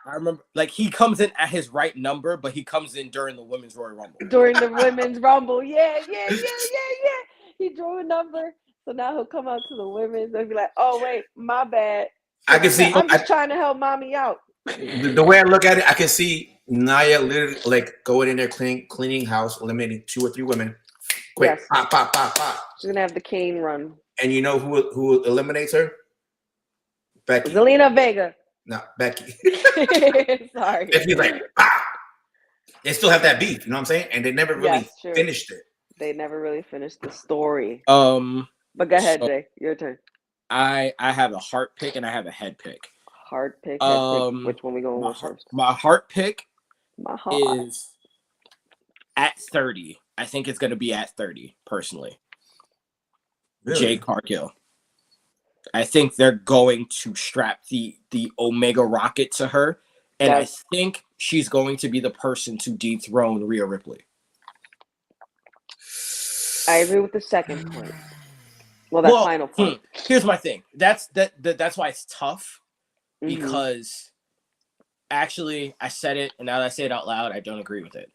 I remember, like he comes in at his right number, but he comes in during the Women's Royal Rumble. During the Women's Rumble, yeah. He drew a number, so now he'll come out to the women's and be like, "Oh wait, my bad." I can see. I'm just trying to help Mommy out. The way I look at it, I can see Nia literally like going in there cleaning house, eliminating 2 or 3 women. Quick, yes. pop. She's gonna have the cane run. And you know who eliminates her? Becky. Zelina Vega. No, Becky. Sorry. Becky's like, they still have that beef, you know what I'm saying? And they never really finished it. They never really finished the story. But go ahead, Jay. Your turn. I have a heart pick and I have a head pick. Heart pick, head pick. Which one we going with first? My heart pick is at 30. I think it's going to be at 30, personally. Really? Jade Cargill. I think they're going to strap the Omega Rocket to her, and I think she's going to be the person to dethrone Rhea Ripley. I agree with the second point. Well, final point. Here's my thing. That's why it's tough, because actually I said it, and now that I say it out loud, I don't agree with it.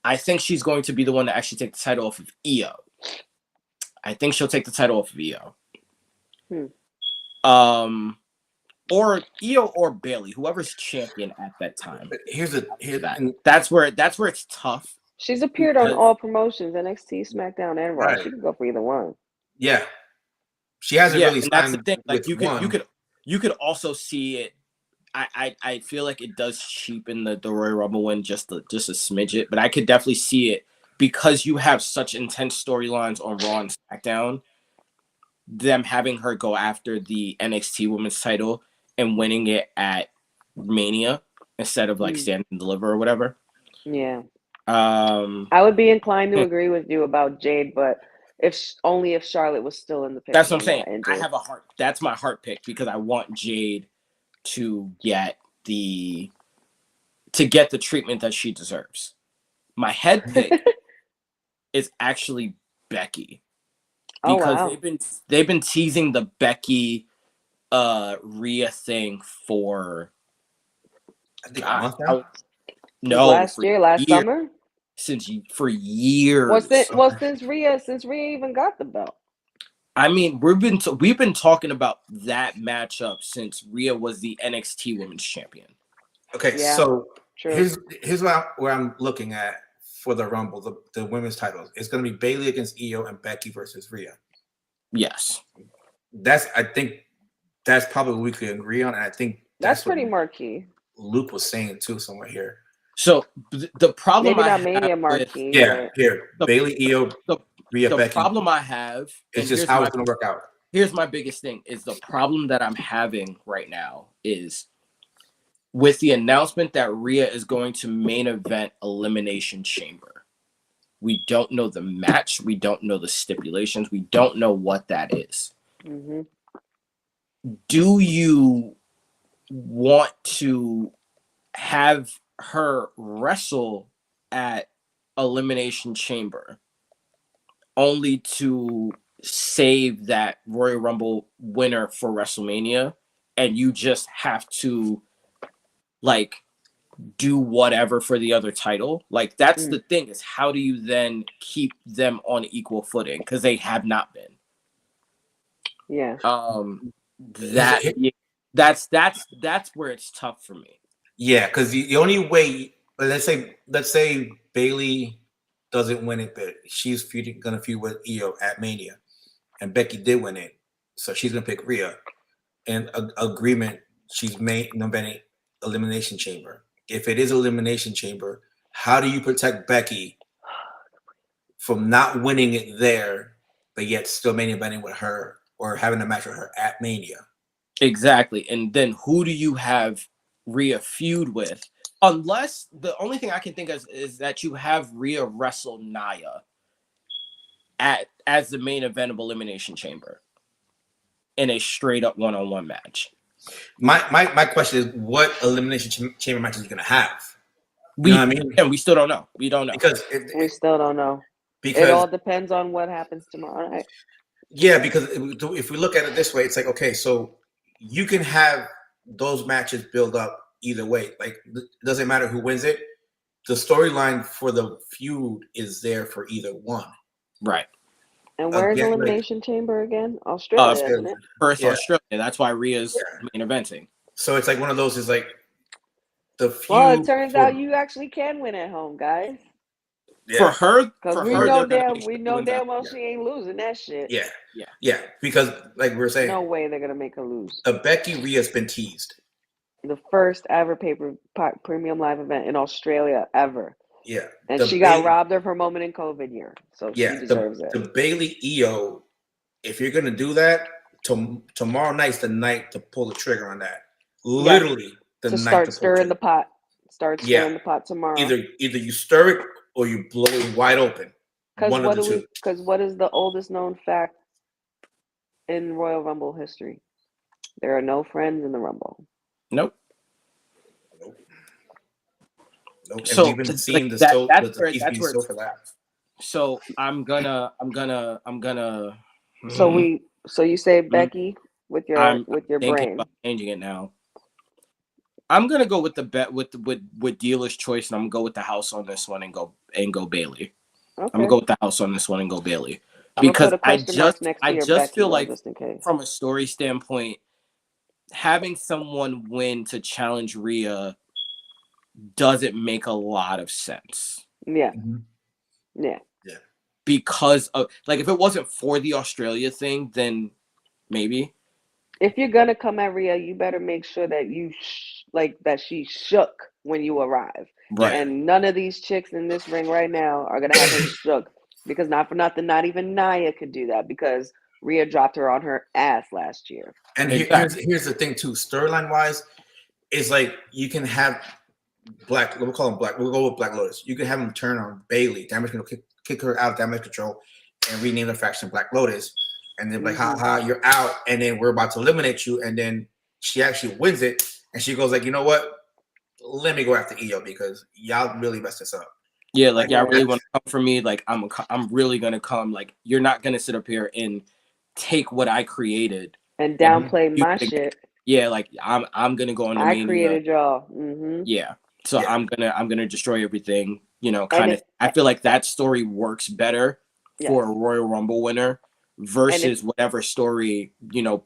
I think she's going to be the one to actually take the title off of Io. I think she'll take the title off of Io. Or Io or Bayley, whoever's champion at that time. That's where it's tough. She's appeared on all promotions, NXT, SmackDown, and Raw. Right. She could go for either one. Yeah, she hasn't really. And that's the thing. Like you could also see it. I feel like it does cheapen the Royal Rumble win just a smidget, but I could definitely see it because you have such intense storylines on Raw and SmackDown. Them having her go after the NXT Women's title and winning it at Mania instead of like Stand and Deliver or whatever. Yeah. I would be inclined to agree with you about Jade, but only if Charlotte was still in the picture. That's what I'm saying. I have a heart. That's my heart pick because I want Jade to get the treatment that she deserves. My head pick is actually Becky. Because they've been teasing the Becky Rhea thing for last summer? For years. Well, since Rhea even got the belt. I mean, we've been talking about that matchup since Rhea was the NXT Women's Champion. Okay, so here's where I'm looking at for the Rumble, the women's titles. It's going to be Bayley against Io and Becky versus Rhea. Yes. I think that's probably what we could agree on, and I think that's pretty marquee. Luke was saying too somewhere here. So the problem maybe not Mania marquee. Here. Bayley, Io, Rhea, Becky. The problem I have is just how it's going to work out. Here's my biggest thing: is the problem that I'm having right now is with the announcement that Rhea is going to main event Elimination Chamber. We don't know the match. We don't know the stipulations. We don't know what that is. Mm-hmm. Do you want to have her wrestle at Elimination Chamber only to save that Royal Rumble winner for WrestleMania, and you just have to like do whatever for the other title? Like that's the thing, is how do you then keep them on equal footing, because they have not been. That's where it's tough for me. Yeah, because the only way, let's say Bailey doesn't win it, but she's gonna feud with Io at Mania, and Becky did win it, so she's gonna pick Rhea. And agreement, she's made no Benny Elimination Chamber. If it is Elimination Chamber, how do you protect Becky from not winning it there, but yet still main eventing with her or having a match with her at Mania? Exactly. And then who do you have Rhea feud with? Unless the only thing I can think of is that you have Rhea wrestle Nia as the main event of Elimination Chamber in a straight up one-on-one match. My question is, what Elimination Chamber matches are you gonna have? You know what I mean? And we still don't know. We don't know. Because we still don't know. Because it all depends on what happens tomorrow night. Yeah, because if we look at it this way, it's like, okay, so you can have those matches build up either way. Like, it doesn't matter who wins it. The storyline for the feud is there for either one. Right. And where's Elimination Chamber again? Australia, isn't it? First, Australia. That's why Rhea's main eventing. So it's like one of those is like the feud. Well, it turns out you actually can win at home, guys. Yeah. For her, because we know damn well she ain't losing that shit. Yeah. Because like we were saying, no way they're gonna make her lose. The Becky Rhea's been teased. The first ever premium live event in Australia ever. Yeah, and she got robbed of her moment in COVID year, so she deserves it. The Bailey Io, if you're gonna do that, tomorrow night's the night to pull the trigger on that. Literally, the night start stirring the pot. Start stirring the pot tomorrow. Either you stir it or you blow it wide open. Because what is the oldest known fact in Royal Rumble history? There are no friends in the Rumble. Nope. So we've been seeing that's where it's so I'm gonna. So you say Becky with your brain. About changing it now. I'm gonna go with the bet with dealer's choice, and I'm gonna go with the house on this one and go Bailey. Okay. I'm gonna go with the house on this one and go Bailey because I just feel like from a story standpoint, having someone win to challenge Rhea doesn't make a lot of sense. Yeah. Yeah. Because of like, if it wasn't for the Australia thing, then maybe. If you're gonna come at Rhea, you better make sure that you that she shook when you arrive. Right. And none of these chicks in this ring right now are gonna have her shook, because not for nothing, not even Nia could do that, because Rhea dropped her on her ass last year. And here's the thing too, storyline wise, is like you can have we'll call him Black. We'll go with Black Lotus. You can have him turn on Bailey, damage control, kick her out of damage control, and rename the faction Black Lotus. And then like, ha, you're out, and then we're about to eliminate you. And then she actually wins it, and she goes like, you know what? Let me go after Io because y'all really messed this up. Yeah, like y'all really want to come for me. Like I'm really gonna come. Like you're not gonna sit up here and take what I created and downplay my shit. Yeah, like I'm gonna go on the main. I created y'all. Mm-hmm. Yeah. So I'm gonna destroy everything. You know, kind of. I feel like that story works better for a Royal Rumble winner versus whatever story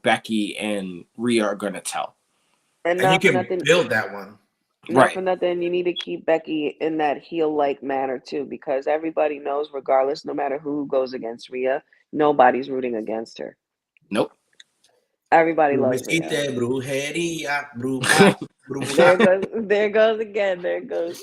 Becky and Rhea are gonna tell. And you can build that one. Not for nothing, you need to keep Becky in that heel-like manner too, because everybody knows, regardless, no matter who goes against Rhea, nobody's rooting against her. Nope. Everybody loves Rhea. There goes again. There goes.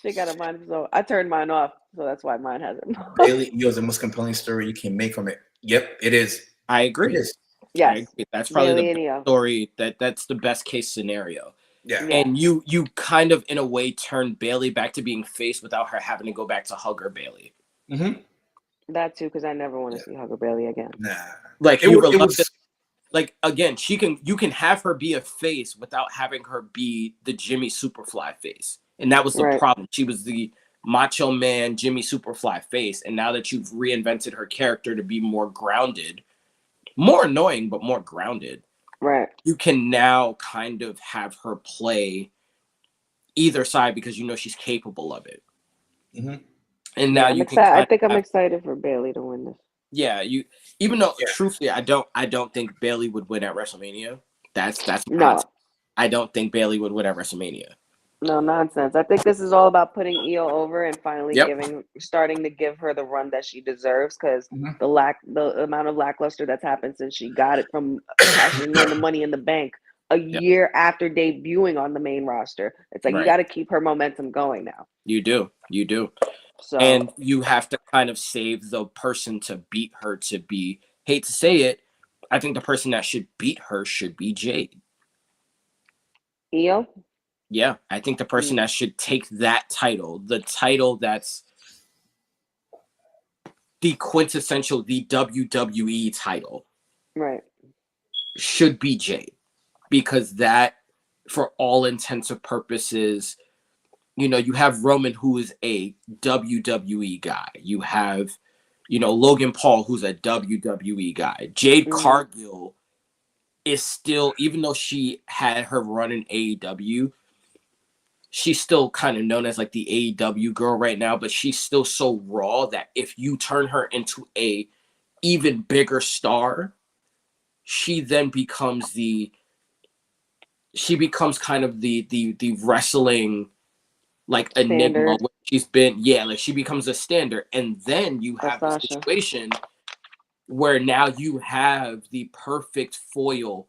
She got a mind of its own. I turned mine off, so that's why mine hasn't. Bailey Io is the most compelling story you can make from it. Yep, it is. I agree. It is. Yes. I agree. That's probably the story. That's the best case scenario. Yeah. And you kind of in a way turn Bailey back to being face without her having to go back to Hugger Bailey. Mm-hmm. That too, because I never want to see Hugger Bailey again. Nah. Like like again, you can have her be a face without having her be the Jimmy Superfly face. And that was the problem. She was the Macho Man Jimmy Superfly face. And now that you've reinvented her character to be more grounded, more annoying, but more grounded. Right. You can now kind of have her play either side because she's capable of it. Mm-hmm. And now I think I'm excited for Bailey to win this. Yeah, even though truthfully I don't think Bailey would win at WrestleMania. That's my hot No, take. I don't think Bailey would win at WrestleMania. no nonsense. I think this is all about putting Io over and finally Yep. starting to give her the run that she deserves, because Mhm. the amount of lackluster that's happened since she got it from cashing in the Money in the Bank a Yep. year after debuting on the main roster. It's like you Right. got to keep her momentum going now. You do. So And you have to kind of save the person to beat her to be, hate to say it, I think the person that should beat her should be Jade. Io, Yeah, I think the person that should take that title, the title that's the quintessential, the WWE title, right? should be Jade. Because that, for all intents and purposes, you have Roman, who is a WWE guy. You have, Logan Paul, who's a WWE guy. Jade Cargill is still, even though she had her run in AEW, she's still kind of known as like the AEW girl right now, but she's still so raw that if you turn her into a even bigger star, she then becomes kind of the wrestling like enigma. Standard. She's been, like she becomes a standard. And then you have the Sasha. situation where now you have the perfect foil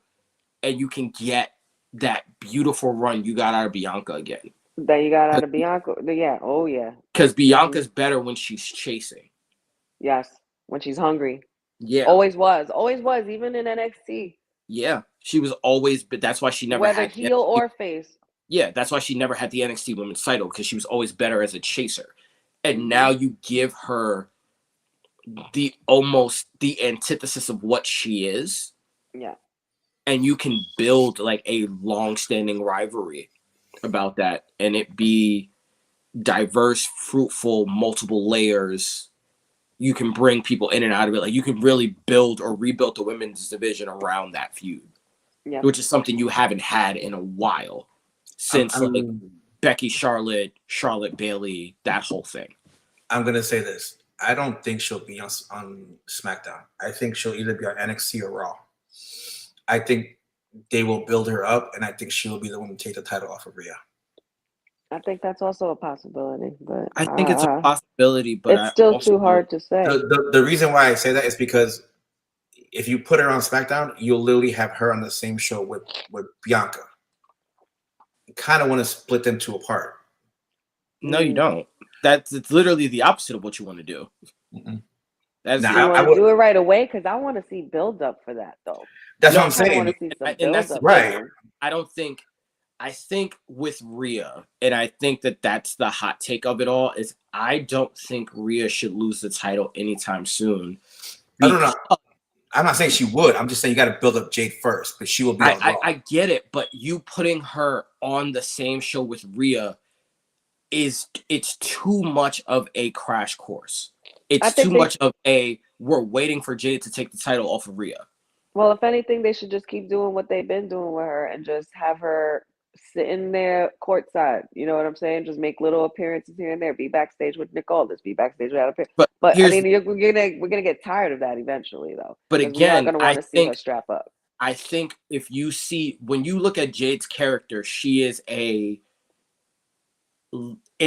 and you can get that beautiful run you got out of Bianca again. That you got out of Bianca. Yeah. Oh yeah. Because Bianca's better when she's chasing. Yes. When she's hungry. Yeah. Always was. Even in NXT. Yeah. She was always, but that's why she never Whether had heel or face. Yeah, that's why she never had the NXT Women's title, because she was always better as a chaser. And now you give her almost the antithesis of what she is. Yeah. And you can build like a long-standing rivalry about that, and it be diverse, fruitful, multiple layers. You can bring people in and out of it. Like you can really build or rebuild the women's division around that feud. Yeah. Which is something you haven't had in a while. Since like Becky, Charlotte Bailey, that whole thing. I'm gonna say this. I don't think she'll be on SmackDown. I think she'll either be on NXT or Raw. I think they will build her up, and I think she will be the one to take the title off of Rhea. I think that's also a possibility, but I think it's a possibility, but it's still too hard to say. The reason why I say that is because if you put her on SmackDown, you'll literally have her on the same show with Bianca. You kind of want to split them two apart. No, you don't. It's literally the opposite of what you want to do. That's I want to do it right away, because I want to see build up for that though. That's what I'm saying. And that's right. I think with Rhea, and I think that's the hot take of it all, is I don't think Rhea should lose the title anytime soon. I don't know. I'm not saying she would. I'm just saying you got to build up Jade first, but she will be. I get it, but you putting her on the same show with Rhea it's too much of a crash course. It's too much of we're waiting for Jade to take the title off of Rhea. Well, if anything, they should just keep doing what they've been doing with her and just have her sitting there courtside. You know what I'm saying? Just make little appearances here and there. Be backstage with Nick Aldis. Be backstage with Adam Pearce. But I mean, we're gonna get tired of that eventually, though. But again, we're gonna want to see her strap up. I think if you see, when you look at Jade's character, she is in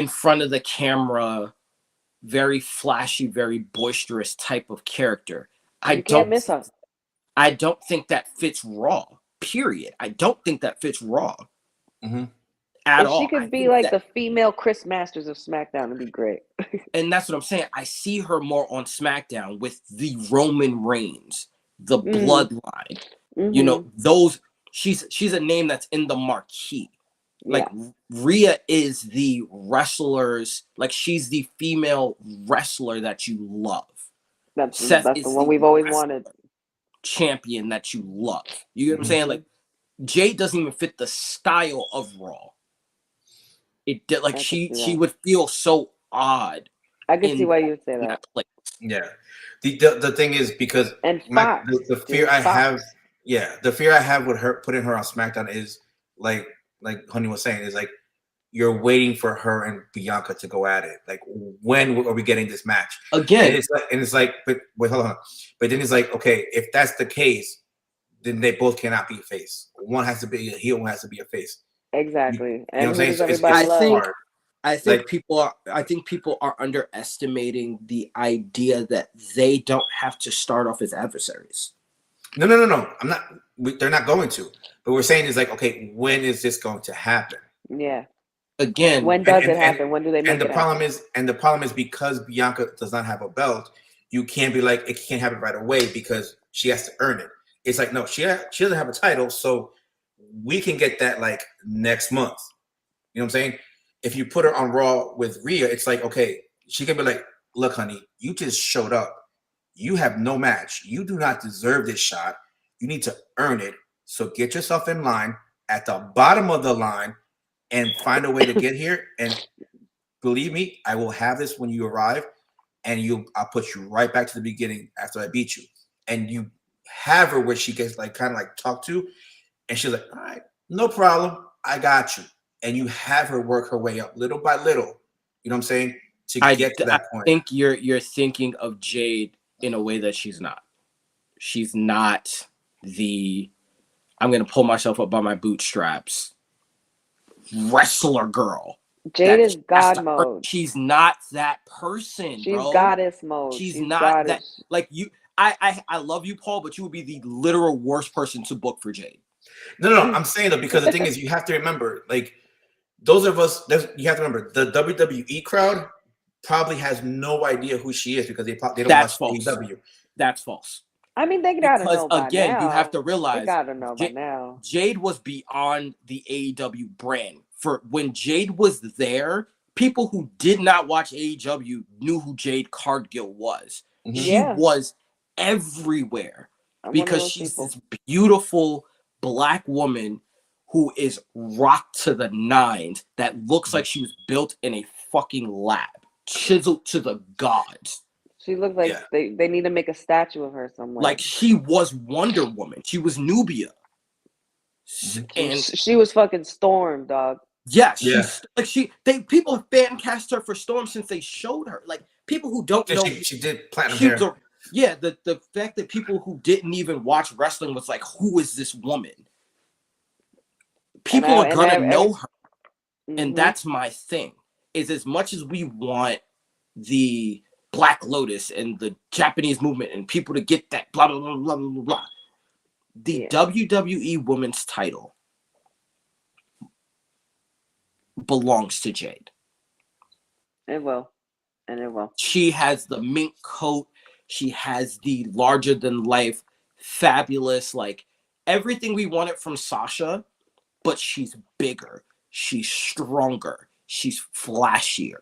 front of the camera, very flashy, very boisterous type of character. I don't miss her. I don't think that fits Raw. Period. I don't think that fits Raw. At all. She could be like the female Chris Masters of SmackDown. It'd be great. And that's what I'm saying. I see her more on SmackDown with the Roman Reigns, the bloodline. You know, those. She's a name that's in the marquee. Like Rhea is the wrestlers. Like she's the female wrestler that you love. That's the one we've always wanted. Champion that you love. You get what I'm saying? Like Jade doesn't even fit the style of Raw. It did like she would feel so odd. I can see why you would say that. Yeah. The thing is, because the fear I have, the fear I have with her putting her on SmackDown is like Honey was saying, is like you're waiting for her and Bianca to go at it. Like, when are we getting this match again? And it's like, but wait, hold on. But then it's like, okay, if that's the case, then they both cannot be a face. One has to be a heel, one has to be a face. Exactly. You know And what who I'm does saying? So everybody I love? think- hard. I think Like- people are underestimating the idea that they don't have to start off as adversaries. No. I'm not. They're not going to. But we're saying is like, okay, when is this going to happen? Yeah. Again, When does and- it happen? When do they make And the it problem happen? is because Bianca does not have a belt, you can't be like it can't happen right away because she has to earn it. It's like no, she doesn't have a title, so we can get that like next month. You know what I'm saying? If you put her on Raw with Rhea, it's like okay, she can be like, look, honey, you just showed up. You have no match. You do not deserve this shot. You need to earn it. So get yourself in line at the bottom of the line and find a way to get here. And believe me, I will have this when you arrive, and I'll put you right back to the beginning after I beat you. And you have her where she gets like kind of like talked to, and she's like, all right, no problem. I got you. And you have her work her way up little by little. You know what I'm saying? To get to that point. I think you're thinking of Jade in a way that she's not. She's not the I'm gonna pull myself up by my bootstraps wrestler girl. Jade is That's God the mode. She's not that person, She's bro. goddess mode. She's She's not goddess. Like you. I love you, Paul, but you would be the literal worst person to book for Jade. No, I'm saying though, because the thing is, you have to remember, like those of us, you have to remember, the WWE crowd probably has no idea who she is because they don't That's watch false. AEW. That's false. I mean, they gotta Because know by again, now. you have to They realize gotta know by now. Jade was beyond the AEW brand. For when Jade was there, people who did not watch AEW knew who Jade Cargill was. Mhm. She Yeah. was everywhere I'm one of because those she's people. this beautiful black woman who is rocked to the nines that looks like she was built in a fucking lab, chiseled to the gods. She looks like Yeah. they need to make a statue of her somewhere. Like she was Wonder Woman. She was Nubia. And she was fucking Storm, dog. yeah, Yeah. people fan cast her for Storm since they showed her. Like people who don't know She did platinum she hair. was the fact that people who didn't even watch wrestling was like, who is this woman? People are gonna know her. And Mhm. that's my thing. Is as much as we want the Black Lotus and the Japanese movement and people to get that blah blah blah blah blah blah. The Yeah. WWE Women's title belongs to Jade. It will. And it will. She has the mink coat. She has the larger than life, fabulous, like everything we wanted from Sasha, but she's bigger. She's stronger. She's flashier.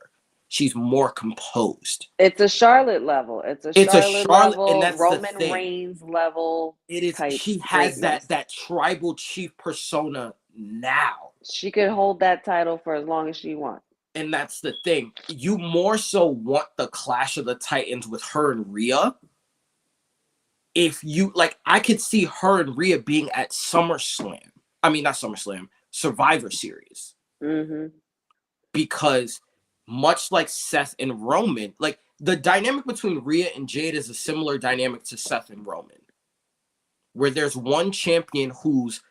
She's more composed. It's a Charlotte level. It's a Charlotte level, and that's the Roman thing. Reigns level. It is. type She has greatness. that tribal chief persona now. She could hold that title for as long as she wants. And that's the thing. You more so want the Clash of the Titans with her and Rhea. If you like, I could see her and Rhea being at SummerSlam. I mean, not SummerSlam, Survivor Series. Mm-hmm. Because much like Seth and Roman, like the dynamic between Rhea and Jade is a similar dynamic to Seth and Roman, where there's one champion who's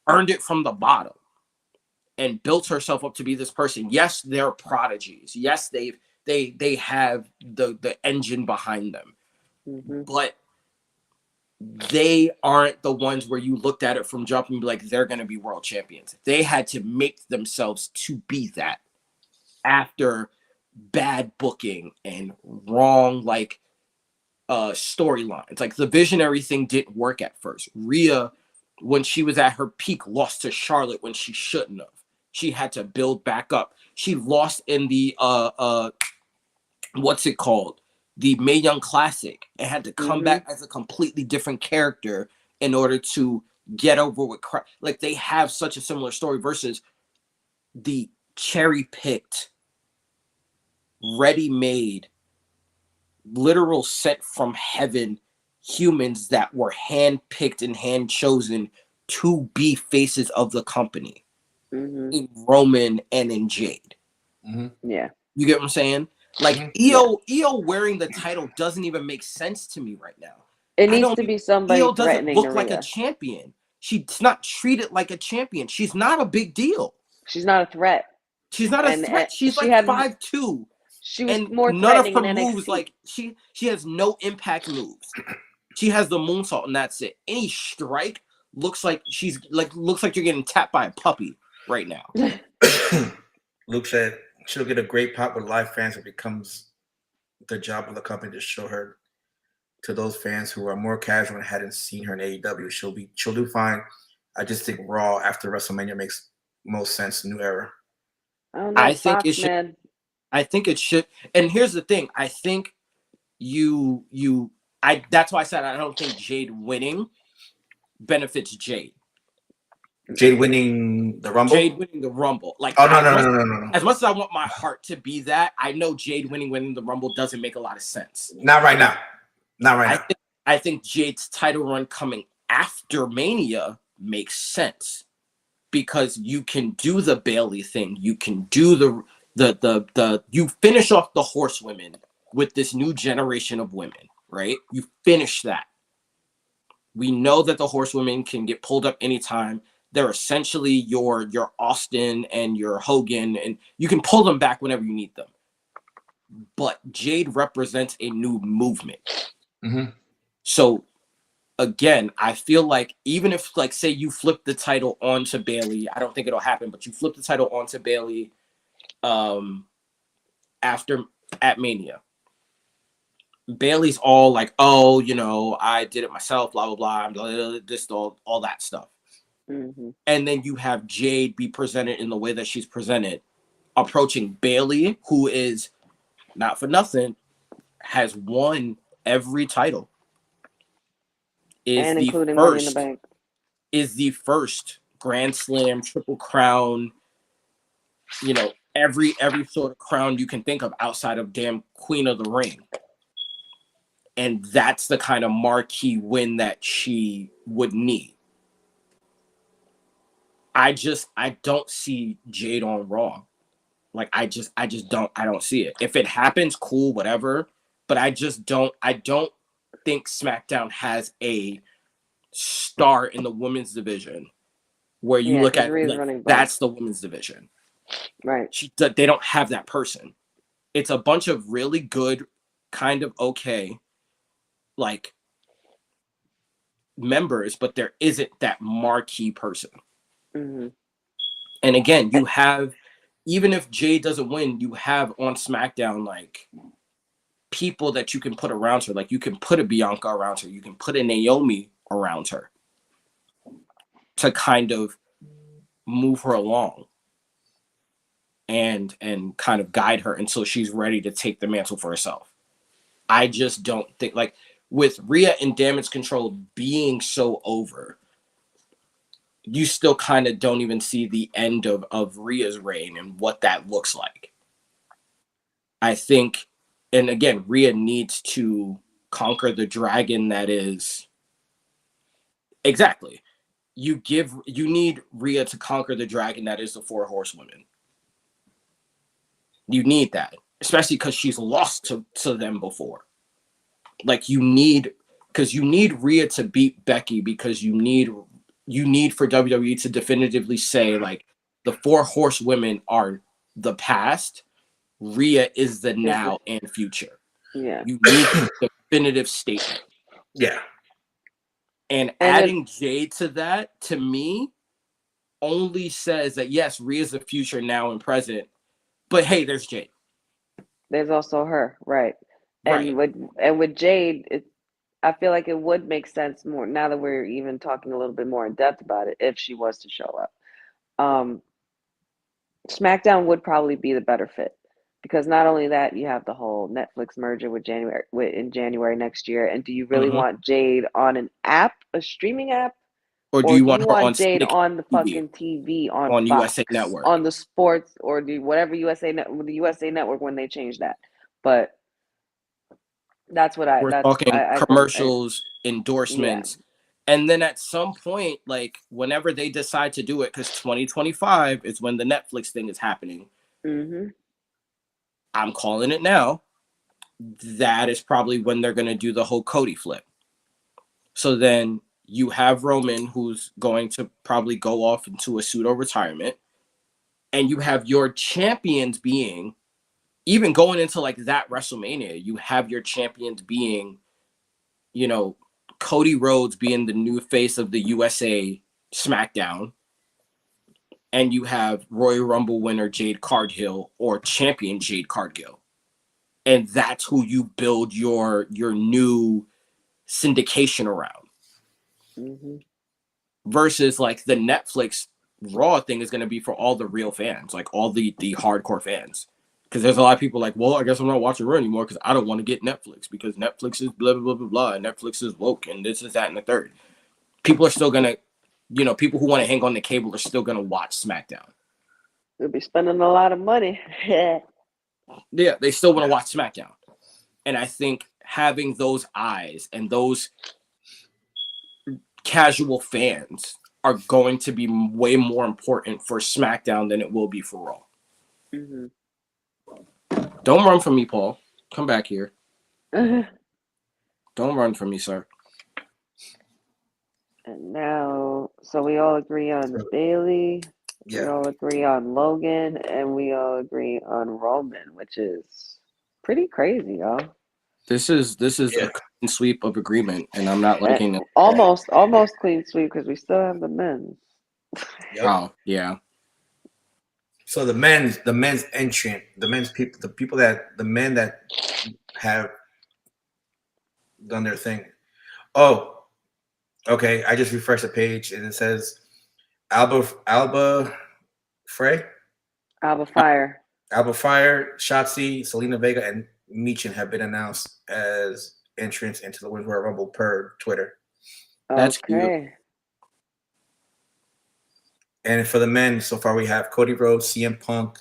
earned it from the bottom and built herself up to be this person. Yes, they're prodigies. Yes, they have the engine behind them, Mm-hmm. but they aren't the ones where you looked at it from jump and be like, they're going to be world champions. They had to make themselves to be that after bad booking and wrong storylines. Like the visionary thing didn't work at first. Rhea, when she was at her peak, lost to Charlotte when she shouldn't have. She had to build back up. She lost in the what's it called? The Mae Young Classic, and had to come back as a completely different character in order to get over with like they have such a similar story versus the cherry-picked, ready-made, literal set from heaven humans that were hand-picked and hand-chosen to be faces of the company in Roman and in Jade. Yeah. You get what I'm saying? Like Io wearing the title doesn't even make sense to me right now. It I needs don't to even, be somebody Io doesn't threatening look like a Rhea. champion. She's not treated like a champion. She's not a big deal. She's not a threat. She's not a And threat. She's she like had 5'2", she was and more none of threatening her in moves, NXT. like she has no impact moves. She has the moonsault, and that's it. Any strike looks like you're getting tapped by a puppy right now. Luke said she'll get a great pop with live fans. It becomes the job of the company to show her to those fans who are more casual and hadn't seen her in AEW. She'll do fine. I just think Raw after WrestleMania makes most sense. New era. I don't know. I think Fox, it should. man. I think it should. And here's the thing. I think that's why I said I don't think Jade winning benefits Jade. Jade winning the Rumble? Jade winning the Rumble. Like, oh, no. As much as I want my heart to be that, I know Jade winning the Rumble doesn't make a lot of sense. Not right now. Not right now. I think Jade's title run coming after Mania makes sense because you can do the Bayley thing. You can do you finish off the horsewomen with this new generation of women, right? You finish that. We know that the horsewomen can get pulled up anytime. They're essentially your Austin and your Hogan, and you can pull them back whenever you need them. But Jade represents a new movement. Mm-hmm. So again, I feel like even if, like, say you flip the title onto Bayley, I don't think it'll happen, but you flip the title onto Bayley at Mania. Bayley's all like, oh, you know, I did it myself, blah, blah, blah, all that stuff. Mm-hmm. And then you have Jade be presented in the way that she's presented, approaching Bayley, who is, not for nothing, has won every title. And including Money in the Bank. Is the first Grand Slam, Triple Crown, you know, every sort of crown you can think of outside of damn Queen of the Ring. And that's the kind of marquee win that she would need. I don't see Jade on Raw. Like, I don't see it. If it happens, cool, whatever. But I don't think SmackDown has a star in the women's division where you look at, like, that's the women's division. Right. They don't have that person. It's a bunch of really good, kind of okay, like, members, but there isn't that marquee person. Mm-hmm. And again, you have, even if Jade doesn't win, you have on SmackDown, like, people that you can put around her. Like, you can put a Bianca around her. You can put a Naomi around her to kind of move her along and kind of guide her until she's ready to take the mantle for herself. I just don't think, like, with Rhea and Damage Control being so over, you still kind of don't even see the end of Rhea's reign and what that looks like. I think, and again, Rhea needs to conquer the dragon that is. Exactly. You need Rhea to conquer the dragon that is the Four Horsewomen. You need that, especially because she's lost to them before. Like, you need Rhea to beat Becky, because you need for WWE to definitively say, like, the Four Horsewomen are the past, Rhea is the now and future. Yeah. You need a definitive statement. Yeah. And adding Jade to that, to me, only says that, yes, Rhea's the future, now and present, but hey, there's Jade. There's also her, right? Right. And with Jade, I feel like it would make sense more now that we're even talking a little bit more in depth about it, if she was to show up. SmackDown would probably be the better fit, because not only that, you have the whole Netflix merger in January next year. And do you really want Jade on an app, a streaming app? Or do you want her on Jade Snick on the TV, fucking TV on Fox, USA Network, on the sports, or do whatever the USA Network when they change that? But that's what we're talking commercials, endorsements, and then at some point, like, whenever they decide to do it, because 2025 is when the Netflix thing is happening. Mm-hmm. I'm calling it now. That is probably when they're going to do the whole Cody flip. So then you have Roman, who's going to probably go off into a pseudo retirement, and you have your champions being, even going into like that WrestleMania, you have your champions being, you know, Cody Rhodes being the new face of the USA SmackDown, and you have Royal Rumble winner Jade Cargill or champion Jade Cargill, and that's who you build your new syndication around. Mm-hmm. Versus like the Netflix Raw thing is going to be for all the real fans, like all the hardcore fans. Because there's a lot of people like, well, I guess I'm not watching Raw anymore because I don't want to get Netflix because Netflix is blah, blah, blah, blah, blah, and Netflix is woke and this is that and the third. People are still going to, you know, people who want to hang on the cable are still going to watch SmackDown. They'll be spending a lot of money. Yeah, they still want to watch SmackDown. And I think having those eyes and those casual fans are going to be way more important for SmackDown than it will be for Raw. Mm-hmm. Don't run from me, Paul. Come back here. And Don't run from me, sir. now, so we all agree on Bailey. We Yeah. all agree on Logan, and we all agree on Roman, which is pretty crazy, y'all. This is Yeah. a clean sweep of agreement, and I'm not liking it. Almost clean sweep because we still have the men. Yep. Oh, yeah. So the men's entrant, the men that have done their thing. Oh, okay. I just refreshed the page and it says Alba Fire, Shotzi, Selena Vega, and Michin have been announced as entrants into the Women's Royal Rumble per Twitter. That's cute. Okay. And for the men, so far we have Cody Rhodes, CM Punk,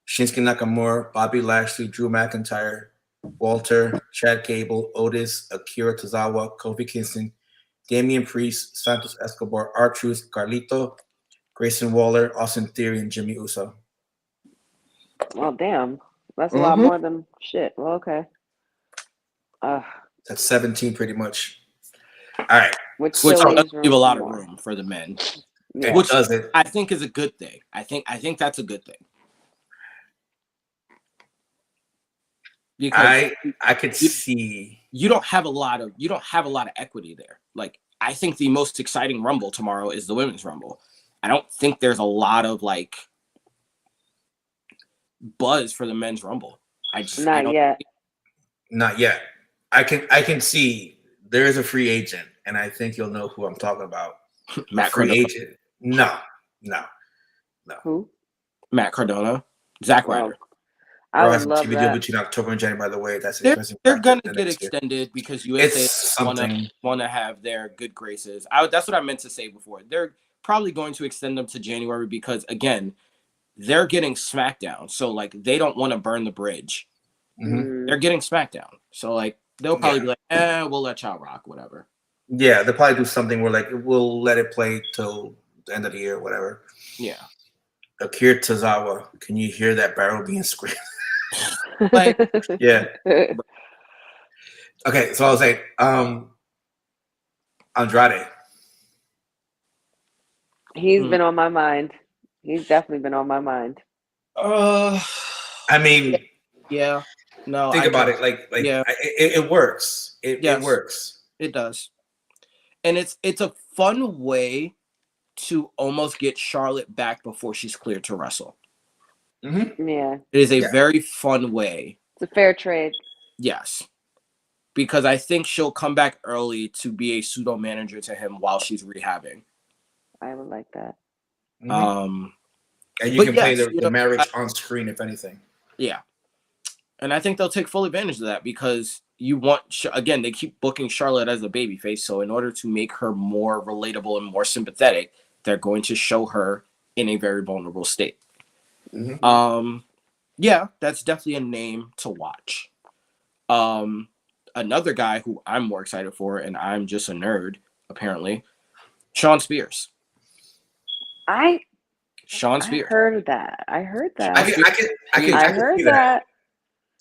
Shinsuke Nakamura, Bobby Lashley, Drew McIntyre, Walter, Chad Gable, Otis, Akira Tozawa, Kofi Kingston, Damian Priest, Santos Escobar, R-Truth, Carlito, Grayson Waller, Austin Theory, and Jimmy Uso. Well, damn. That's a lot more than shit. Well, okay. That's 17 pretty much. All right. Which still doesn't leaves leave a lot for of more. room for the men. Yeah. Which does it? I think is a good thing. I think that's a good thing. Because I could see you don't have a lot of equity there. Like, I think the most exciting Rumble tomorrow is the Women's Rumble. I don't think there's a lot of like buzz for the Men's Rumble. Not yet. Not yet. I can see there is a free agent, and I think you'll know who I'm talking about. Matt free Cardona. agent. No. Who? Matt Cardona. Zack Ryder. I Raw would has a love TV deal that. between October and January, by the way. That's They're expensive. going to get extended because USA It's something. want to have their good graces. That's what I meant to say before. They're probably going to extend them to January because, again, they're getting SmackDown. So, like, they don't want to burn the bridge. Mhm. They're getting SmackDown. So, like, they'll probably be like, we'll let y'all rock, whatever. Yeah, they'll probably do something where, like, we'll let it play till the end of the year, whatever. Yeah. Akira Tozawa, can you hear that barrel being squeezed? Like, Yeah. Okay, so I was like, Andrade. He's been on my mind. He's definitely been on my mind. I mean, yeah. No. think about it. Like, yeah. It works. It works. It does. And it's a fun way to almost get Charlotte back before she's cleared to wrestle. Mm-hmm. Yeah. It is a very fun way. It's a fair trade. Yes. Because I think she'll come back early to be a pseudo manager to him while she's rehabbing. I would like that. Mm-hmm. And you can play the marriage on screen, if anything. Yeah. And I think they'll take full advantage of that because you want, again, they keep booking Charlotte as a babyface. So in order to make her more relatable and more sympathetic, they're going to show her in a very vulnerable state. Mm-hmm. Yeah, that's definitely a name to watch. Another guy who I'm more excited for, and I'm just a nerd, apparently, Shawn Spears. Shawn Spears. I heard that. I heard that. I can see that.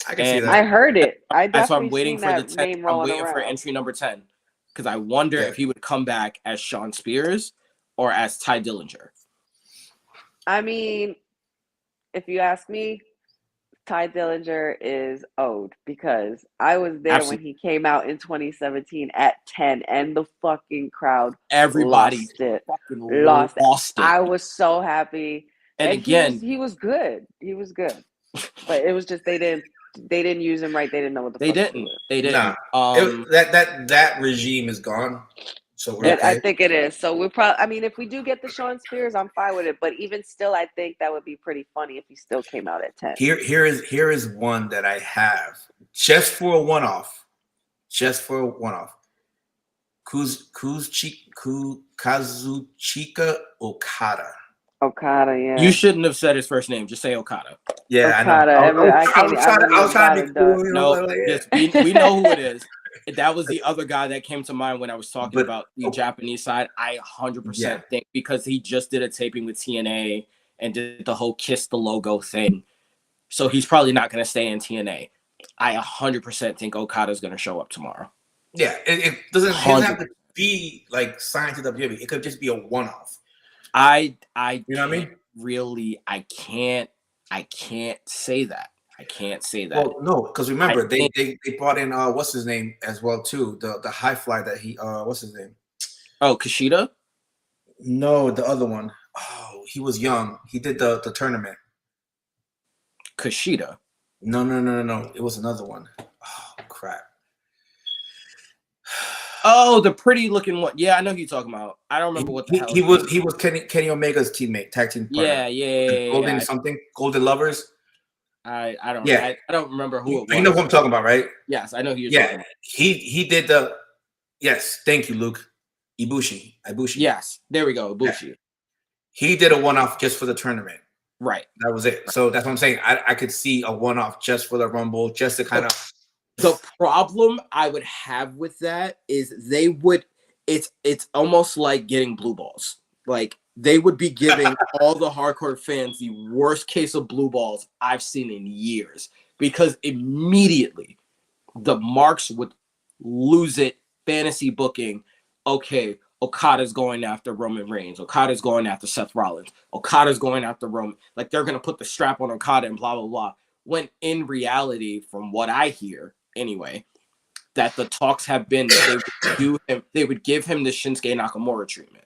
I can see that. I heard it. I That's why I'm definitely waiting seen for the that 10. name I'm rolling waiting for around. entry number 10. because I wonder if he would come back as Sean Spears or as Ty Dillinger. I mean, if you ask me, Ty Dillinger is owed because I was there Absolutely. when he came out in 2017 at 10 and the fucking crowd Everybody lost it. fucking Lost lost it. I was so happy. And again, he was good. He was good. But it was just they didn't use him right. They didn't know what the they fuck didn't. to do with. They didn't. That regime is gone. So we're okay. I think it is. So we're probably. I mean, if we do get the Sean Spears, I'm fine with it. But even still, I think that would be pretty funny if he still came out at 10. Here is one that I have just for a one-off. Kazuchika Okada. Okada, yeah. You shouldn't have said his first name. Just say Okada. Yeah, Okada. I know. I was trying to be cool. No, we know who it is. That was the other guy that came to mind when I was talking about the Japanese side. I 100% think because he just did a taping with TNA and did the whole kiss the logo thing. So he's probably not going to stay in TNA. I 100% think Okada's going to show up tomorrow. Yeah, it doesn't have to be like signed to WWE. It could just be a one-off. You know what I mean? Really, I can't say that. I can't say that. Well, no, because remember they brought in what's his name as well too. The high fly that he what's his name? Oh, Kushida? No, the other one. Oh, he was young. He did the tournament. Kushida. No. It was another one. Oh crap. Oh, the pretty looking one. Yeah, I know who you're talking about. I don't remember what the hell. He was Kenny Omega's teammate, tag team partner. Yeah. Golden Lovers. I don't remember who it was. You know who I'm talking about, right? Yes, I know who you're talking about. He did the thank you, Luke. Ibushi. Yes, there we go. Ibushi. Yeah. He did a one-off just for the tournament. Right. That was it. So that's what I'm saying. I could see a one-off just for the Rumble, just to kind of. The problem I would have with that is it's almost like getting blue balls. Like they would be giving all the hardcore fans the worst case of blue balls I've seen in years, because immediately the marks would lose it. Fantasy booking. Okay, Okada's going after Roman Reigns. Okada's going after Seth Rollins. Okada's going after Roman. Like they're going to put the strap on Okada and blah, blah, blah. When in reality, from what I hear anyway, that the talks have been that they would give him the Shinsuke Nakamura treatment.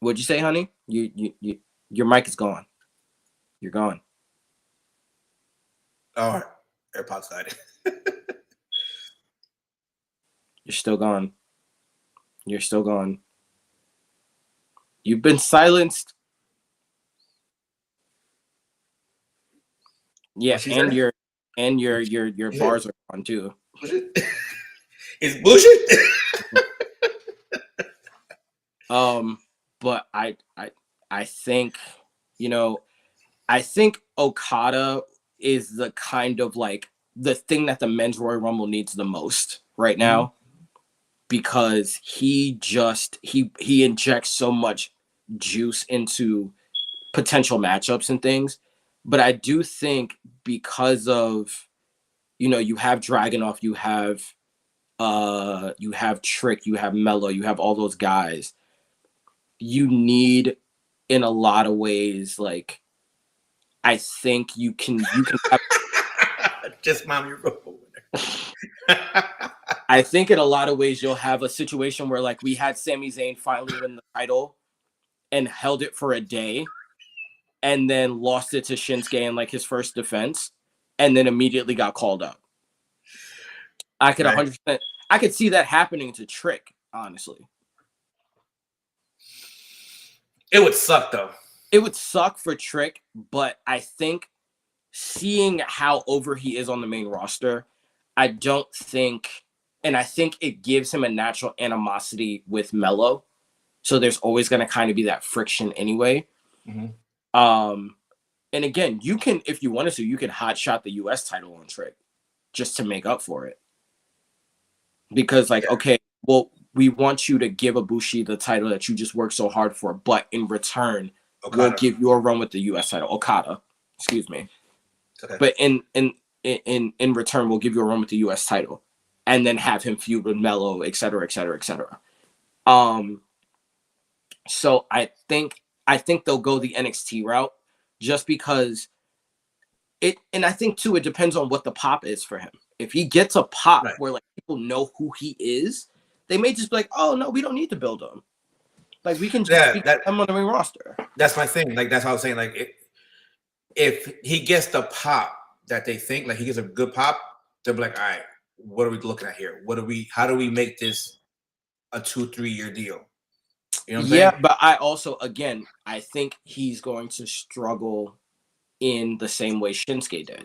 What'd you say, honey? Your mic is gone. You're gone. Oh, AirPods died. You're still gone. You're still gone. You've been silenced. Yeah, and your bars are on too. It's bullshit. But I think, I think Okada is the kind of like the thing that the men's Royal Rumble needs the most right now, because he injects so much juice into potential matchups and things. But I do think because of, you have Dragunov, you have Trick, you have Mello, you have all those guys. You need, in a lot of ways, like, I think you can have just mommy roll. I think in a lot of ways you'll have a situation where, like, we had Sami Zayn finally win the title and held it for a day and then lost it to Shinsuke in like his first defense and then immediately got called up. I could 100%, I could see that happening to Trick, honestly. It would suck though. It would suck for Trick, but I think seeing how over he is on the main roster, I think it gives him a natural animosity with Mello. So there's always going to kind of be that friction anyway. Mm-hmm. And again, you can, if you wanted to, you can hot shot the US title on Trick just to make up for it. Because okay, well, we want you to give Ibushi the title that you just worked so hard for, but in return, we'll give you a run with the US title. Okada, excuse me. Okay. But in return, we'll give you a run with the US title. and then have him feud with Melo, et cetera, et cetera, et cetera. So I think they'll go the NXT route just because and I think too, it depends on what the pop is for him. If he gets a pop Right. where like people know who he is, they may just be like, oh no, we don't need to build him. Like we can just speak him on the main roster. That's my thing. Like that's how I was saying. Like if he gets the pop that they think, like he gets a good pop, they'll be like, all right, what are we looking at here? How do we make this a 2-3 year deal? You know what I'm saying? But I also, again, I think he's going to struggle in the same way Shinsuke did,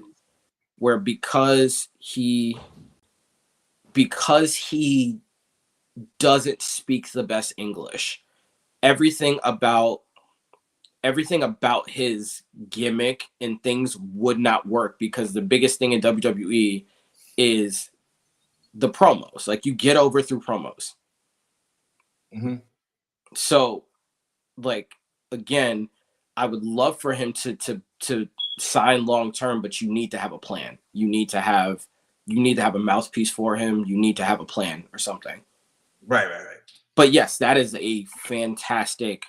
where because he doesn't speak the best English, everything about his gimmick and things would not work, because the biggest thing in WWE is the promos. Like, you get over through promos. Mm-hmm. So, like, again, I would love for him to sign long term, but you need to have a plan. You need to have a mouthpiece for him. You need to have a plan or something. Right. But yes, that is a fantastic,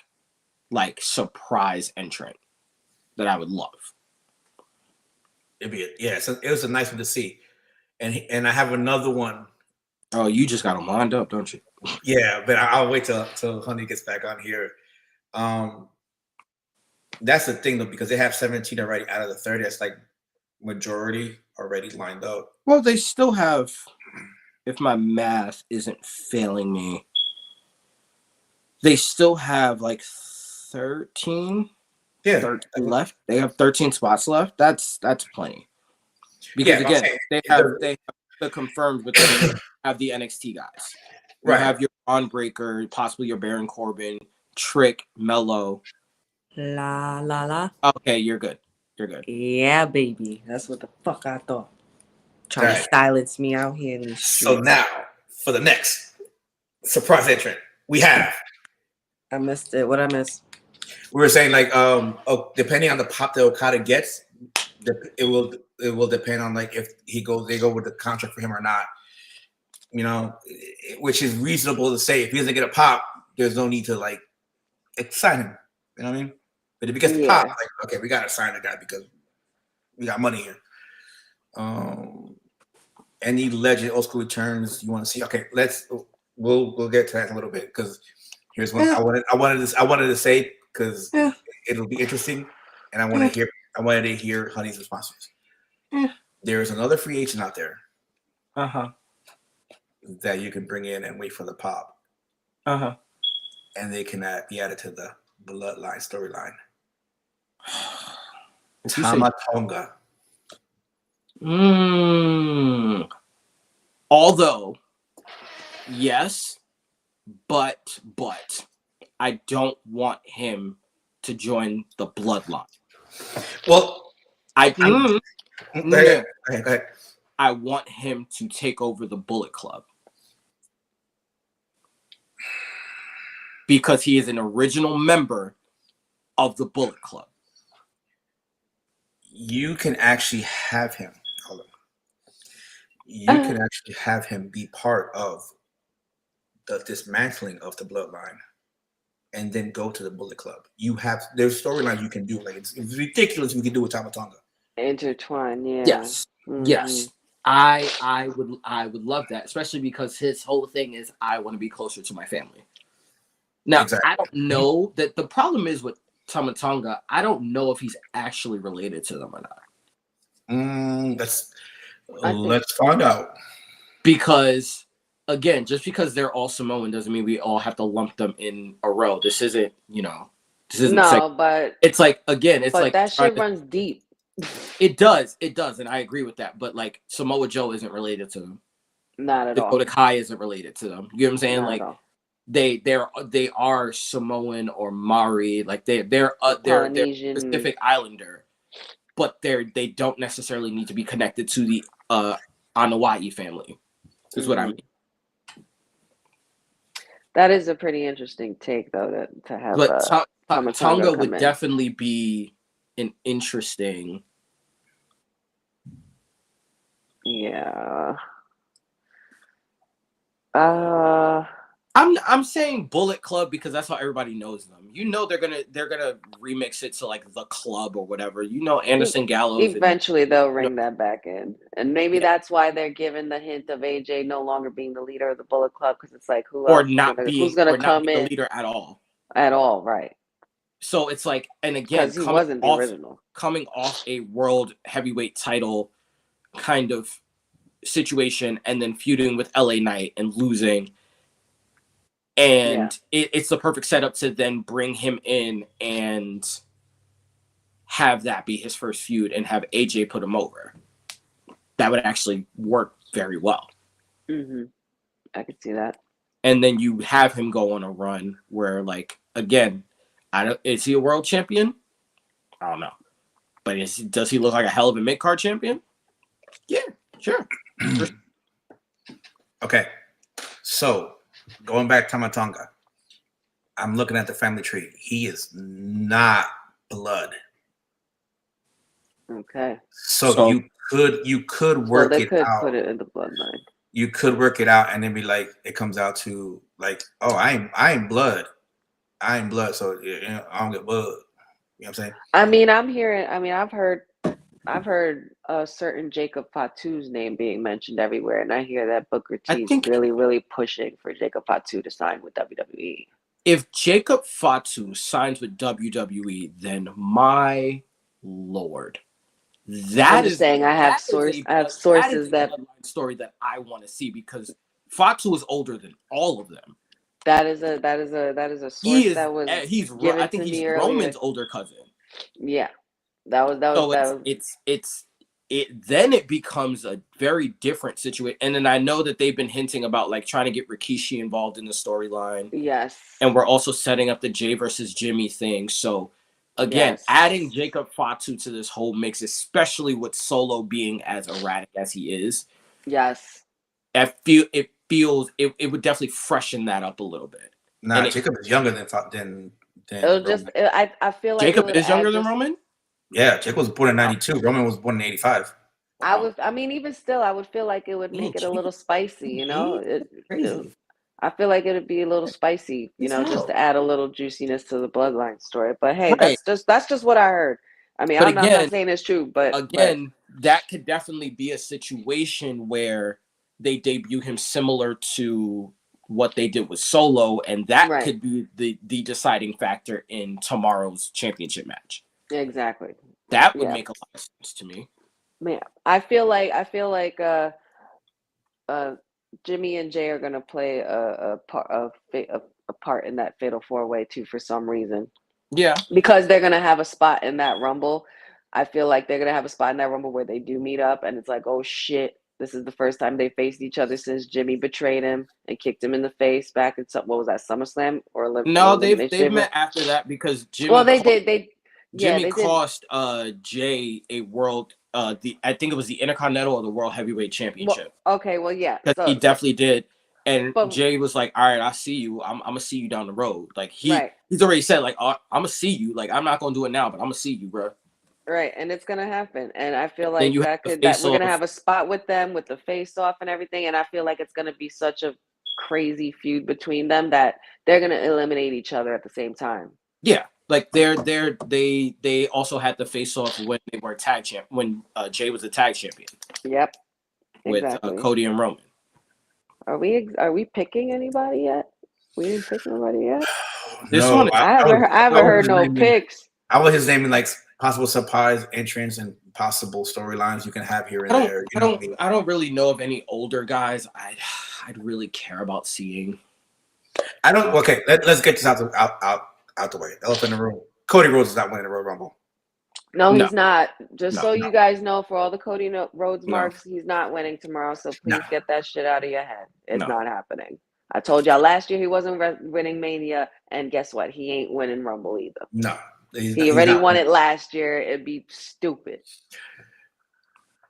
like, surprise entrant that I would love. It was a nice one to see, and I have another one. Oh, you just got him lined up, don't you? Yeah, but I'll wait till Honey gets back on here. That's the thing though, because they have 17 already out of the 30. That's like majority already lined up. Well, they still have, if my math isn't failing me, they still have like 13 left. They have 13 spots left. That's plenty. Because again, they have the confirmed, but they have the NXT guys. You have your Bron Breakker, possibly your Baron Corbin, Trick, Melo. La la la. Okay, you're good. Yeah, baby. That's what the fuck I thought. Trying to silence me out here in the street. So now, for the next surprise entrant, we have. I missed it. What I missed? We were saying like, depending on the pop that Okada gets, it will depend on like if they go with the contract for him or not. You know, which is reasonable to say. If he doesn't get a pop, there's no need to like sign him. You know what I mean? But if he gets the pop, like, okay, we gotta sign the guy because we got money here. Any legend old school returns you want to see? Okay, we'll get to that in a little bit, because here's one I wanted to say, because it'll be interesting, and I wanted to hear Honey's responses. There's another free agent out there. That you can bring in and wait for the pop. And they can be added to the Bloodline storyline. Tama Tonga. Although, yes, but I don't want him to join the Bloodline. Well, go ahead. I want him to take over the Bullet Club, because he is an original member of the Bullet Club. You can actually have him. Hold on. You can actually have him be part of the dismantling of the Bloodline, and then go to the Bullet Club. There's storylines you can do. Like it's ridiculous. We can do with Tama Tonga. Intertwine, yeah. Yes, yes. I would love that, especially because his whole thing is, I want to be closer to my family. Now, exactly. I don't know that the problem is with Tama Tonga. I don't know if he's actually related to them or not. Let's find out. Because again, just because they're all Samoan doesn't mean we all have to lump them in a row. This isn't, but it's like, again, it's like that shit runs deep. It does, and I agree with that. But like, Samoa Joe isn't related to them. Not at all. Dakota Kai isn't related to them. You know what I'm saying? Not like, they are Samoan or Maori. Like they're Pacific Islander, but they don't necessarily need to be connected to the Anoa'i family. Is what I mean. That is a pretty interesting take, though, to have. But Tonga would definitely be an interesting. Yeah. Uh, I'm saying Bullet Club because that's how everybody knows them. You know they're gonna remix it to like the Club or whatever. You know Anderson Gallows and eventually they'll you know, ring that back in, and maybe yeah, that's why they're giving the hint of AJ no longer being the leader of the Bullet Club, because it's like or who's gonna not come being the in leader at all. at all, right? So it's like, and again, Because he wasn't the original. coming off a world heavyweight title kind of situation, and then feuding with LA Knight and losing. And it's the perfect setup to then bring him in and have that be his first feud and have AJ put him over. That would actually work very well. Mm-hmm. I could see that. And then you have him go on a run where, like, again, is he a world champion? I don't know. But does he look like a hell of a mid-card champion? Yeah, sure. Okay. So, going back to Tamatonga, I'm looking at the family tree. He is not blood. Okay. So you could work they it could out. put it in the bloodline. You could work it out and then be like, it comes out to like, oh, I ain't blood. I ain't blood, so you know, I don't get blood. You know what I'm saying? I mean, I've heard a certain Jacob Fatu's name being mentioned everywhere, and I hear that Booker T is really, really pushing for Jacob Fatu to sign with WWE. If Jacob Fatu signs with WWE, then my lord, I'm just saying I have sources that story that I want to see, because Fatu is older than all of them. That is a source He's Roman's older cousin. Yeah, then it becomes a very different situation. And then I know that they've been hinting about like trying to get Rikishi involved in the storyline. Yes, and we're also setting up the Jay versus Jimmy thing. So again, adding Jacob Fatu to this whole mix, especially with Solo being as erratic as he is. Yes, it would definitely freshen that up a little bit. Nah, Jacob is younger than I feel like Jacob is younger than Roman. Yeah, Jacob was born in 92. Roman was born in 85. Even still, I would feel like it would make it a little spicy, you know. I feel like it would be a little spicy, you know, just to add a little juiciness to the bloodline story. But hey, that's just what I heard. I mean, I'm not saying it's true, but that could definitely be a situation where they debut him similar to what they did with Solo, and that could be the deciding factor in tomorrow's championship match. Exactly. That would make a lot of sense to me. Man, I feel like Jimmy and Jay are gonna play a part in that Fatal 4-Way too, for some reason. Yeah, because they're gonna have a spot in that Rumble. I feel like they're gonna have a spot in that Rumble where they do meet up, and it's like, oh shit, this is the first time they faced each other since Jimmy betrayed him and kicked him in the face back in what was that, SummerSlam or no? They've met after that because Jimmy. Well, Jimmy cost Jay a world. I think it was the Intercontinental or the World Heavyweight Championship. Well, okay, well, yeah, he definitely did. And Jay was like, "All right, I see you. I'm gonna see you down the road." Like he's already said, like, "I'm gonna see you. Like I'm not gonna do it now, but I'm gonna see you, bro." Right, and it's gonna happen. And I feel like we're gonna have a spot with them with the face off and everything. And I feel like it's gonna be such a crazy feud between them that they're gonna eliminate each other at the same time. Yeah, like they also had the face off when they were tag champ when Jay was a tag champion. Yep, with Cody and Roman. Are we picking anybody yet? We didn't pick nobody yet. I haven't heard no picks. I want his name in like possible surprise entrance and possible storylines you can have here and there. I don't really know of any older guys I'd really care about seeing. Okay, let's get this out the way. Elephant in the room. Cody Rhodes is not winning the Royal Rumble. No, he's not. You guys know, for all the Cody Rhodes marks, he's not winning tomorrow. So please get that shit out of your head. It's not happening. I told y'all last year he wasn't winning Mania, and guess what? He ain't winning Rumble either. No, he already won it last year. It'd be stupid.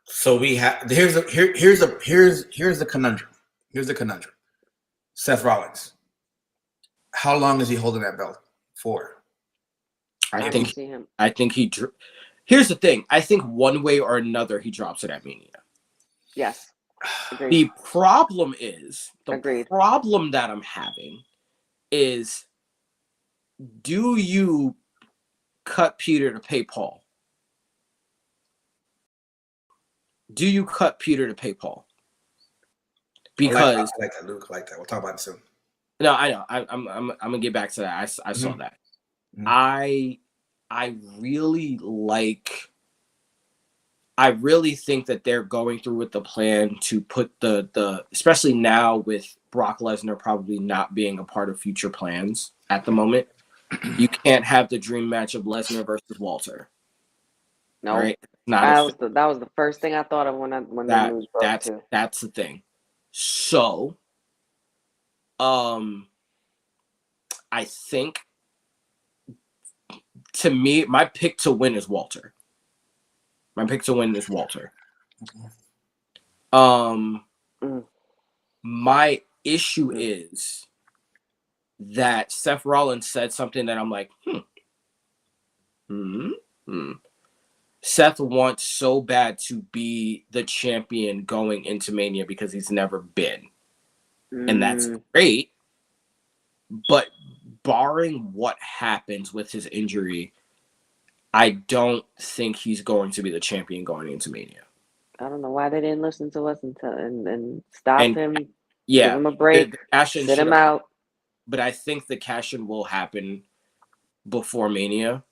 So we have here's the conundrum. Here's the conundrum. Seth Rollins. How long is he holding that belt for? I think he. Here's the thing. I think one way or another he drops it at Mania. Yes. Agreed. The problem Agreed. problem that I'm having is, do you cut Peter to pay Paul? Do you cut Peter to pay Paul? Because I like that, Luke. I like that. We'll talk about it soon. no, I know. I'm gonna get back to that. I saw that. Mhm. I really like. I really think that they're going through with the plan to put the especially now with Brock Lesnar probably not being a part of future plans at the moment. You can't have the dream match of Lesnar versus Walter. No, Right? Not that was the first thing I thought of when the news broke too. that's the thing. So, I think, to me, my pick to win is Walter. My pick to win is Walter. My issue is that Seth Rollins said something that I'm like, Seth wants so bad to be the champion going into Mania because he's never been. And that's great. But barring what happens with his injury, I don't think he's going to be the champion going into Mania. I don't know why they didn't listen to us and stop him. Yeah, give him a break, sit him out. But I think the cash-in will happen before Mania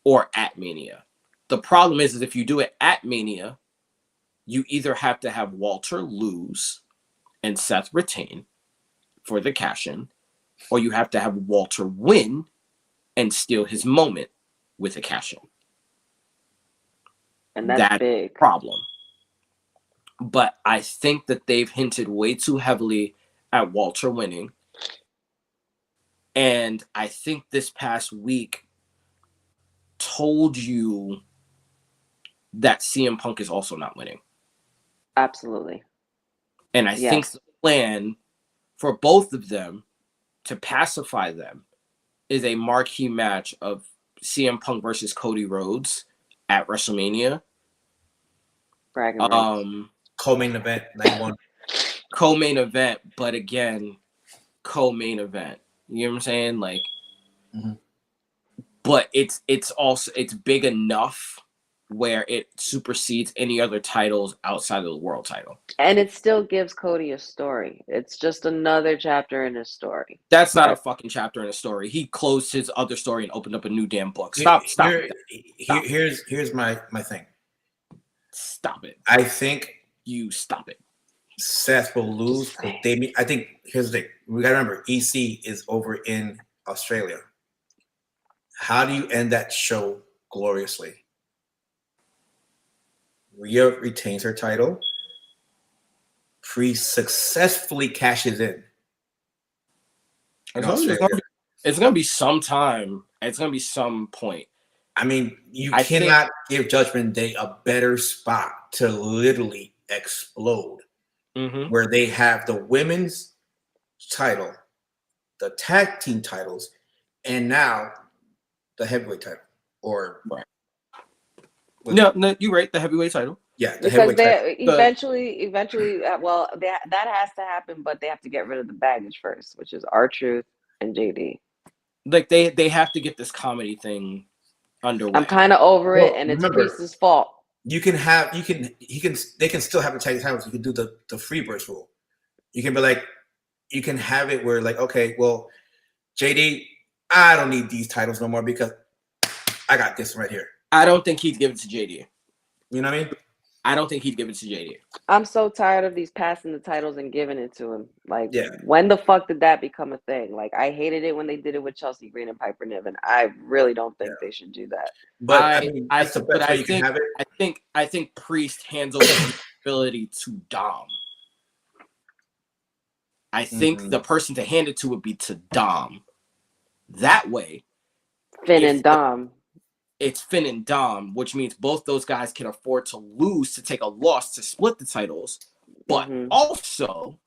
or at Mania. The problem is if you do it at Mania, you either have to have Walter lose and Seth retain for the cash-in, or you have to have Walter win and steal his moment with a cash-in. And that's big. Problem. But I think that they've hinted way too heavily at Walter winning. And I think this past week told you that CM Punk is also not winning. Absolutely. And I think the plan for both of them to pacify them is a marquee match of CM Punk versus Cody Rhodes at WrestleMania. Co-main event, night one. Co-main event, but again, co-main event. You know what I'm saying? Like, but it's also big enough where it supersedes any other titles outside of the world title. And it still gives Cody a story. It's just another chapter in his story. That's not a fucking chapter in a story. He closed his other story and opened up a new damn book. Stop. Here's my thing. Stop it. I think you stop it. Seth will lose. I think here's the thing. We gotta remember, EC is over in Australia. How do you end that show gloriously? Rhea retains her title. Priest successfully cashes in. It's gonna be some time. It's gonna be some point. I mean, you cannot give Judgment Day a better spot to literally explode. Where they have the women's title, the tag team titles, and now the heavyweight title. Or no, you're right. The heavyweight title. Yeah, the because heavyweight title. Eventually, well, that has to happen, but they have to get rid of the baggage first, which is R-Truth and JD. Like they have to get this comedy thing underway. I'm kind of over it, and it's Priest's fault. They can still have the tag titles. You can do the Freebirds rule. You can be like, you can have it where like, okay, well, JD, I don't need these titles no more because I got this right here. I don't think he'd give it to JD. You know what I mean? I don't think he'd give it to JD. I'm so tired of these passing the titles and giving it to him. Like, when the fuck did that become a thing? Like, I hated it when they did it with Chelsea Green and Piper Niven. I really don't think they should do that. But I think Priest hands over the ability to Dom. I think the person to hand it to would be to Dom. That way, Finn and Dom. It's Finn and Dom, which means both those guys can afford to lose, to take a loss, to split the titles. But also,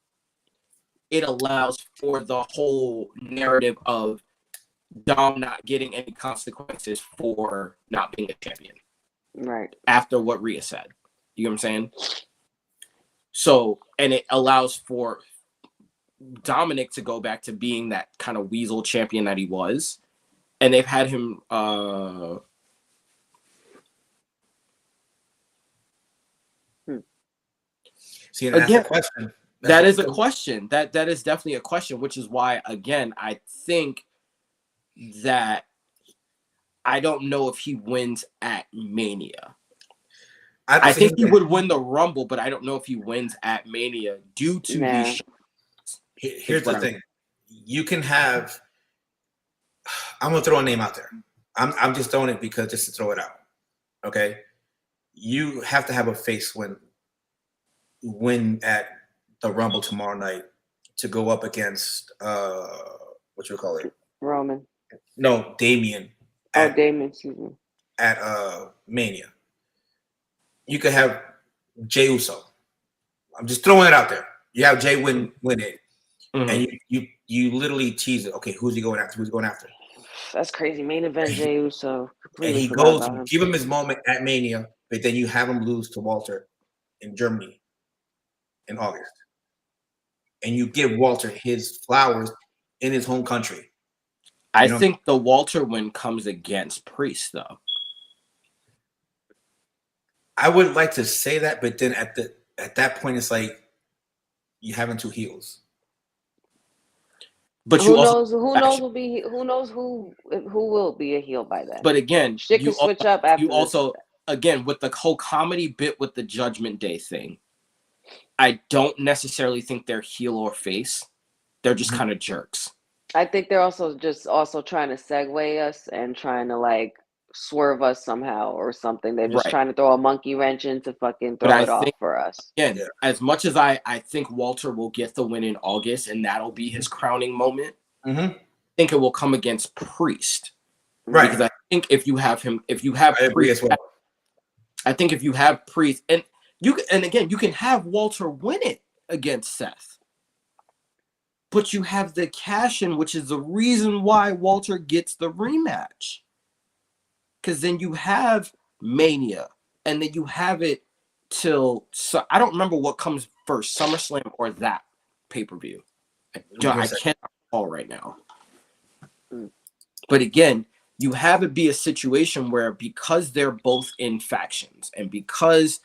it allows for the whole narrative of Dom not getting any consequences for not being a champion. Right. After what Rhea said. You know what I'm saying? So, and it allows for Dominic to go back to being that kind of weasel champion that he was. And they've had him See, that's again, a question. that is a question. That is definitely a question, which is why, again, I think that I don't know if he wins at Mania. I think he would win the Rumble, but I don't know if he wins at Mania due to these shots. Here's the thing. You can have, I'm going to throw a name out there. I'm just throwing it because just to throw it out. Okay. You have to have a face win at the Rumble tomorrow night to go up against, what you call it? Roman. No, Damian. Damian, excuse me. At Mania. You could have Jey Uso. I'm just throwing it out there. You have Jey win it. Mm-hmm. And you literally tease it. Okay, who's he going after? Who's going after? That's crazy. Main event Jey Uso. And he goes, give him his moment at Mania, but then you have him lose to Walter in Germany in August. And you give Walter his flowers in his home country. I think the Walter win comes against Priest, though. I would like to say that, but then at that point, it's like you having two heels. But who knows who will be a heel by then. But again, shit can switch up after. You also again with the whole comedy bit with the Judgment Day thing. I don't necessarily think they're heel or face. They're just kind of jerks. I think they're also trying to segue us and trying to like swerve us somehow or something. They're just trying to throw a monkey wrench in to fucking throw it off for us. Again, as much as I think Walter will get the win in August and that'll be his crowning moment, I think it will come against Priest. Right. Because I think if you have Priest, as well. I think if you have Priest and again, you can have Walter win it against Seth. But you have the cash-in, which is the reason why Walter gets the rematch. Because then you have Mania, and then you have it till I don't remember what comes first, SummerSlam or that pay-per-view. I can't recall right now. But again, you have it be a situation where because they're both in factions, and because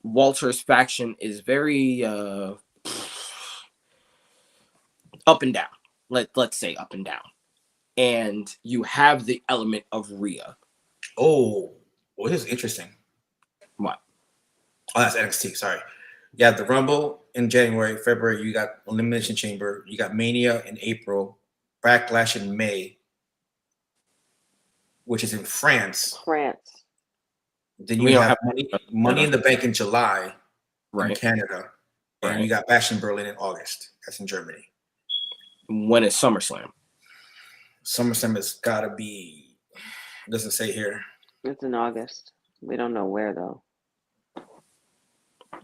Walter's faction is very up and down. Let's say up and down. And you have the element of Rhea. Oh, well, this is interesting. What? Oh, that's NXT. Sorry. You have the Rumble in January, February. You got Elimination Chamber. You got Mania in April, Backlash in May, which is in France. Then you have Money in the Bank in July, in Canada, and you got Bash in Berlin in August. That's in Germany. When is SummerSlam? SummerSlam has got to be. It doesn't say here. It's in August. We don't know where though.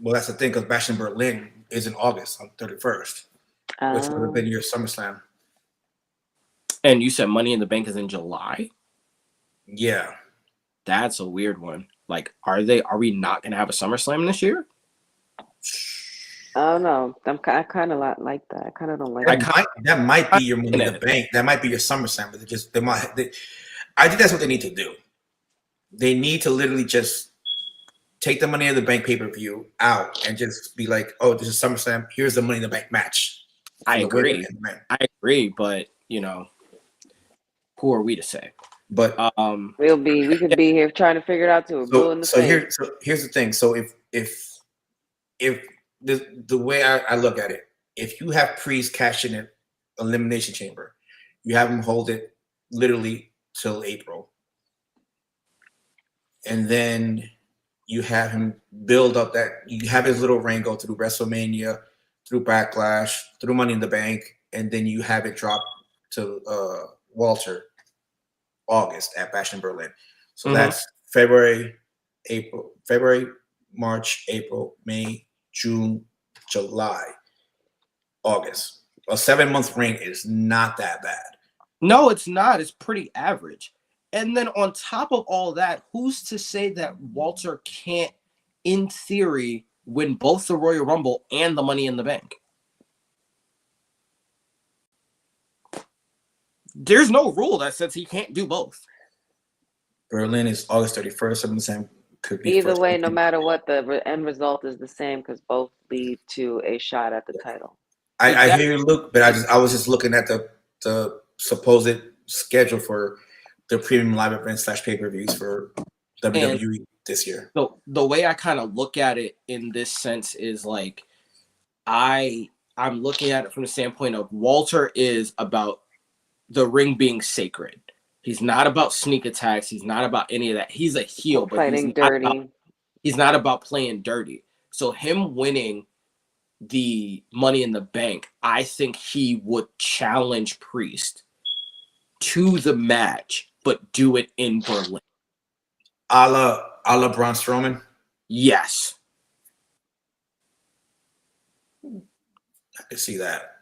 Well, that's the thing, because Bash in Berlin is in August on 31st, which would have been your SummerSlam. And you said Money in the Bank is in July? Yeah. That's a weird one. Like, are we not going to have a SummerSlam this year? I don't know. I kind of like that. I kind of don't like that. Might be your Money in the Bank. That might be your SummerSlam. But I think that's what they need to do. They need to literally just take the Money in the Bank pay-per-view out and just be like, oh, this is SummerSlam. Here's the Money in the Bank match. I agree, but who are we to say? But we could be here trying to figure it out too. Here's the thing. So if the way I look at it, if you have Priest cash in it, Elimination Chamber, you have him hold it literally till April. And then you have him build up you have his little reign go through WrestleMania, through Backlash, through Money in the Bank, and then you have it drop to Walter August at Bash in Berlin. So that's February, March, April, May, June, July, August. A 7-month reign is not that bad. No, it's not. It's pretty average. And then on top of all that, who's to say that Walter can't, in theory, win both the Royal Rumble and the Money in the Bank. There's no rule that says he can't do both. Berlin is August 31st. I'm saying could be Either first way, weekend. no matter what, the end result is the same because both lead to a shot at the title. I hear you, Luke, but I was just looking at the supposed schedule for the premium live events / pay-per-views for WWE this year. So the way I kind of look at it in this sense is like I'm looking at it from the standpoint of Walter is about the ring being sacred. He's not about sneak attacks. He's not about any of that. He's a heel, but Fighting dirty. He's not about playing dirty. So him winning the Money in the Bank, I think he would challenge Priest to the match, but do it in Berlin. A la Braun Strowman. Yes. I can see that.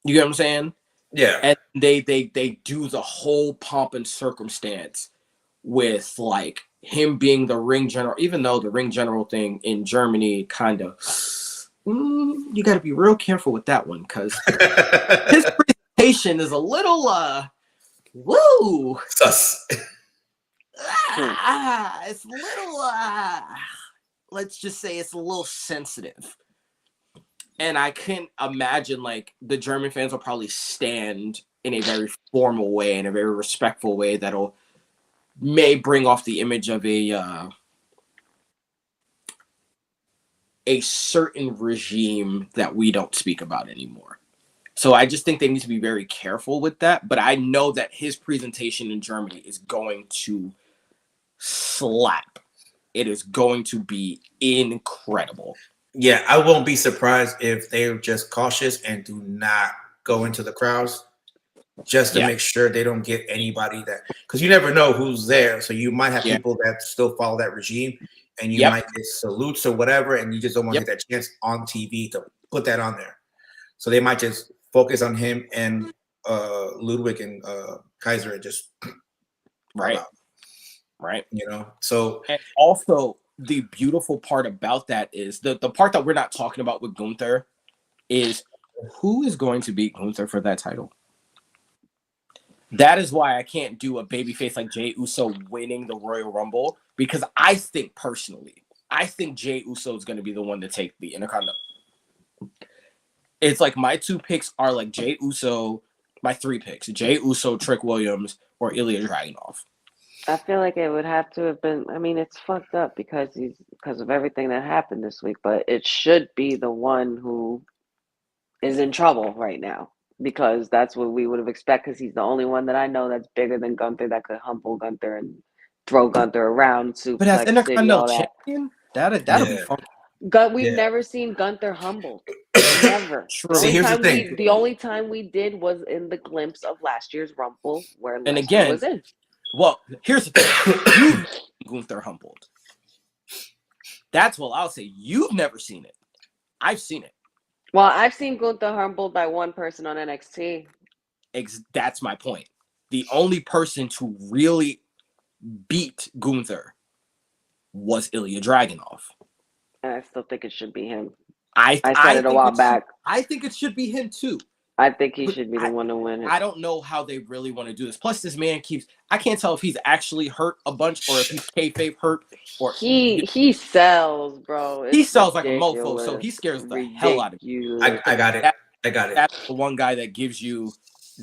You get what I'm saying? Yeah. And they do the whole pomp and circumstance with like him being the ring general, even though the ring general thing in Germany kind of you got to be real careful with that one because his presentation is a little woo Sus. it's a little let's just say it's a little sensitive. And I can't imagine like the German fans will probably stand in a very formal way, in a very respectful way that'll may bring off the image of a certain regime that we don't speak about anymore. So I just think they need to be very careful with that. But I know that his presentation in Germany is going to slap. It is going to be incredible. Yeah, I won't be surprised if they're just cautious and do not go into the crowds just to make sure they don't get anybody that, because you never know who's there. So you might have people that still follow that regime and you might get salutes or whatever, and you just don't want to get that chance on TV to put that on there. So they might just focus on him and Ludwig and Kaiser and just right. You know, so and also the beautiful part about that is the part that we're not talking about with Gunther is who is going to beat Gunther for that title. That is why I can't do a babyface like Jey Uso winning the Royal Rumble, because I think Jey Uso is going to be the one to take the Intercontinental. It's like my two picks are like Jey Uso, my three picks, Jey Uso, Trick Williams, or Ilya Dragunov. I feel like it would have to have been. I mean, it's fucked up because of everything that happened this week. But it should be the one who is in trouble right now because that's what we would have expected. Because he's the only one that I know that's bigger than Gunther that could humble Gunther and throw Gunther around. But as Intercontinental champion, that'll be fun. We've never seen Gunther humbled. Never. See, here's the thing. The only time we did was in the glimpse of last year's Rumble where Lesnar was in. Well, here's the thing. Gunther humbled. That's what I'll say. You've never seen it. I've seen it. Well, I've seen Gunther humbled by one person on NXT. That's my point. The only person to really beat Gunther was Ilya Dragunov. And I still think it should be him. I said it a while back. I think it should be him too. I think he should be the one to win it. I don't know how they really want to do this. Plus, this man I can't tell if he's actually hurt a bunch or if he's kayfabe hurt. Or he sells, bro. He sells like a mofo, so he scares the hell out of you. I got it. That's the one guy that gives you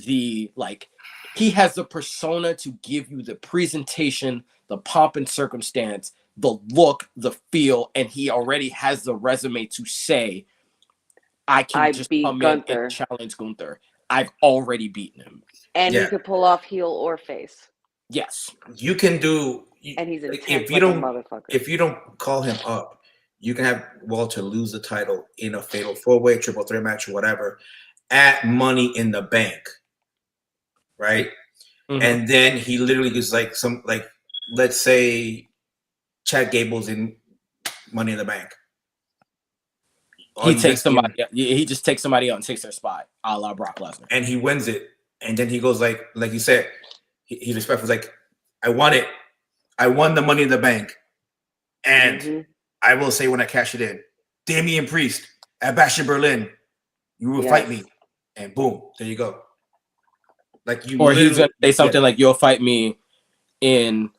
the, like, he has the persona to give you the presentation, the pomp and circumstance, the look, the feel, and he already has the resume to say, I just come in and challenge Gunther. I've already beaten him. And he could pull off heel or face. Yes. You can do. And he's if you don't, motherfucker. If you don't call him up, you can have Walter lose the title in a fatal 4-way, triple threat match, or whatever, at Money in the Bank. Right? Mm-hmm. And then he literally just let's say Chad Gable's in Money in the Bank. He takes somebody. He just takes somebody out and takes their spot, a la Brock Lesnar, and he wins it. And then he goes like you said, he's respectful. Like, I won it. I won the Money in the Bank, and I will say when I cash it in, Damian Priest at Bash in Berlin. You will fight me, and boom, there you go. Like you, or he's gonna say something like, "You'll fight me in,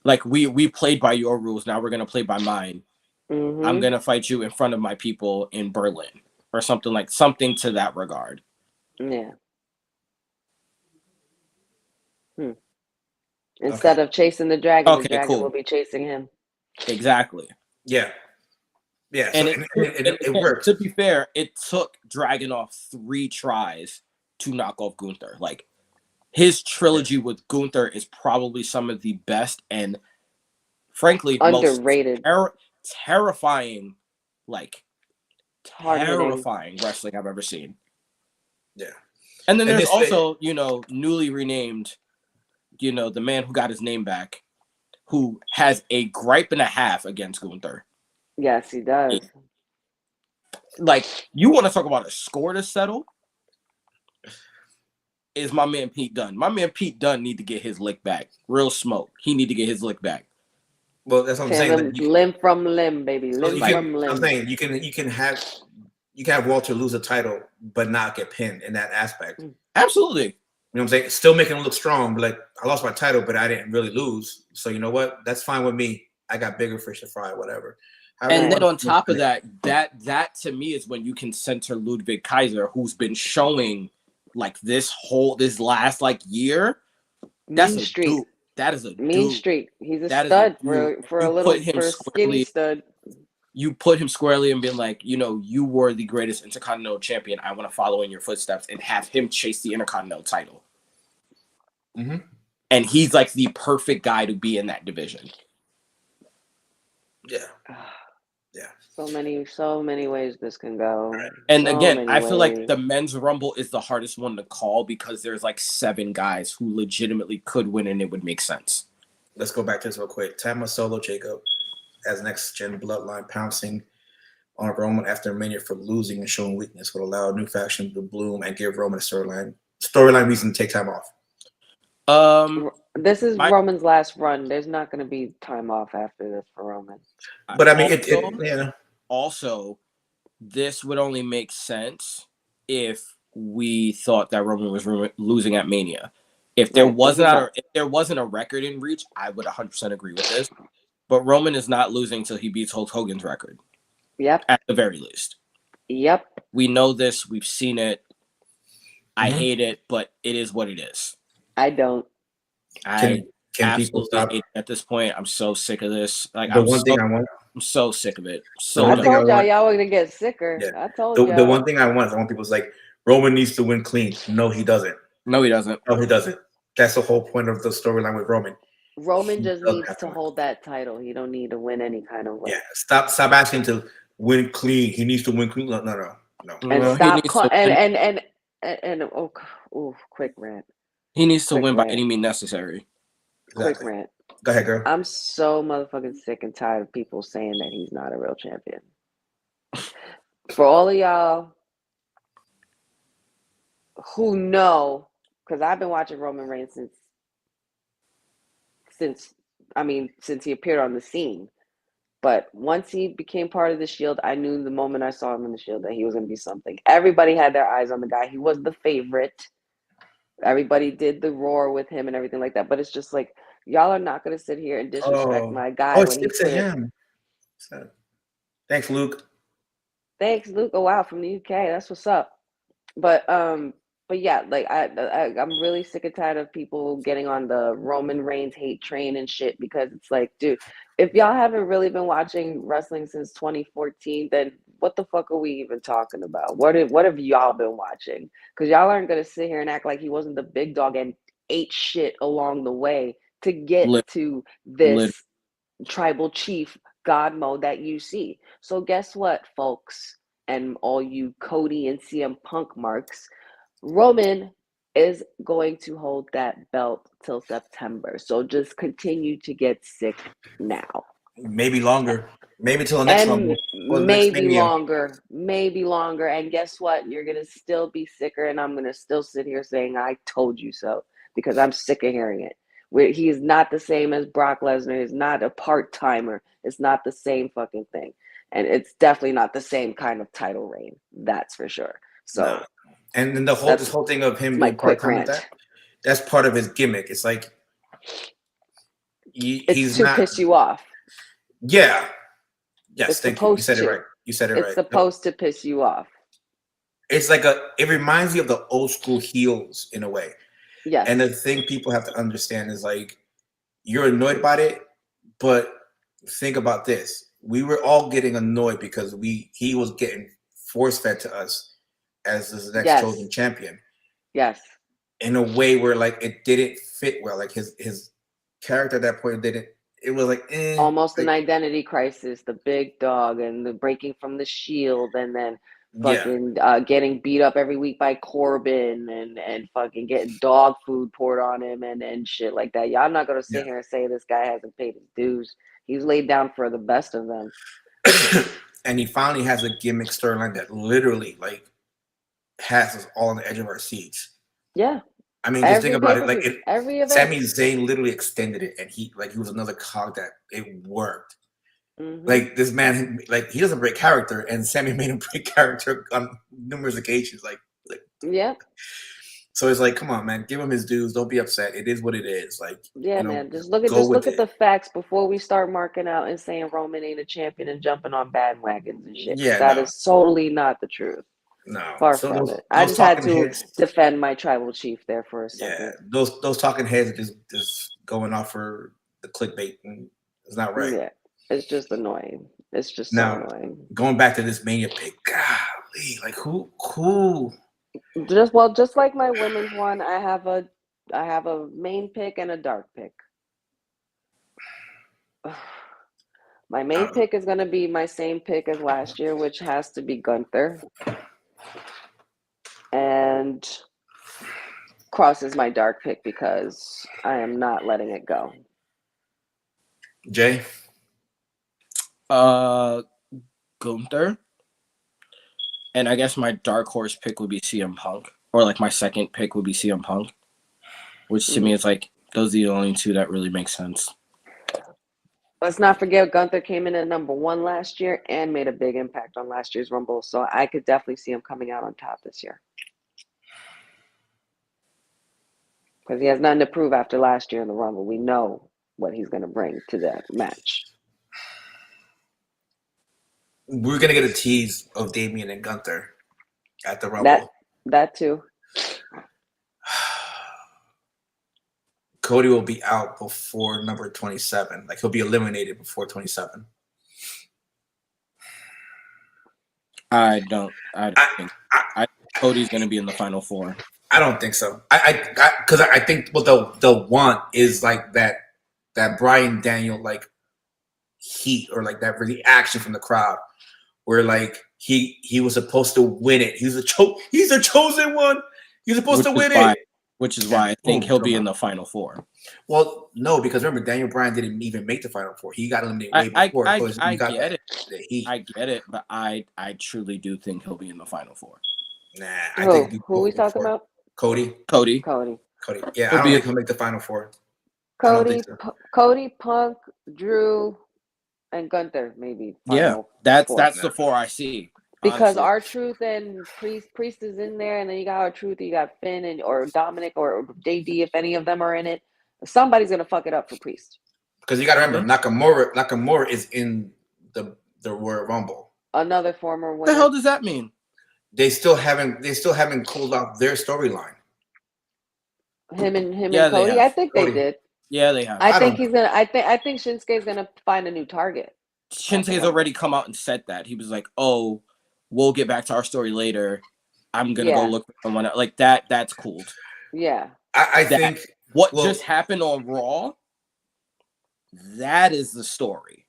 like we played by your rules. Now we're gonna play by mine. Mm-hmm. I'm gonna fight you in front of my people in Berlin, or something to that regard." Yeah. Instead of chasing the dragon, the dragon will be chasing him. Exactly. Yeah. Yeah. And So, it worked. To be fair, it took Dragunov 3 tries to knock off Gunther. Like, his trilogy with Gunther is probably some of the best and, frankly, underrated, most terrifying, like, terrifying wrestling I've ever seen. Yeah. And then there's also, newly renamed, the man who got his name back, who has a gripe and a half against Gunther. Yes, he does. Like, you want to talk about a score to settle? Is my man Pete Dunne. My man Pete Dunne need to get his lick back. Real smoke. He need to get his lick back. Well, that's what I'm saying. Limb from limb, baby. Limb from limb. I'm saying you can have Walter lose a title, but not get pinned in that aspect. Absolutely. You know what I'm saying? Still making him look strong, but like, I lost my title, but I didn't really lose. So you know what? That's fine with me. I got bigger fish to fry, whatever. And then on top of that to me is when you can center Ludwig Kaiser, who's been showing like this last like year. That's mean a street. dude. That is a mean dude. street. He's a stud for a skinny stud. You put him squarely and been like, you were the greatest Intercontinental Champion. I want to follow in your footsteps and have him chase the Intercontinental title. Mm-hmm. And he's like the perfect guy to be in that division. Yeah. Yeah. So many ways this can go. And again, I feel like the men's rumble is the hardest one to call because there's like 7 guys who legitimately could win and it would make sense. Let's go back to this real quick. Tama Solo Jacob as next gen bloodline pouncing on Roman after Mania for losing and showing weakness would allow a new faction to bloom and give Roman a storyline reason to take time off. This is Roman's last run. There's not going to be time off after this for Roman. But I mean, Also, this would only make sense if we thought that Roman was losing at Mania. If there wasn't a record in reach, I would 100% agree with this. But Roman is not losing till he beats Hulk Hogan's record. Yep. At the very least. Yep. We know this. We've seen it. I hate it, but it is what it is. I don't. Can people stop at this point? I'm so sick of this. Like, I'm so sick of it. I told y'all were gonna get sicker. Yeah. I told y'all. The one thing I want people's like, Roman needs to win clean. No, he doesn't. No, he doesn't. No, he doesn't. That's the whole point of the storyline with Roman. Roman just needs to hold that title. He don't need to win any kind of way. Yeah, stop asking to win clean. He needs to win clean. No. And stop quick rant. He needs to win by any means necessary. Exactly. Quick rant. Go ahead, girl. I'm so motherfucking sick and tired of people saying that he's not a real champion. For all of y'all who know, because I've been watching Roman Reigns since he appeared on the scene. But once he became part of the Shield, I knew the moment I saw him in the Shield that he was going to be something. Everybody had their eyes on the guy. He was the favorite. Everybody did the roar with him and everything like that. But it's just like, y'all are not going to sit here and disrespect my guy. Oh, it's 6 a.m. Thanks, Luke. Thanks, Luke. Oh, wow, from the UK. That's what's up. But yeah, like I'm really sick and tired of people getting on the Roman Reigns hate train and shit, because it's like, dude, if y'all haven't really been watching wrestling since 2014, then what the fuck are we even talking about? What have y'all been watching? Because y'all aren't gonna sit here and act like he wasn't the big dog and ate shit along the way to get to this tribal chief god mode that you see. So guess what, folks, and all you Cody and CM Punk marks, Roman is going to hold that belt till September. So just continue to get sick now. Maybe longer. Maybe till the next one. Maybe longer. And guess what? You're going to still be sicker, and I'm going to still sit here saying I told you so, because I'm sick of hearing it. He is not the same as Brock Lesnar. He's not a part-timer. It's not the same fucking thing. And it's definitely not the same kind of title reign. That's for sure. So Nah. And then this whole thing of him my being quick part-time with rant. that's part of his gimmick. It's like It's he's to not. piss you off. Yeah. Yes. It's Thank you. You supposed said it to. right. You said it It's right. supposed to piss you off. It's like it reminds you of the old school heels in a way. Yes. And the thing people have to understand is like you're annoyed about it, but think about this. We were all getting annoyed because he was getting force fed to us as this next Yes. chosen champion Yes. in a way where like it didn't fit well. Like his character at that point didn't. It was like Almost like, an identity crisis. The big dog and the breaking from the Shield, and then yeah. fucking getting beat up every week by Corbin, and fucking getting dog food poured on him and shit like that. Y'all not gonna sit Yeah. here and say this guy hasn't paid his dues. He's laid down for the best of them. And he finally has a gimmick storyline that literally like has us all on the edge of our seats. Yeah. I mean, just Every think about it. pay-per-view, Like every event. Sami Zayn literally extended it, and he was another cog that it worked. Mhm. Like this man, like he doesn't break character, and Sami made him break character on numerous occasions. Like Yeah. so it's like, come on, man, give him his dues. Don't be upset. It is what it is. Like, Yeah, you know, man. Just look at go with the it. facts before we start marking out and saying Roman ain't a champion and jumping on bandwagons and shit. Yeah, That no. is totally not the truth. No, Far so from those, it. I those just had talking to heads, defend my tribal chief there for a yeah, second. those talking heads are just going off for the clickbait, and it's not right. Yeah, it's just annoying. It's just Now, so annoying. going back to this Mania pick, golly, like who? Just like my women's one, I have a main pick and a dark pick. My main pick is going to be my same pick as last year, which has to be Gunther. And Cross is my dark pick because I am not letting it go. Jay? Gunther. And I guess my dark horse pick would be CM Punk. Or like my second pick would be CM Punk. Which to me is like, those are the only two that really make sense. Let's not forget Gunther came in at number 1 last year and made a big impact on last year's Rumble. So I could definitely see him coming out on top this year. Because he has nothing to prove after last year in the Rumble. We know what he's going to bring to that match. We're gonna get a tease of Damian and Gunther at the Rumble. That too. Cody will be out before number 27. Like he'll be eliminated before 27. I don't think Cody's going to be in the final 4. I don't think so. Because I think what they'll want is like that Bryan Daniel like heat or like that reaction from the crowd, where like he was supposed to win it. He's the chosen one. He's supposed to win it. Which is why I think he'll be in the final 4. Well, no, because remember Daniel Bryan didn't even make the final 4. He got eliminated way before. I get it, but I truly do think he'll be in the final 4. Nah, I think who are we talking about? Cody. Yeah, I don't think he'll make the final 4. Cody, Punk, Drew, and Gunther maybe. That's the 4 I see. Because R-Truth and Priest is in there, and then you got R-Truth, you got Finn or Dominic or JD, if any of them are in it. Somebody's gonna fuck it up for Priest. Because you gotta remember, Nakamura is in the Royal Rumble. Another former winner. What the hell does that mean? They still haven't closed out their storyline. Him and Cody. I think they did. Yeah, they have. I think Shinsuke's gonna find a new target. Shinsuke's already come out and said that. He was like, "Oh, we'll get back to our story later. I'm gonna go look for someone like that." That's cool. Yeah, I think what just happened on Raw. That is the story.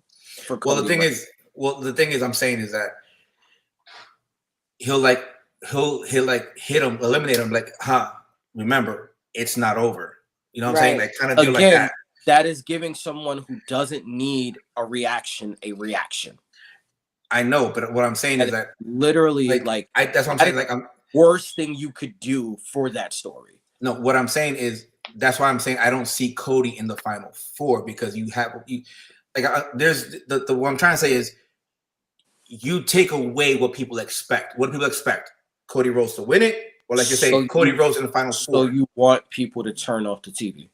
For Cody the thing is, I'm saying is that he'll hit him, eliminate him. Like, remember, it's not over. You know what I'm saying? Like, kind of deal like that. That is giving someone who doesn't need a reaction a reaction. I know, but what I'm saying is that literally, that's what I'm saying. Like, worst thing you could do for that story. No, what I'm saying is that's why I'm saying I don't see Cody in the final four because there's the what I'm trying to say is you take away what people expect. What do people expect? Cody Rhodes to win it, or like you say, Cody Rhodes in the final four. So you want people to turn off the TV?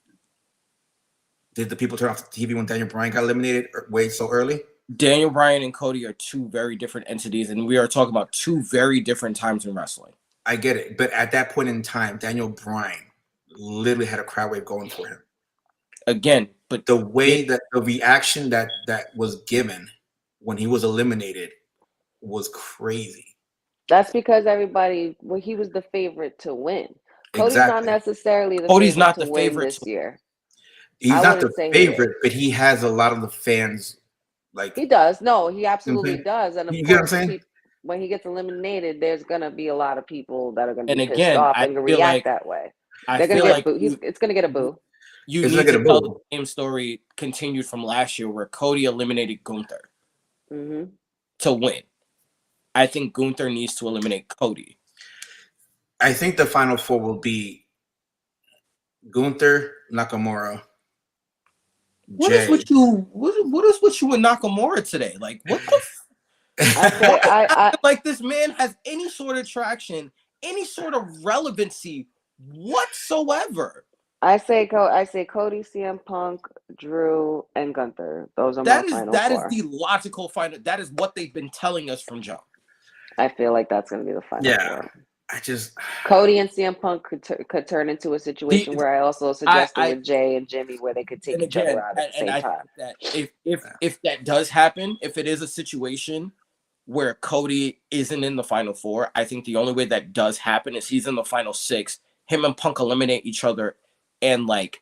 Did the people turn off the TV when Daniel Bryan got eliminated way so early? Daniel Bryan and Cody are two very different entities, and we are talking about two very different times in wrestling. I get it, but at that point in time, Daniel Bryan literally had a crowd wave going for him. Again, but the way that the reaction that was given when he was eliminated was crazy. That's because he was the favorite to win. Cody's Exactly. not necessarily the Cody's favorite not to the win favorite this year. He's I not the wouldn't say he favorite, but he has a lot of the fans. Like He does. No, he absolutely Okay. does. And of You get what I'm course, saying? when he gets eliminated, there's gonna be a lot of people that are gonna And be pissed again, off I and gonna feel react like- that way. I They're gonna feel get like boo. It's gonna get a boo. you It's need like a to tell boo. the same story continued from last year where Cody eliminated Gunther Hmm. to win. I think Gunther needs to eliminate Cody. I think the final four will be Gunther, Nakamura, What Jay. is with you? What is with you and Nakamura today? Like what the? I say I Like this man has any sort of traction, any sort of relevancy whatsoever. I say Cody, CM Punk, Drew, and Gunther. Those are my final That four. is the logical final. That is what they've been telling us from jump. I feel like that's gonna be the final Yeah. four. I just Cody and CM Punk could turn into a situation where I also suggested I- with Jay and Jimmy where they could take And each again, other out at the same I time. think that if that does happen, if it is a situation where Cody isn't in the final four, I think the only way that does happen is he's in the final six. Him and Punk eliminate each other, and like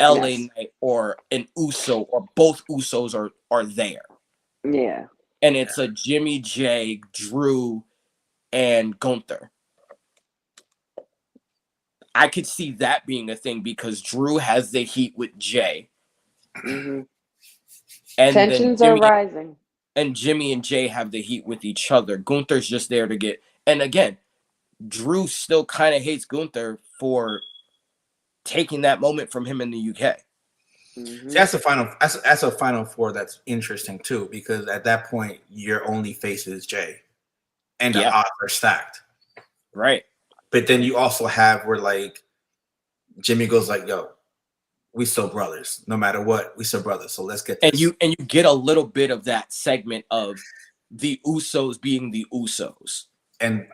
LA Yes. Knight or an Uso or both Usos are there, Yeah. and it's a Jimmy, Jay, Drew, and Gunther. I could see that being a thing because Drew has the heat with Jay, Hmm. and then Tensions are rising. and Jimmy and Jay have the heat with each other. Gunther's just there to get. And again, Drew still kind of hates Gunther for taking that moment from him in the UK. Mhm. that's a final four that's interesting too, because at that point your only face is Jay. And the Yeah. odds are stacked. Right. But then you also have where like Jimmy goes like, yo, we still brothers. No matter what, we still brothers. So let's get this. And you get a little bit of that segment of the Usos being the Usos. And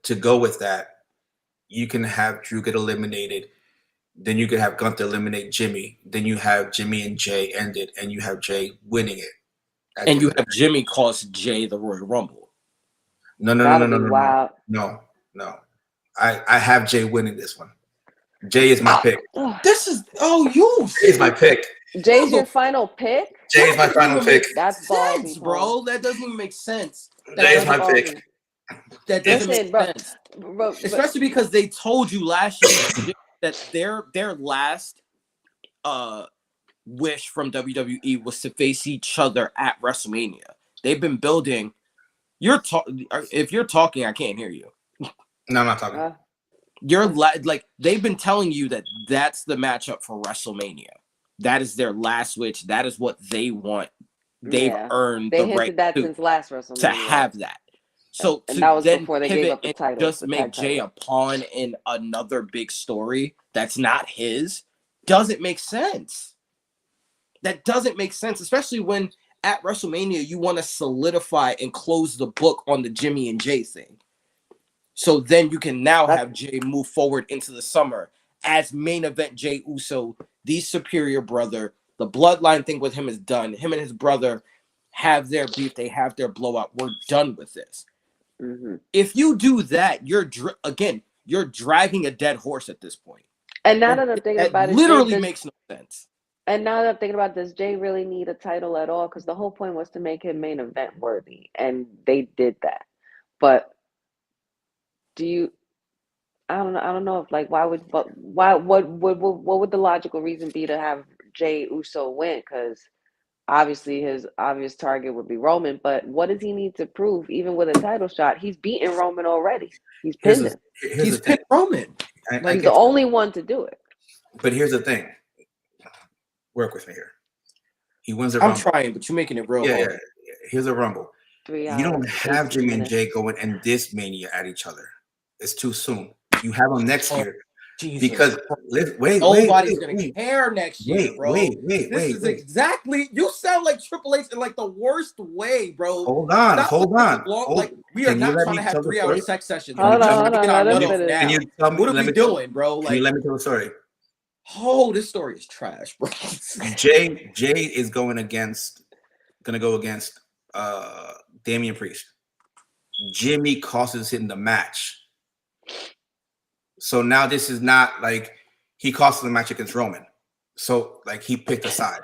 to go with that, you can have Drew get eliminated. Then you could have Gunther eliminate Jimmy. Then you have Jimmy and Jay end it, and you have Jay winning it. And you have Jimmy cost Jay the Royal Rumble. No. Wow. No. I have Jay winning this one. Jay is my pick. This is Jay is my pick. Jay's your final pick? Jay is my final pick. That's sense, ballsy, bro. That doesn't even make sense. Jay is That's my pick. That doesn't Listen, make bro. sense. Bro, Especially because they told you last year that their last wish from WWE was to face each other at WrestleMania. They've been building. If you're talking, I can't hear you. No, I'm not talking. Like they've been telling you that that's the matchup for WrestleMania. That is their last wish. That is what they want. They've earned they the hinted right that since last WrestleMania to have that. So and to that was then before they pivot gave up the and title. just the make tag Jay title. a pawn in another big story that's not his doesn't make sense. That doesn't make sense, especially when at WrestleMania you want to solidify and close the book on the Jimmy and Jay thing. So then you can now have Jay move forward into the summer as main event Jay Uso, the superior brother. The bloodline thing with him is done. Him and his brother have their beef. They have their blowout. We're done with this. Mm-hmm. If you do that, you're dragging a dead horse at this point. And now that I'm thinking about it, literally makes no sense. And now that I'm thinking about this, Jay really need a title at all? Because the whole point was to make him main event worthy, and they did that. But I don't know if like what would the logical reason be to have Jay Uso win? Because obviously his obvious target would be Roman, but what does he need to prove? Even with a title shot, he's beaten Roman already. He's pinned him. He's pinned Roman. He's the only one to do it. But here's the thing. Work with me here. He wins a I'm Rumble. trying, but you're making it real Yeah, hard. yeah. Here's a Rumble. 3 You don't hours, have 18 Jimmy and minutes. Jay going and this Mania at each other. It's too soon. You have them next Oh, year Jesus. because wait, Nobody's gonna care next year, wait, bro. wait. This is exactly. You sound like Triple H in like the worst way, bro. Hold on. Like we are Can you not let trying me to have tell the 3 hour story? sex sessions. Hold We're on, trying to get our let him nuts finish. now. Can you tell me? What are let we me tell- doing, bro? Can you Like, let me tell the story? oh, this story is trash, bro. Jay is gonna go against Damian Priest. Jimmy causes him the match. So now this is not like he cost the match against Roman. So like he picked a side.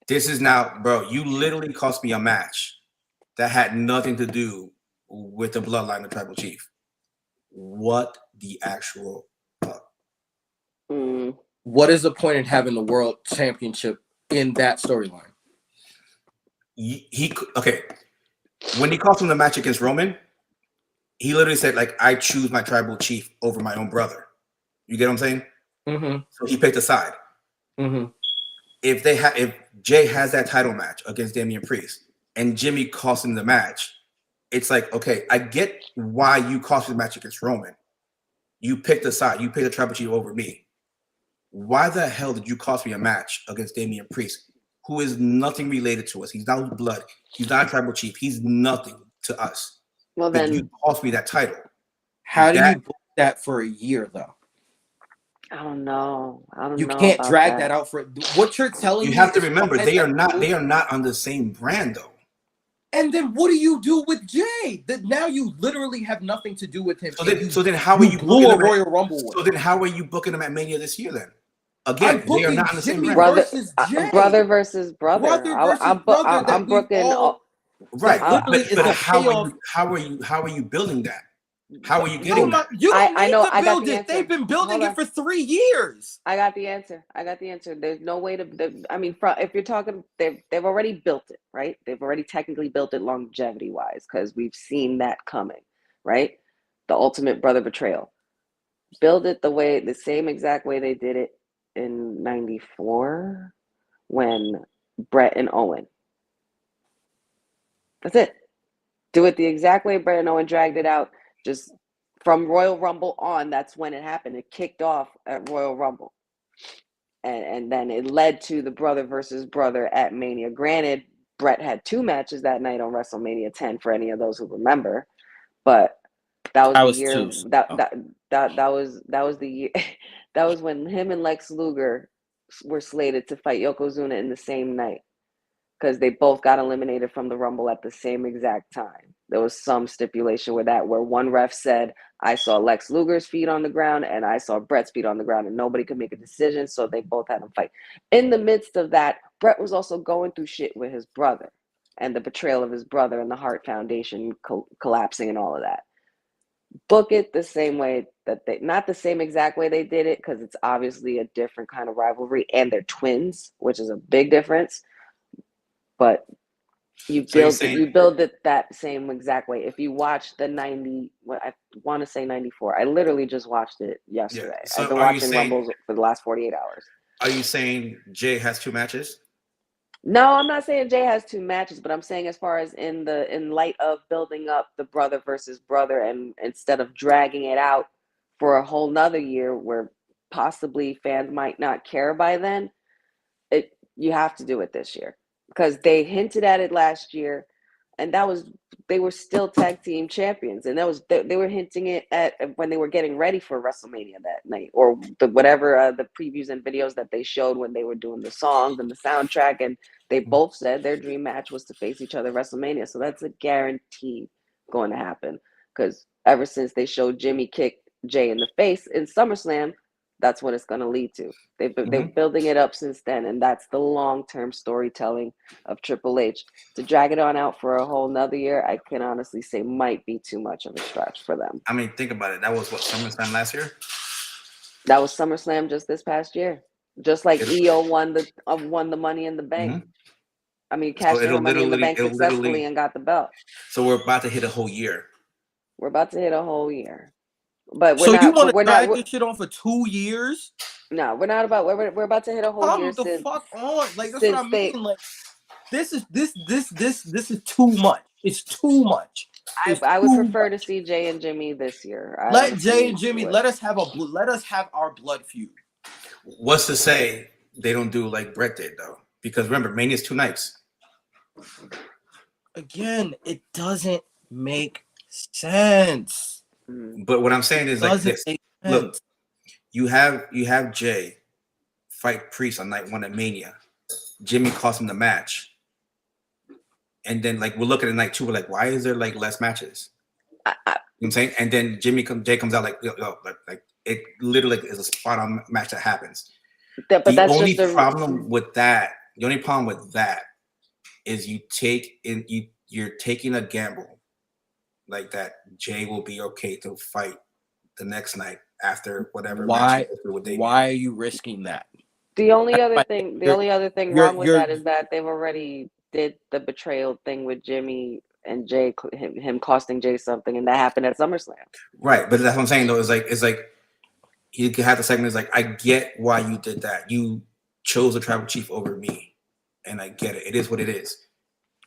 This is now, bro, you literally cost me a match that had nothing to do with the bloodline of Tribal Chief. What the actual fuck? Mm. What is the point in having the world championship in that storyline? Okay. When he cost him the match against Roman, he literally said, like, I choose my Tribal Chief over my own brother. You get what I'm saying? Mm-hmm. So he picked a side. Mm-hmm. If Jay has that title match against Damian Priest and Jimmy costs him the match, it's like, okay, I get why you cost the match against Roman. You picked a side. You picked the Tribal Chief over me. Why the hell did you cost me a match against Damian Priest, who is nothing related to us? He's not blood. He's not a Tribal Chief. He's nothing to us. Well, But then you cost me that title. How do you book that for a year, though? I don't know. You can't drag that out for what you're telling me. You have to remember they are not on the same brand though. And then what do you do with Jay? That now you literally have nothing to do with him. So then how are you blew booking a Royal Rumble? So then how are you booking them at Mania this year then? Again, they are not on the same brand. brother versus Jay. brother versus brother. I'm booking. Right, but how are you building that? How are you getting that? You don't I need know. to I got build the it. answer. They've been building Hold it on. for 3 years. I got the answer. There's no way to. I mean, if you're talking, they've already built it, right? They've already technically built it longevity wise because we've seen that coming, right? The ultimate brother betrayal. Build it the same exact way they did it in '94 when Brett and Owen. That's it. Do it the exact way Brett and Owen dragged it out. Just from Royal Rumble on, that's when it happened. It kicked off at Royal Rumble. And then it led to the brother versus brother at Mania. Granted, Brett had 2 matches that night on WrestleMania 10 for any of those who remember. But that was the year that was the year that was when him and Lex Luger were slated to fight Yokozuna in the same night. Because they both got eliminated from the Rumble at the same exact time. There was some stipulation where one ref said, I saw Lex Luger's feet on the ground and I saw Brett's feet on the ground and nobody could make a decision, so they both had them fight. In the midst of that, Brett was also going through shit with his brother and the betrayal of his brother and the Hart Foundation collapsing and all of that. Book it the same way not the same exact way they did it, because it's obviously a different kind of rivalry and they're twins, which is a big difference. But you build it that same exact way. If you watch the 90, I want to say 94. I literally just watched it yesterday. Yeah. So I've been watching Rumbles for the last 48 hours. Are you saying Jay has 2 matches? No, I'm not saying Jay has 2 matches, but I'm saying as far as in light of building up the brother versus brother, and instead of dragging it out for a whole nother year where possibly fans might not care by then, you have to do it this year. Because they hinted at it last year, and they were still tag team champions, and they were hinting it at when they were getting ready for WrestleMania that night, or the previews and videos that they showed when they were doing the songs and the soundtrack, and they both said their dream match was to face each other at WrestleMania. So that's a guarantee going to happen, because ever since they showed Jimmy kick Jay in the face in SummerSlam, that's what it's going to lead to. They've been building it up since then, and that's the long-term storytelling of Triple H. To drag it on out for a whole nother year, I can honestly say might be too much of a stretch for them. I mean, think about it. That was what, SummerSlam last year? That was SummerSlam just this past year. Just like EO won the Money in the Bank. Mm-hmm. I mean, cashed in Money in the Bank successfully and got the belt. So we're about to hit a whole year. We're about to hit a whole year. But you want to drag this shit on for 2 years? No, we're not about. We're about to hit a whole Come year the since fuck on. Like that's what since I they. mean. Like this is too much. It's too much. It's I would too prefer to much. see Jay and Jimmy this year. I Let Jay and honestly Jimmy would. let us have our blood feud. What's to say they don't do like Brett did though? Because remember, Mania's 2 nights. Again, it doesn't make sense. Mm. But what I'm saying is like Doesn't this. make Look, sense. you have Jay fight Priest on night 1 at Mania. Jimmy cost him the match. And then like we're looking at night 2, we're like, why is there like less matches? You know what I'm saying? And then Jay comes out like, like it literally is a spot on match that happens. But The that's only just problem with that is you're taking a gamble like that Jay will be okay to fight the next night after whatever. Why With Damian. are you risking that? the only other That's thing. The you're- only other thing you're- wrong with you're- that is that they've already did the betrayal thing with Jimmy and Jay, him costing Jay something, and that happened at SummerSlam. Right, but that's what I'm saying though. It's like you could have the segment is like, I get why you did that. You chose the tribal chief over me, and I get it. It is what it is.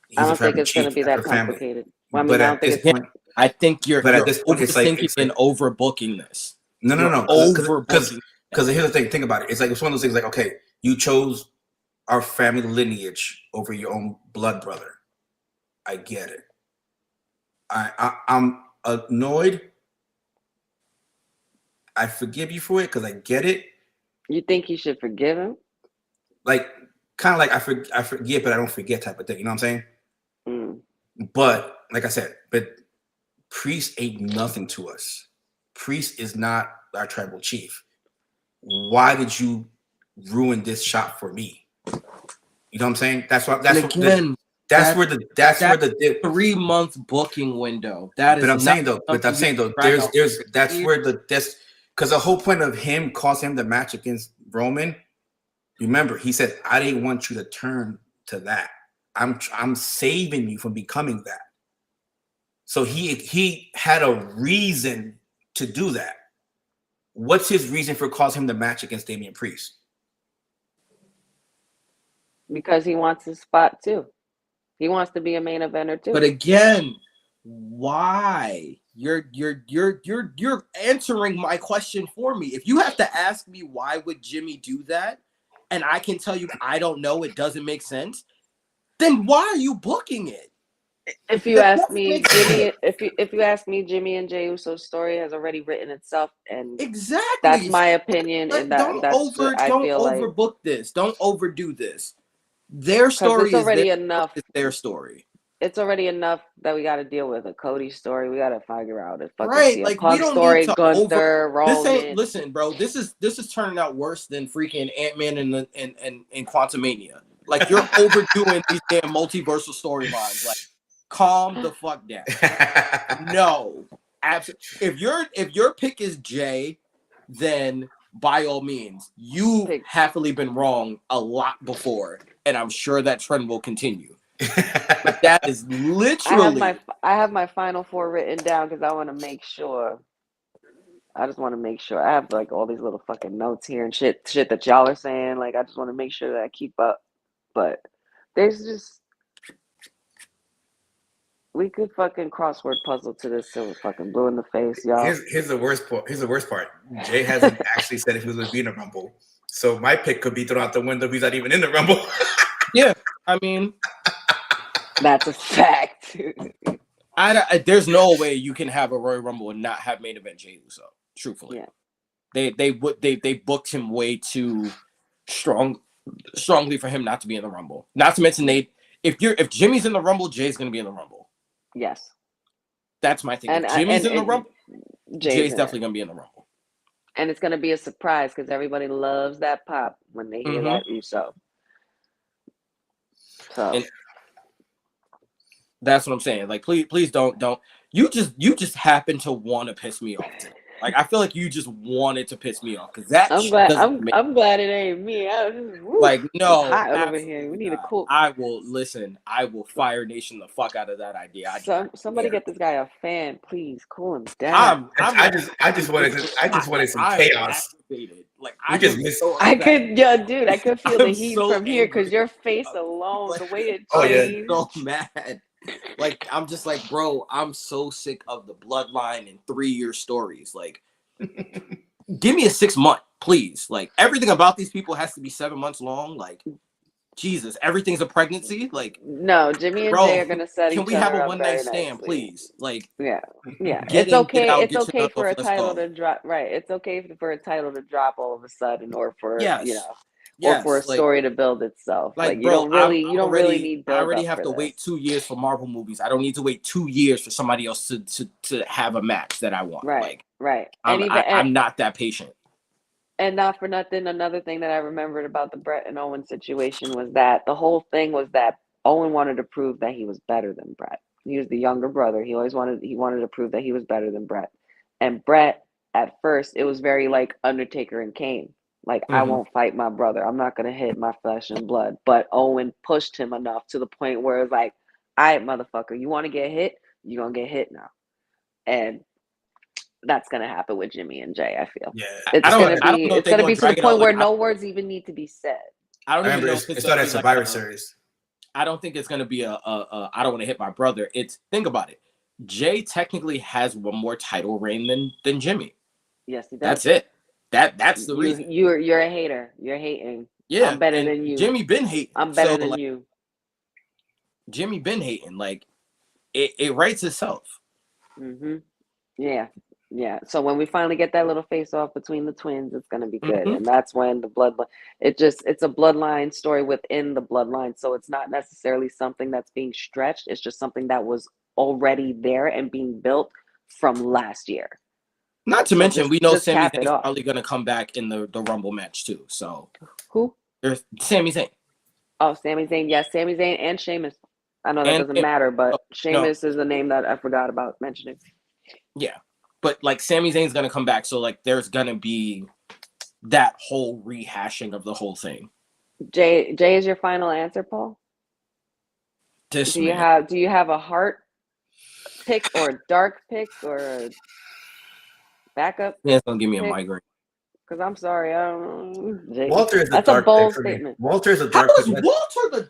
He's I a don't think tribal it's going to chief, be that's that her family. complicated. Well, I mean, But I at don't think this it's. point, I think you're But at this point, it's like- overthinking and overbooking this. no, You're because overbooking. here's the thing. Think about it. It's like it's one of those things. Like, okay, you chose our family lineage over your own blood brother. I get it. I'm annoyed. I forgive you for it because I get it. You think you should forgive him? Like, kind of like I forget, but I don't forget type of thing. You know what I'm saying? Mm. But like I said, but Priest ain't nothing to us. Priest is not our tribal chief. Why did you ruin this shot for me? You know what I'm saying? That's why. That's And what. again, That's where the 3-month booking window. That is. But I'm saying though, something that's where because the whole point of him causing him the match against Roman. Remember, he said, "I didn't want you to turn to that. I'm saving you from becoming that." So he had a reason to do that. What's his reason for causing him the match against Damian Priest? Because he wants his spot too. He wants to be a main eventer too. But again, why? You're answering my question for me. If you have to ask me why would Jimmy do that, and I can tell you I don't know, it doesn't make sense, then why are you booking it? If you ask me, Jimmy, if you ask me, Jimmy and Jey Uso's story has already written itself, and Exactly. that's my opinion. But And don't overbook this. Don't overdo this. Their story it's already is enough. It's their story. It's already enough that we got to deal with a Cody story. We got to figure out a fucking Right, CM like, we Punk don't story, need to Gunther, Roman. Listen, bro. This is turning out worse than freaking Ant-Man and Quantumania. Like, you're overdoing these damn multiversal storylines. Like, calm the fuck down. No, absolutely. If your pick is Jay, then by all means, you've happily been wrong a lot before, and I'm sure that trend will continue. But that is literally. I have my final four written down because I want to make sure. I just want to make sure. I have like all these little fucking notes here and shit that y'all are saying. Like, I just want to make sure that I keep up. But there's just. We could fucking crossword puzzle to this till we're fucking blue in the face, y'all. Here's the worst part. Jay hasn't actually said if he was going to be in the Rumble. So my pick could be thrown out the window if he's not even in the Rumble. Yeah, I mean, that's a fact. There's no way you can have a Royal Rumble and not have main event Jey Uso. Truthfully, yeah. They booked him way too strongly for him not to be in the Rumble. Not to mention if Jimmy's in the Rumble, Jay's going to be in the Rumble. Yes, that's my thing. If Jimmy's in the Rumble, Jay's definitely going to be in the Rumble. And it's going to be a surprise because everybody loves that pop when they hear that Uso. So and that's what I'm saying. Like, please don't. You just happen to want to piss me off today. Like I feel like you just wanted to piss me off because that I'm glad. doesn't make I'm glad it ain't me. like It's no. hot over Absolutely here. We need a not. cool. I will listen. I will Fire Nation the fuck out of that idea. Somebody yeah. get this guy a fan, please. Cool him down. I just wanted some chaos. Aggravated. Like We I just am missed. so I upset. could, yeah, dude. I could feel the I'm heat so from here because angry. your face alone, the way it Oh, yeah. changed. So mad. Like I'm just like, bro, I'm so sick of the bloodline and 3-year stories. Like, give me a 6-month, please. Like everything about these people has to be 7 months long. Like, Jesus, everything's a pregnancy. Like, No, Jimmy and bro, Jay are gonna set can each we have other a up one very night stand, nicely. please? Like, Yeah, yeah. get It's in, okay. get out, It's get okay your for a let's title go. to drop. Right. It's okay for a title to drop all of a sudden, or for Yes, or for a yes. Like, story to build itself. Like you bro, don't really, you don't really need I build already up have for to this. wait 2 years for Marvel movies. I don't need to wait 2 years for somebody else to have a match that I want. Right, Like, right. I'm not that patient. And not for nothing, another thing that I remembered about the Brett and Owen situation was that the whole thing was that Owen wanted to prove that he was better than Brett. He was the younger brother. He wanted to prove that he was better than Brett. And Brett, at first, it was very like Undertaker and Kane. Like, I Mhm. won't fight my brother. I'm not gonna hit my flesh and blood. But Owen pushed him enough to the point where it's like, all right, motherfucker, you want to get hit? You're gonna get hit now. And that's gonna happen with Jimmy and Jay, I feel. Yeah, It's I don't gonna know be if it's they're gonna gonna be to the drag it out. point where Like, no words even need to be said. I don't I even remember know if it it's started gonna at be like Survivor a, Series. I don't think it's gonna be a I don't want to hit my brother. It's think about it. Jay technically has one more title reign than Jimmy. Yes, he does. That's it. That's the reason. You're a hater. You're hating. Yeah, I'm better and than you. Jimmy been hating. I'm better So, than like, you. Jimmy been hating. Like it writes itself. Mm-hmm. Yeah. Yeah. So when we finally get that little face off between the twins, it's gonna be good. Mhm. And that's when the bloodline it's a bloodline story within the bloodline. So it's not necessarily something that's being stretched. It's just something that was already there and being built from last year. Not to So mention, we know just Sami cap it Zayn's off. probably gonna come back in the Rumble match too. So Who? there's Sami Zayn. Oh, Sami Zayn. Yes, Sami Zayn and Sheamus. I know that And doesn't matter, but no, Sheamus is a name that I forgot about mentioning. yeah, but like Sami Zayn's gonna come back, so like there's gonna be that whole rehashing of the whole thing. Jay is your final answer, Paul? This Do you man, have a heart pick or a dark pick or a backup man's gonna give me a pick? migraine. Because I'm sorry, I don't know. Jay, Walter is a that's a dark bold pick for me. statement. Walter is a How dark is pick Walter the?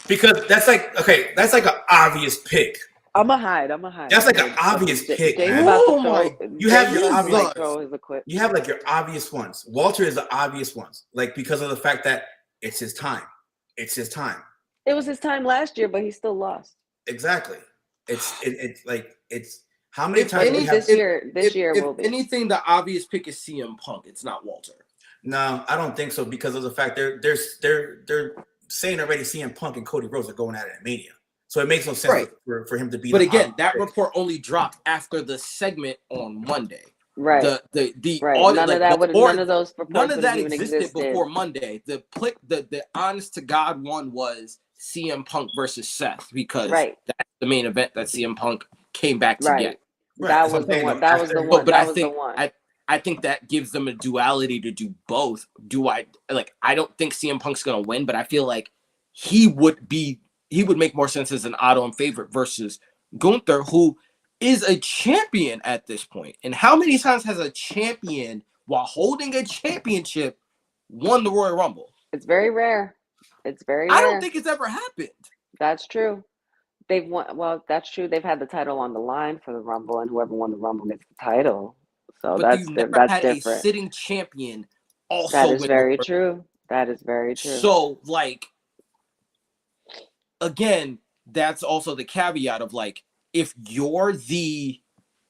because that's like an obvious pick. I'ma hide. That's like an obvious pick, Jay's man. about to Oh throw. my- You have Jay's your about to, obvious- throw his equip. You have like your obvious ones. Walter is the obvious ones, like because of the fact that it's his time. It's his time. It was his time last year, but he still lost. Exactly. It's like it's how many If times do we have? This year If will be. anything, the obvious pick is CM Punk. It's not Walter. No, I don't think so because of the fact they're saying already CM Punk and Cody Rhodes are going at it at Mania, so it makes no sense Right. for him to be. But the again, obvious that pick. report only dropped after the segment on Monday. Right. The Right. audit, None like, of that would. before- None of those reports none of would that have even existed before Monday. The honest to God one was CM Punk versus Seth because Right. that's the main event that CM Punk came back to Right. get. Right, That that's what was I'm the saying, one. though. That was the After- one. But That I was think the one. I think that gives them a duality to do both. I don't think CM Punk's gonna win, but I feel like he would make more sense as an odd-on favorite versus Gunther, who is a champion at this point. And how many times has a champion, while holding a championship, won the Royal Rumble? It's very rare. It's very I rare. don't think it's ever happened. That's true. They've won. Well, that's true. They've had the title on the line for the Rumble, and whoever won the Rumble gets the title. So But you never that's had a different. sitting champion also That is win very the true. That is very true. So, like, again, that's also the caveat of like, if you're the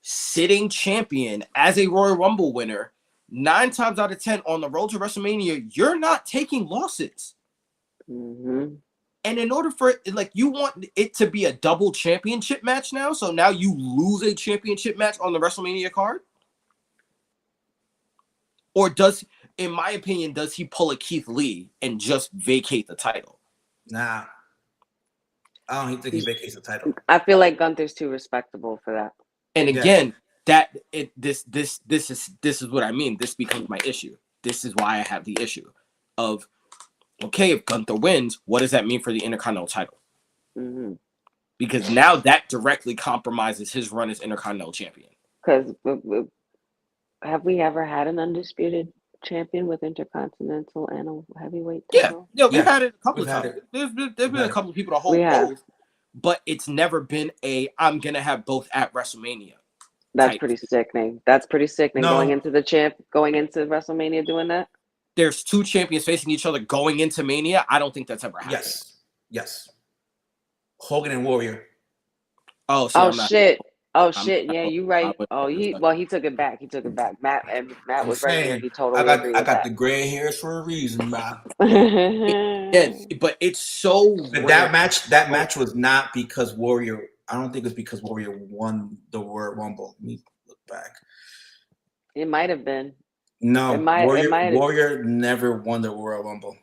sitting champion as a Royal Rumble winner, 9 times out of 10 on the road to WrestleMania, you're not taking losses. Mm-hmm. And in order for it, like, you want it to be a double championship match now, so now you lose a championship match on the WrestleMania card? Or in my opinion, does he pull a Keith Lee and just vacate the title? Nah, I don't think he vacates the title. I feel like Gunther's too respectable for that. And Yeah. again, this is what I mean. This becomes my issue. This is why I have the issue of, okay, if Gunther wins, what does that mean for the Intercontinental title? Mm-hmm. Because now that directly compromises his run as Intercontinental champion. Because have we ever had an undisputed champion with Intercontinental and a heavyweight title? Yeah, we've Yeah, had it a couple we've of had times. it. There's been We've a had it. couple of people to We hold have. both, but it's never been a I'm gonna have both at WrestleMania. That's type. pretty sickening. That's pretty sickening. No. Going into WrestleMania doing that. There's two champions facing each other going into Mania. I don't think that's ever happened. Yes. Hogan and Warrior. Oh, so Oh I'm not- shit. Oh I'm shit. not- Yeah, you I right. wouldn't Oh, put he this he took it back. He took it back. Matt I'm was right here. saying, He totally I agreed got with the gray hairs for a reason, man. Yeah, but it's so But weird. that match was not because Warrior. I don't think it was because Warrior won the Royal Rumble. Let me look back. It might have been. No, It might- Warrior never won the Royal Rumble.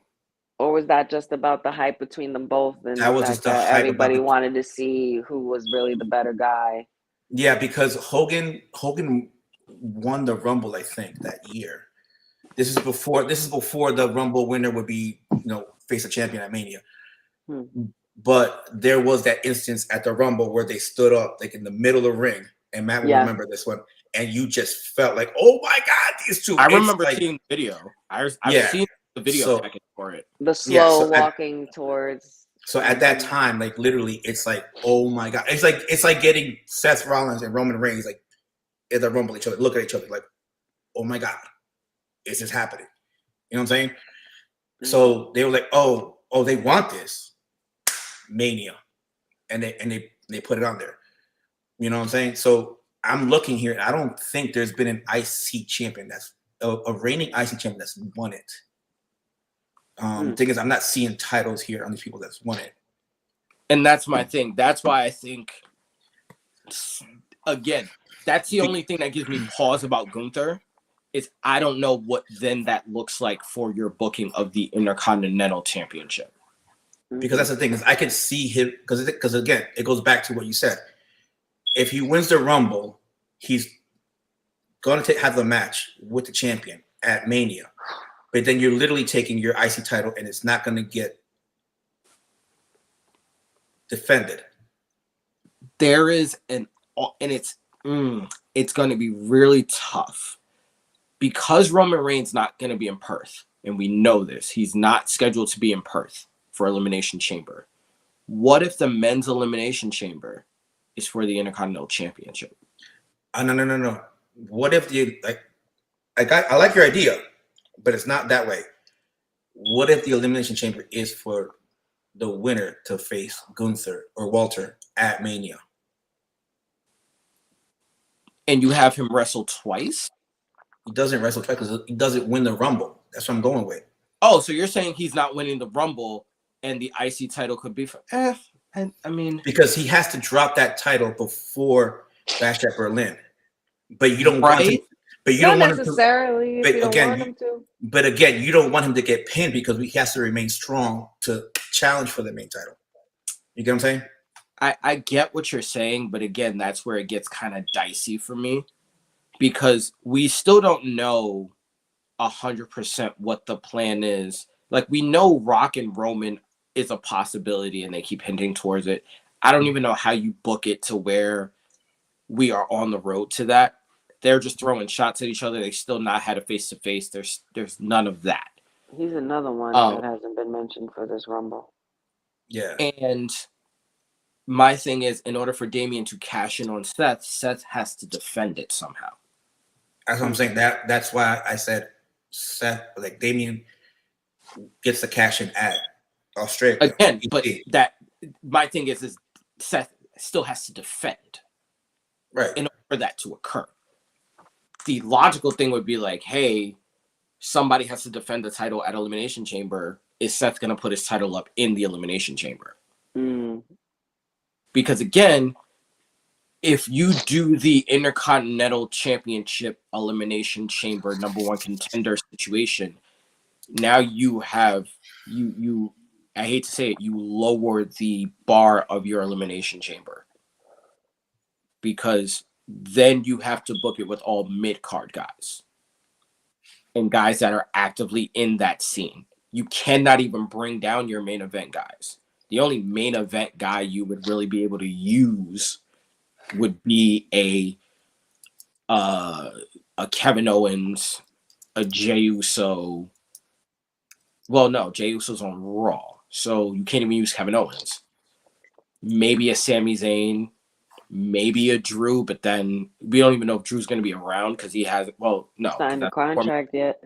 Or was that just about the hype between them both and That the was fact just the that hype everybody about the- wanted to see who was really the better guy? Yeah, because Hogan won the Rumble, I think, that year. This is before the Rumble winner would be, face a champion at Mania. But there was that instance at the Rumble where they stood up like in the middle of the ring, and Matt will Yeah. remember this one, and you just felt like, oh my God, these two. I It's remember like- seeing the video. I've Yeah. seen the video So- package for it. The slow so walking towards. So at that time, like literally, it's like, oh my God, it's like getting Seth Rollins and Roman Reigns like at the Rumble each other, look at each other like, oh my God, is this happening? You know what I'm saying? So they were like, oh, they want this Mania, and they put it on there. You know what I'm saying? So I'm looking here. I don't think there's been an IC champion that's a reigning IC champion that's won it. Thing is, I'm not seeing titles here on these people that's won it. And that's my thing. That's why I think, again, that's the only thing that gives me pause about Gunther is I don't know what then that looks like for your booking of the Intercontinental Championship. Because that's the thing is I could see him because again it goes back to what you said. If he wins the Rumble, he's going to have the match with the champion at Mania. But then you're literally taking your IC title and it's not going to get defended. There is and it's going to be really tough because Roman Reigns not going to be in Perth, and we know this. He's not scheduled to be in Perth for Elimination Chamber. What if the men's Elimination Chamber is for the Intercontinental Championship? No. What if I like your idea, but it's not that way. What if the Elimination Chamber is for the winner to face Gunther or Walter at Mania? And you have him wrestle twice? He doesn't wrestle twice because he doesn't win the Rumble. That's what I'm going with. Oh, so you're saying he's not winning the Rumble and the IC title could be for I mean, because he has to drop that title before Bash at Berlin. But you don't want him, but you Not don't want him necessarily. but if you don't again, want him to. But again, you don't want him to get pinned because he has to remain strong to challenge for the main title. You get what I'm saying? I get what you're saying, but again, that's where it gets kind of dicey for me because we still don't know 100% what the plan is. Like, we know Rock and Roman is a possibility and they keep hinting towards it. I don't even know how you book it to where we are on the road to that. They're just throwing shots at each other. They still not had a face-to-face. There's none of that. He's another one that hasn't been mentioned for this Rumble. Yeah. And my thing is, in order for Damian to cash in on Seth has to defend it somehow. That's what I'm saying. That's why I said Seth, like Damian gets the cash in at Australia. Again, but that my thing is Seth still has to defend. Right. In order for that to occur. The logical thing would be like, hey, somebody has to defend the title at Elimination Chamber. Is Seth going to put his title up in the Elimination Chamber? Because again, if you do the Intercontinental Championship Elimination Chamber #1 contender situation, now you have you I hate to say it, you lower the bar of your Elimination Chamber. Because then you have to book it with all mid-card guys and guys that are actively in that scene. You cannot even bring down your main event guys. The only main event guy you would really be able to use would be a Kevin Owens, a Jey Uso. Well, no, Jey Uso's on Raw, so you can't even use Kevin Owens. Maybe a Sami Zayn, maybe a Drew, but then we don't even know if Drew's going to be around because he has. Well, no, Signed the contract yet.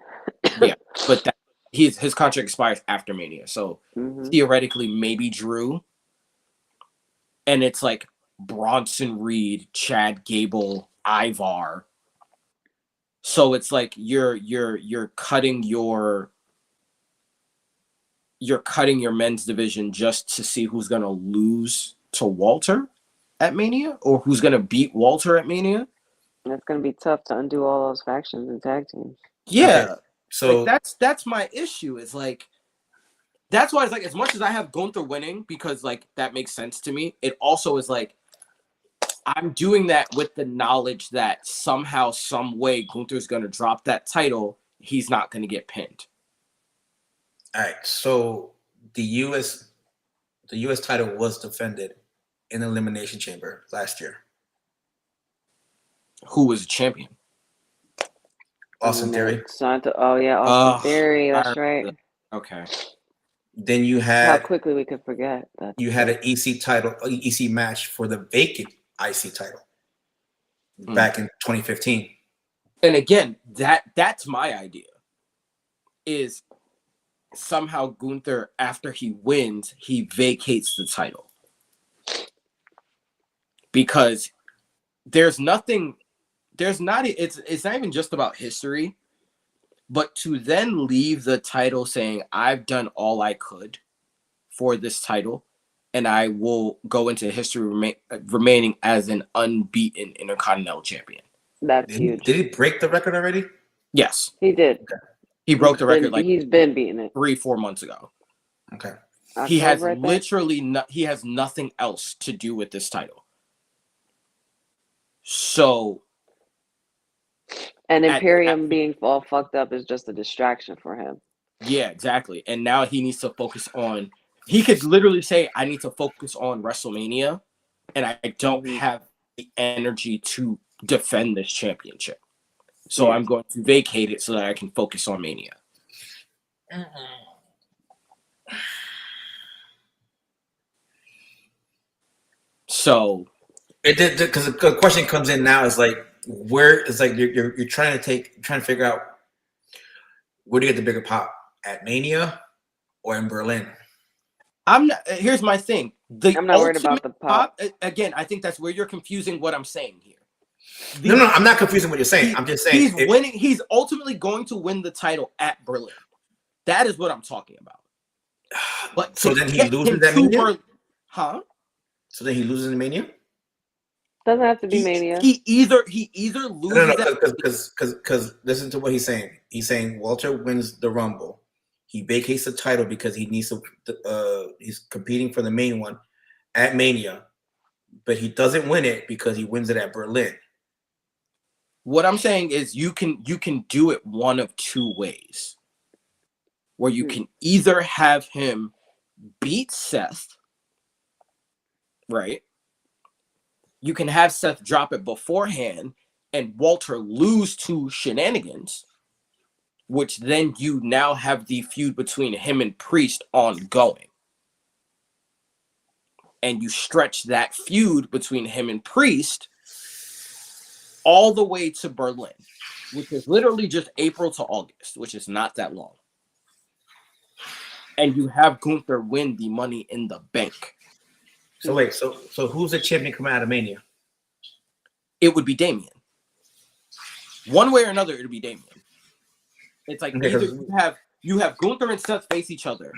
yeah, but his contract expires after Mania, so Mhm. theoretically maybe Drew. And it's like Bronson Reed, Chad Gable, Ivar. So it's like you're cutting your men's division just to see who's gonna lose to Walter at Mania or who's gonna beat Walter at Mania. It's gonna be tough to undo all those factions and tag teams. Yeah. Okay. So like that's my issue. Is like that's why it's like as much as I have Gunther winning because like that makes sense to me, it also is like I'm doing that with the knowledge that somehow, some way, Gunther's gonna drop that title. He's not gonna get pinned. all right, so the US title was defended in Elimination Chamber last year. Who was a champion? Austin Theory. Austin Theory. That's right. Okay. Then you How had quickly we could forget that. you had an EC match for the vacant IC title back in 2015. And again, that's my idea. Is somehow Gunther, after he wins, he vacates the title. Because it's not even just about history, but to then leave the title saying, I've done all I could for this title, and I will go into history remaining as an unbeaten Intercontinental Champion. That's huge. Did he break the record already? Yes. He did. Okay. He broke the record He's been beating it. 3-4 months ago. Okay. He has October, I think. literally he has nothing else to do with this title. So And Imperium being all fucked up is just a distraction for him. yeah, exactly. And now he needs to focus on. He could literally say, "I need to focus on WrestleMania, and I don't have the energy to defend this championship. So I'm going to vacate it so that I can focus on Mania." So It did because the question comes in now is like where it's like you're trying to figure out where do you get the bigger pop at Mania or in Berlin. I'm not. Here's my thing. I'm not worried about the pop. Again, I think that's where you're confusing what I'm saying here. No, I'm not confusing what you're saying. I'm just saying he's winning. He's ultimately going to win the title at Berlin. That is what I'm talking about. But so then he loses that Mania? Huh? So then he loses in Mania? Doesn't have to be Mania. He either loses because listen to what he's saying. He's saying Walter wins the Rumble. He vacates the title because he needs to. He's competing for the main one at Mania, but he doesn't win it because he wins it at Berlin. What I'm saying is you can do it one of two ways. Where you can either have him beat Seth, right? You can have Seth drop it beforehand and Walter lose to Shenanigans, which then you now have the feud between him and Priest ongoing. And you stretch that feud between him and Priest all the way to Berlin, which is literally just April to August, which is not that long. And you have Gunther win the Money in the Bank. So wait, so who's the champion coming out of Mania? It would be Damian. One way or another, it would be Damian. It's like either you have Gunther and Seth face each other.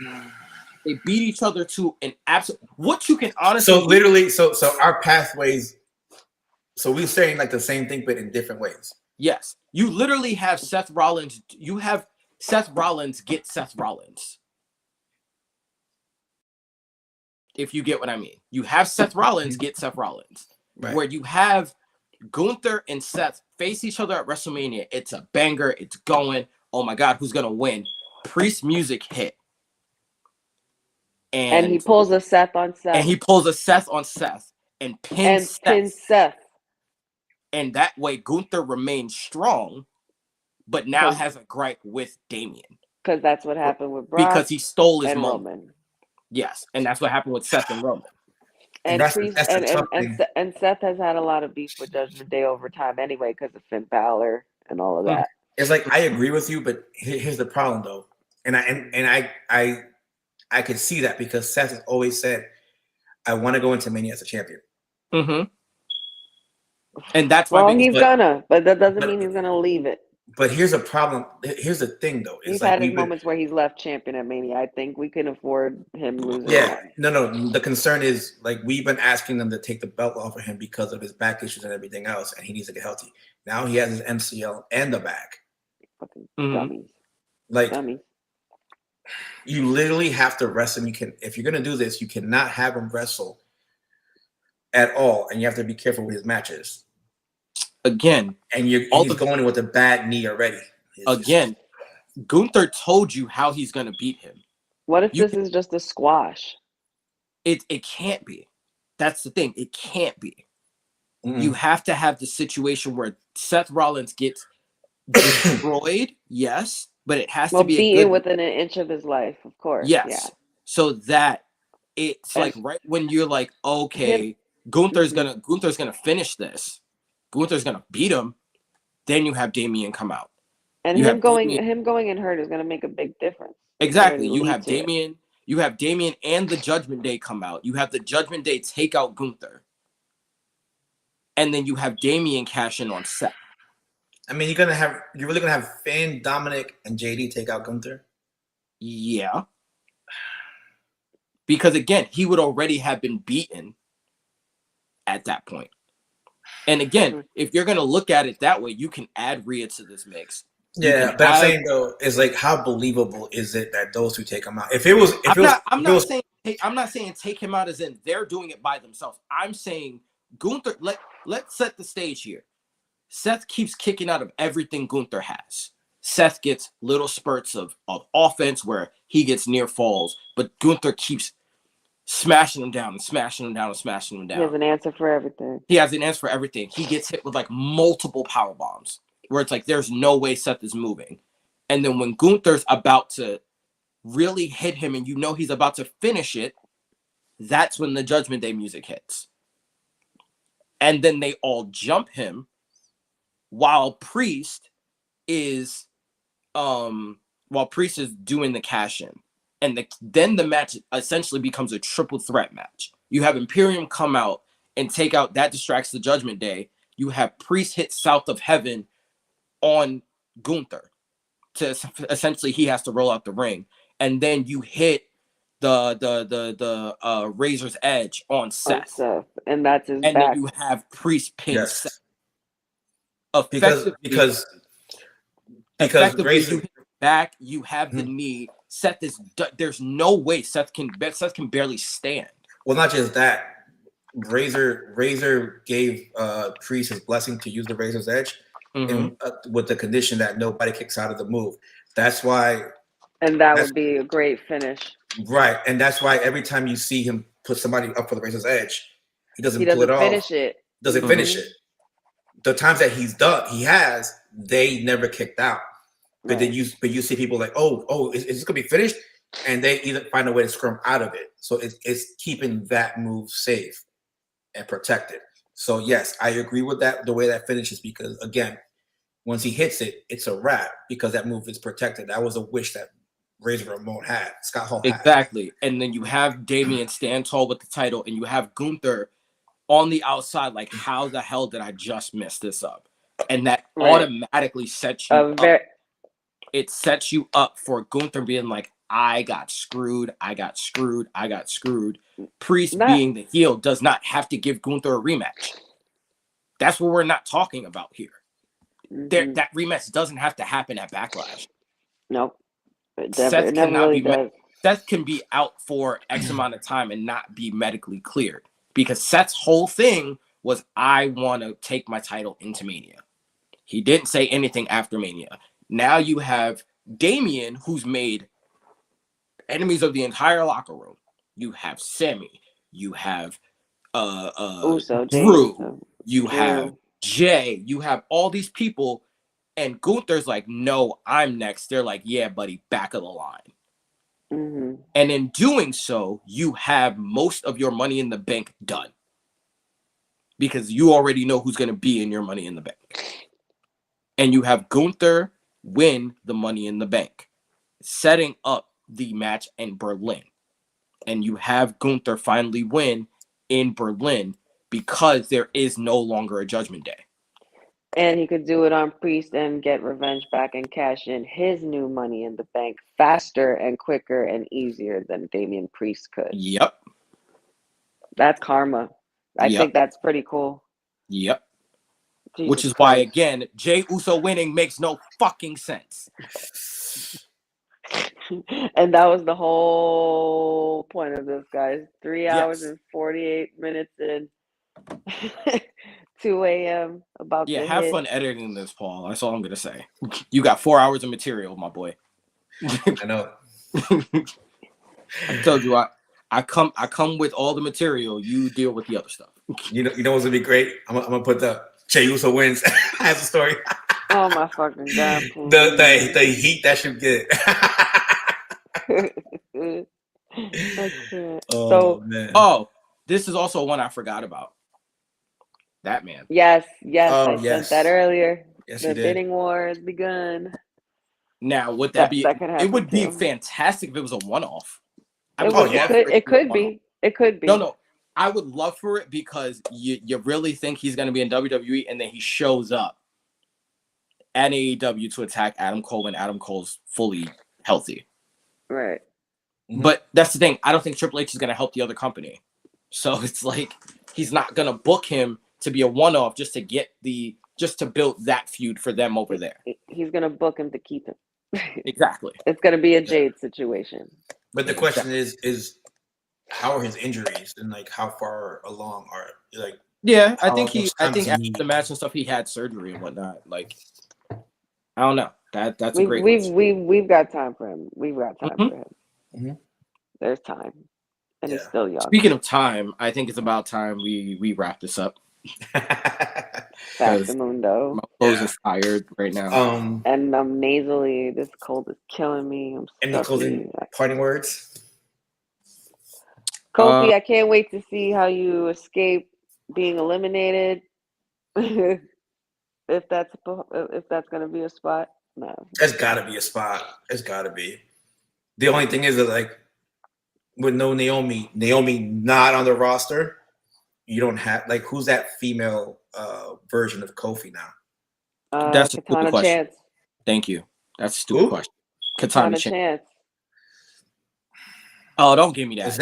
They beat each other to an absolute. What you can honestly. So literally, so our pathways. So we're saying like the same thing, but in different ways. Yes, you literally have Seth Rollins. You have Seth Rollins get Seth Rollins. If you get what I mean, you have Seth Rollins get Seth Rollins, Right. where you have Gunther and Seth face each other at WrestleMania. It's a banger. It's going. Oh my God, who's gonna win? Priest music hit, And he pulls a Seth on Seth. and he pulls a Seth on Seth and pins Seth. And that way Gunther remains strong, but now has a gripe with Damian. Because that's what happened with Brock. Because he stole his and moment. Roman. Yes, and that's what happened with Seth and Roman. And Seth has had a lot of beef with Judgment Day over time anyway because of Finn Balor and all of that. It's like I agree with you, but here's the problem though, and I could see that because Seth has always said, "I want to go into Mania as a champion." Mm-hmm. And that's why but that doesn't mean he's gonna leave it. But here's a problem. Here's the thing, though. He's had his moments where he's left champion at Mania. I think we can afford him losing. Yeah, no. The concern is like we've been asking them to take the belt off of him because of his back issues and everything else, and he needs to get healthy. Now he has his MCL and the back. Fucking dummies. Like dummies. You literally have to wrestle him. If you're gonna do this, you cannot have him wrestle at all, and you have to be careful with his matches. Again, and he's going with a bad knee already. Gunther told you how he's gonna beat him. What if this is just a squash? It can't be. That's the thing. It can't be. You have to have the situation where Seth Rollins gets destroyed, yes, but it has to be beaten within an inch of his life, of course. Yes. Yeah. So that it's like right when you're like, okay, Gunther's gonna finish this. Gunther's gonna beat him. Then you have Damian come out, and him going and hurt is gonna make a big difference. Exactly. You have Damian. You have Damian and the Judgment Day come out. You have the Judgment Day take out Gunther, and then you have Damian cash in on Seth. I mean, you're really gonna have Finn, Dominic, and JD take out Gunther. Yeah, because again, he would already have been beaten at that point. And again, if you're gonna look at it that way, you can add Rhea to this mix. Yeah, but I'm saying though, is like how believable is it that those two take him out? I'm not saying take him out as in they're doing it by themselves. I'm saying Gunther. Let's set the stage here. Seth keeps kicking out of everything Gunther has. Seth gets little spurts of offense where he gets near falls, but Gunther keeps smashing him down and smashing him down and smashing him down. He has an answer for everything. He gets hit with like multiple power bombs where it's like there's no way Seth is moving. And then when Gunther's about to really hit him and you know he's about to finish it, that's when the Judgment Day music hits. And then they all jump him while Priest is doing the cash in. And then the match essentially becomes a triple threat match. You have Imperium come out and take out, that distracts the Judgment Day. You have Priest hit South of Heaven on Gunther. To essentially, he has to roll out the ring. And then you hit the Razor's Edge on Seth. And that's his back. Then you have Priest pin Seth. Because Razor back, you have the knee. Seth is. There's no way Seth can barely stand. Well, not just that. Razor gave Priest his blessing to use the Razor's Edge, with the condition that nobody kicks out of the move. That's why. And that would be a great finish. Right, and that's why every time you see him put somebody up for the Razor's Edge, he doesn't pull it off. Doesn't finish it. The times that they never kicked out. But then you see people like, is this gonna be finished? And they either find a way to scrum out of it. So it's keeping that move safe and protected. So yes, I agree with that, the way that finishes, because again, once he hits it, it's a wrap because that move is protected. That was a wish that Razor Ramon had, Scott Hall had. Exactly. And then you have Damian stand tall with the title, and you have Gunther on the outside, like, how the hell did I just mess this up? And that automatically sets you up. It sets you up for Gunther being like, I got screwed. Priest being the heel does not have to give Gunther a rematch. That's what we're not talking about here. That rematch doesn't have to happen at Backlash. Nope. Seth can be out for X amount of time and not be medically cleared, because Seth's whole thing was, I want to take my title into Mania. He didn't say anything after Mania. Now you have Damian, who's made enemies of the entire locker room. You have Sammy. You have Uso, Jey Drew. Uso. You have Jay. You have all these people. And Gunther's like, no, I'm next. They're like, yeah, buddy, back of the line. Mm-hmm. And in doing so, you have most of your Money in the Bank done. Because you already know who's going to be in your Money in the Bank. And you have Gunther win the Money in the Bank, setting up the match in Berlin. And you have Gunther finally win in Berlin because there is no longer a Judgment Day. And he could do it on Priest and get revenge back and cash in his new Money in the Bank faster and quicker and easier than Damian Priest could. Yep. That's karma. I Yep. think that's pretty cool. Yep. Jesus Which is why, Christ. again, Jey Uso winning makes no fucking sense. And that was the whole point of this, guys. 3 hours Yes. and 48 minutes in. 2 a.m. about Yeah, to have hit. fun editing this, Paul. That's all I'm gonna say. You got 4 hours of material, my boy. I know. I told you I come with all the material. You deal with the other stuff. You know what's gonna be great? I'm gonna put the Jey Uso wins as a story. Oh my fucking god! the heat that should get. I can't. Oh So man. Oh, this is also one I forgot about. That man. yes, Oh, I yes. said that earlier. Yes, The you did. bidding war has begun. Now, would that be? That could happen It would be too. fantastic if it was a one-off. I It, would would, yeah. love for it could to be. It could be. No. I would love for it because you really think he's going to be in WWE and then he shows up at AEW to attack Adam Cole when Adam Cole's fully healthy. Right. Mhm. But that's the thing. I don't think Triple H is going to help the other company. So it's like he's not going to book him to be a one-off just to build that feud for them over there. He's gonna book him to keep him. Exactly. It's gonna be a Jade situation. But the question is how are his injuries and like how far along are like? Yeah, I How think much time does he after need? the match and stuff, he had surgery and whatnot. Like, I don't know. That's a We've great we've, question. we've got time for him. We've got time Mhm. for him. Mhm. There's time, and he's Yeah. still young. Speaking of time, I think it's about time we wrap this up. Factamundo. My clothes Yeah. is tired right now. And I'm nasally. This cold is killing me. I'm Any stuffy. closing parting words? Kofi, I can't wait to see how you escape being eliminated. if that's gonna be a spot, no. There's gotta be a spot. There's gotta be. The only thing is that like with no Naomi not on the roster, you don't have like who's that female version of Kofi now? That's a stupid Katana question. Chance. Thank you. That's a stupid Who? question. Katana Katana Chance. Chance. Oh, don't give me that. Is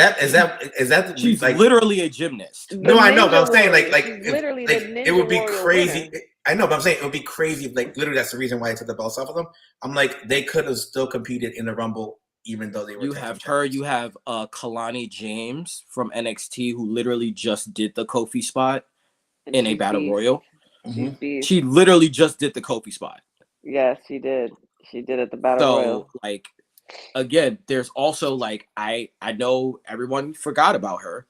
that She's like literally a gymnast. no, The I know, but I'm Ninja saying Warrior. like She's if, literally like, the it would Ninja be Warrior crazy. winner. I know, but I'm saying it would be crazy if like literally that's the reason why I took the belts off of them. I'm like they could have still competed in the Rumble even though they were. You tag have team her. champions. You have Kalani James from NXT, who literally just did the Kofi spot And in a she's battle beast. royal. She's Mhm. beast. She literally just did the Kofi spot. Yes, she did. She did at the Battle So, Royal. like, again, there's also like I know everyone forgot about her.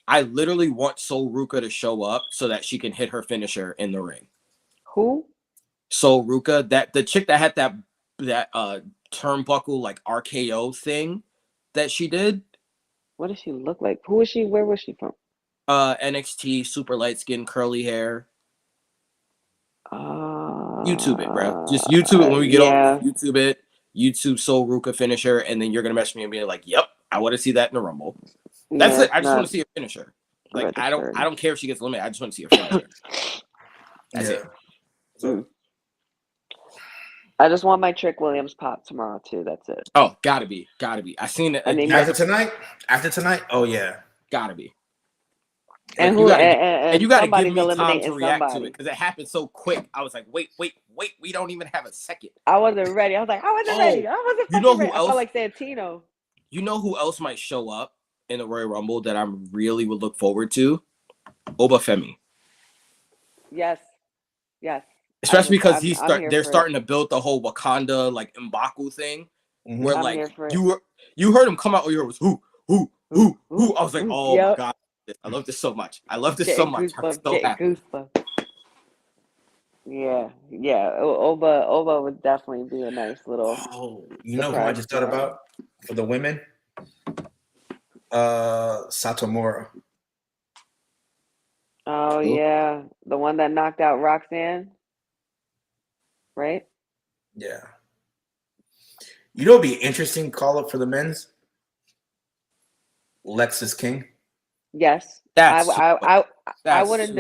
I literally want Sol Ruka to show up so that she can hit her finisher in the ring. Who? Sol Ruka, that the chick that had that turnbuckle like RKO thing that she did. What does she look like? Who is she? Where was she from? NXT, super light skin, curly hair. YouTube it, bro. Just YouTube it when we get yeah. off. YouTube it. YouTube Sol Ruka finisher, and then you're gonna message me and be like, "Yep, I want to see that in the Rumble." That's Yeah, it. I just not want to see a finisher. Like I registered. don't care if she gets eliminated. I just want to see a finisher. That's Yeah. it. So, I just want my Trick Williams pop tomorrow too. That's it. Oh, gotta be. I seen it. I mean, after tonight, oh yeah. Gotta be. And Like, who? and you gotta give somebody's me time eliminating to react somebody. to it because it happened so quick. I was like, wait. We don't even have a second. I wasn't ready. I was like, I wasn't ready. I wasn't you fucking know who ready. I else? felt like Santino. You know who else might show up in the Royal Rumble that I really would look forward to? Obafemi. Yes. Yes. Especially because I'm here they're for it. starting to build the whole Wakanda like M'Baku thing, where I'm like here for it. you heard him come out, your was who. I was like, oh my Yep. god, I love this so much. I love this so Getting much. I'm goosebumps. so Getting happy. goosebumps. Yeah. Yeah. Oba would definitely be a nice little. Oh, you know who I surprise just thought tomorrow. about for the women? Satomura. Oh Who? yeah, the one that knocked out Roxanne, right? Yeah. You know, it'd be interesting call up for the men's. Lexus King. Yes. That's I that's wouldn't.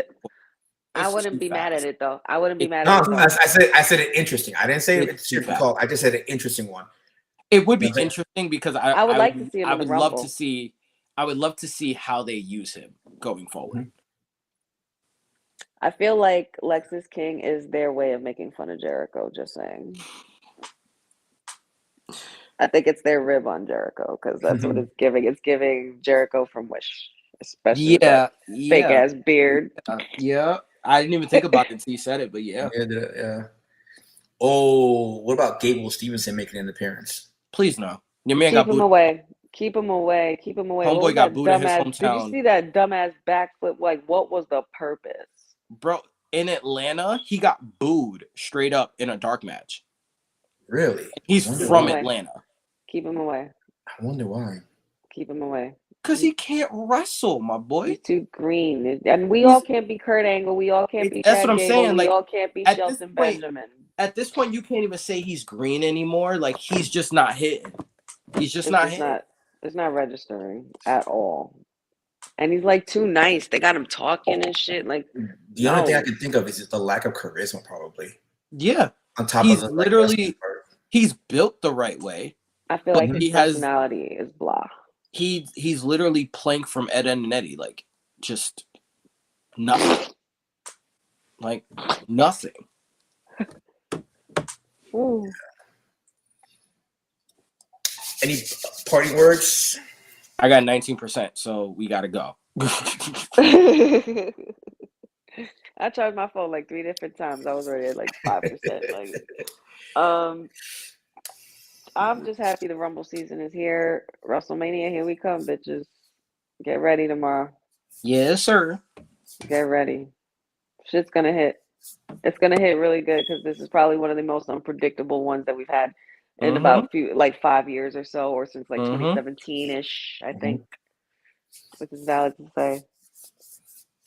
I it's wouldn't too be mad fast. at it though. I wouldn't be mad No, at it though. I said it interesting. I didn't say It's it too should be fast. called. I just said an interesting one. It would be You know what I'm interesting because I would like to see him I in the would love Rumble. to see how they use him going forward. I feel like Lexus King is their way of making fun of Jericho. Just saying. I think it's their rib on Jericho because that's what it's giving. It's giving Jericho from Wish, especially with that fake Yeah, ass beard. yeah. I didn't even think about it until you said it, but yeah. Yeah. Oh, what about Gable Stevenson making an appearance? Please no. Your man Keep got him booed. away. Keep him away. Keep him away. What Homeboy was got that booed in his dumbass? Did you hometown. see that dumbass backflip? Like, what was the purpose? Bro, in Atlanta, he got booed straight up in a dark match. Really? He's I wonder from why. Atlanta. Keep him away. I wonder why. Keep him away. Because he can't wrestle, my boy. He's too green. And we all can't be Kurt Angle. We all can't be That's Chad what I'm Gable. saying, We like, all can't be at this Shelton point- Benjamin. At this point, you can't even say he's green anymore. Like, he's just not hitting. He's just not hitting. It's not registering at all. And he's like too nice. They got him talking and shit. Like, The only thing I no. can think of is just the lack of charisma, probably. Yeah. On top He's of the literally- wrestling part. He's built the right way. I feel But like his he has- personality is blah. He's literally Plank from Ed, Edd and Eddy. Like, just nothing. Like, nothing. Ooh. Any parting words? I got 19%, so we got to go. I charged my phone like 3 different times. I was already at like 5%. Like, I'm just happy the Rumble season is here. WrestleMania, here we come, bitches. Get ready tomorrow. Yes, sir. Get ready. Shit's gonna hit. It's gonna hit really good because this is probably one of the most unpredictable ones that we've had in about 5 years or so, or since like 2017-ish, I think. Which is valid to say.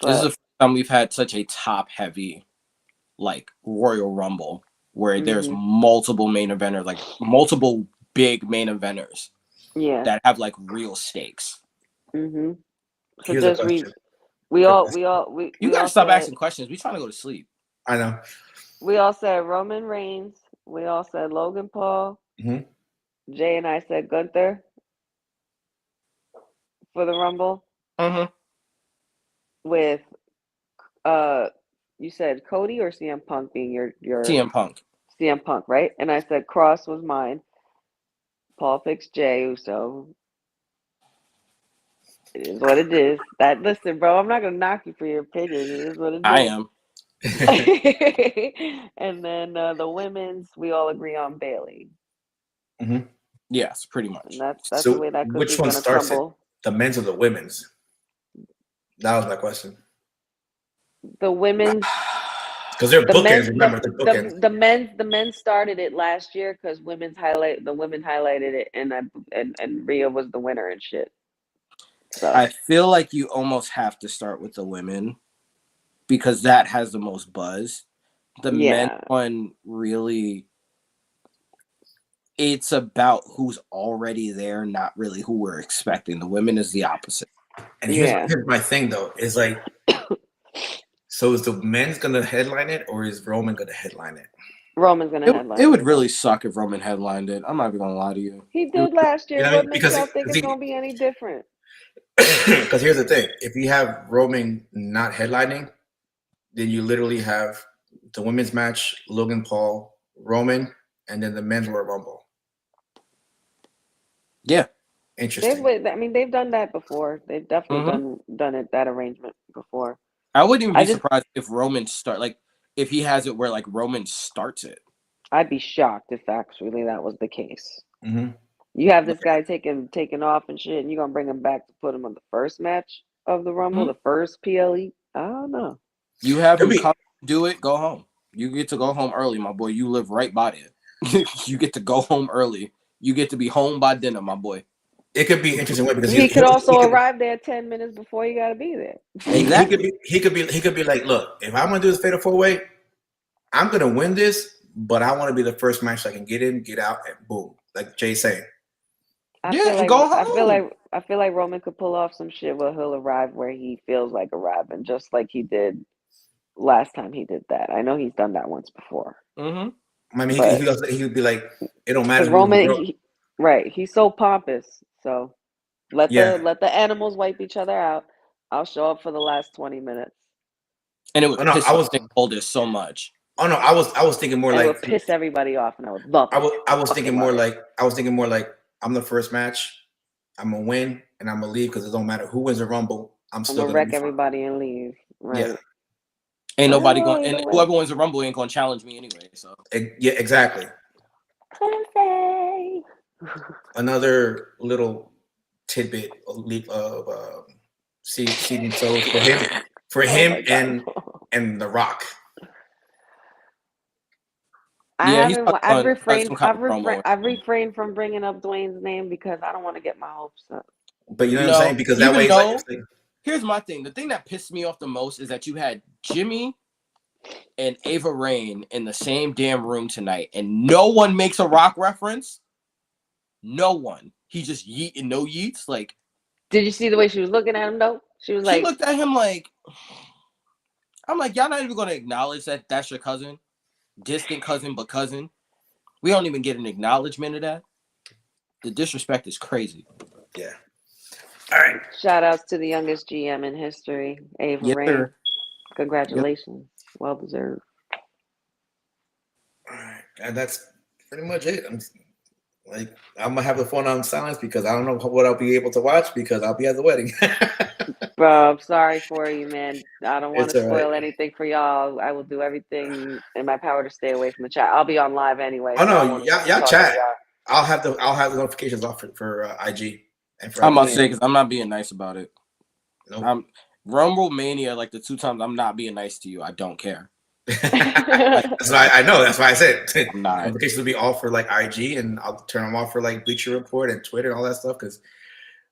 This is the But first time we've had such a top-heavy, like, Royal Rumble, where there's multiple main eventers, like, multiple big main eventers yeah. that have, like, real stakes. So Here's a just question. we You all gotta stop said, asking questions. We trying to go to sleep. I know. we all said Roman Reigns. We all said Logan Paul. Mhm. Jay and I said Gunther for the Rumble. With you said Cody or CM Punk being your CM Punk. CM Punk, right? And I said Cross was mine. Paul picks Jay Uso. It is what it is. Listen, bro, I'm not gonna knock you for your opinion. It is what it is. I am. And then the women's, we all agree on Bailey. Yes, pretty much. And that's So the way that which cookie's one gonna starts it? crumble. The men's or the women's? That was my question. The women's, Because they're the bookends. men's, Remember, they're bookends. the men started it last year because the women highlighted it, and Rhea was the winner and shit. So I feel like you almost have to start with the women because that has the most buzz. The men one really, it's about who's already there, not really who we're expecting. The women is the opposite. And here's my thing though, is like, so is the men's gonna headline it or is Roman gonna headline it? Roman's gonna headline. It would really suck if Roman headlined it. I'm not even gonna lie to you. He did last year. You know, What makes because y'all think it's gonna be any different? Because here's the thing: if you have Roman not headlining, then you literally have the women's match, Logan Paul, Roman, and then the men's Royal Rumble. Yeah, interesting. They've done that before. They've definitely done it that arrangement before. I wouldn't even I be just- surprised if Roman if he has it where like Roman starts it. I'd be shocked if actually that was the case. Mm-hmm. You have this guy taking off and shit, and you're gonna bring him back to put him on the first match of the Rumble, Mhm. the first PLE. I don't know. You have him Could be. come do it, go home. You get to go home early, my boy. You live right by there. You get to go home early. You get to be home by dinner, my boy. It could be interesting way because He could also he could- arrive there 10 minutes before you gotta be there. Exactly. He could be like, look, if I'm gonna do this fatal 4-way, I'm gonna win this, but I want to be the first match so I can get in, get out, and boom, like Jay's saying. I Yeah, feel and like go I feel like Roman could pull off some shit where he'll arrive where he feels like arriving, just like he did last time he did that. I know he's done that once before. Mm-hmm. I mean, But- he would be like, it don't matter. Because who's Roman, the girl. right? He's so pompous. So let Yeah. the animals wipe each other out. I'll show up for the last 20 minutes. And it would Oh, no, piss I was- off Nick Aldis so much. Oh no, I was thinking more And it like would piss everybody off, and I would love. I was fucking thinking more like I'm the first match, I'm gonna win and I'm gonna leave because it don't matter who wins the Rumble. I'm I'm still gonna gonna wreck be fine. everybody and leave. Right. Yeah. Ain't nobody Oh, going, either and way. whoever wins the Rumble ain't going to challenge me anyway. So Yeah, exactly. Pussy. Another little tidbit of seeding souls for Oh him my God. and The Rock. Yeah, he's probably I've done refrained. some kind of promo. I've refrained from bringing up Dwayne's name because I don't want to get my hopes up. But you know what No, I'm saying? Because that even way, though- it's like, Here's my thing. The thing that pissed me off the most is that you had Jimmy and Ava Rain in the same damn room tonight, and no one makes a Rock reference. No one. He just yeet and no yeets. Like, Did you see the way she was looking at him though? She was she like, looked at him like, I'm like, y'all not even going to acknowledge that that's your cousin? Distant cousin, but cousin? We don't even get an acknowledgement of that. The disrespect is crazy. yeah. All right. shout outs to the youngest GM in history, Ava Yes, Rain. sir. Congratulations. Well deserved. All right. And that's pretty much it. I'm gonna have the phone on silence because I don't know what I'll be able to watch because I'll be at the wedding. Bro, I'm sorry for you, man. I don't want It's to all right. spoil anything for y'all. I will do everything in my power to stay away from the chat. I'll be on live anyway. Oh, so I no, won't y'all talk to chat. y'all. I'll have the notifications off for IG and for I'm about to IG. say, because I'm not being nice about it. Nope. Rumble Mania, like the 2 times I'm not being nice to you, I don't care. That's why I know. That's why I said I'm not. notifications will be off for like IG, and I'll turn them off for like Bleacher Report and Twitter and all that stuff because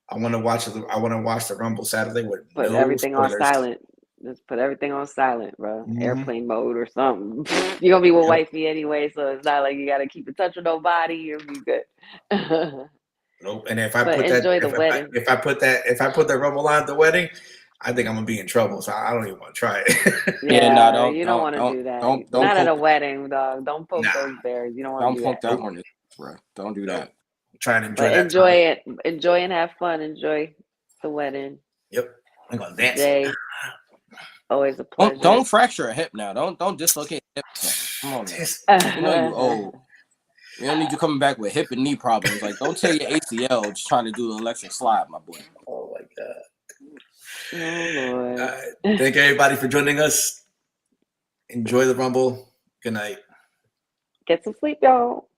I want to watch the Rumble Saturday with Put no everything on spoilers. silent. Just put everything on silent, bro. Mhm. Airplane mode or something. You're gonna be with Yep. wifey anyway, so it's not like you gotta keep in touch with nobody. You'll be good. Nope. And if I But put that, enjoy the wedding. if I put the Rumble on at the wedding, I think I'm gonna be in trouble. So I don't even want to try it. Yeah, no, don't- you don't- don't want to don't- do that. don't Not at a poke- wedding, dog. Don't poke Nah. those bears. You don't want Don't to do poke that. that hornet, bro. Don't do that. Try and enjoy But that. enjoy time. it. Enjoy and have fun. Enjoy the wedding. Yep. I'm gonna dance. Jay, always a pleasure. Don't fracture a hip now. Don't dislocate a hip. Come on, man. You know you old. We don't need you coming back with hip and knee problems. Like, don't tear your ACL just trying to do the electric slide, my boy. Oh my god. Oh Lord. All right. Thank everybody for joining us. Enjoy the Rumble. Good night. Get some sleep, y'all.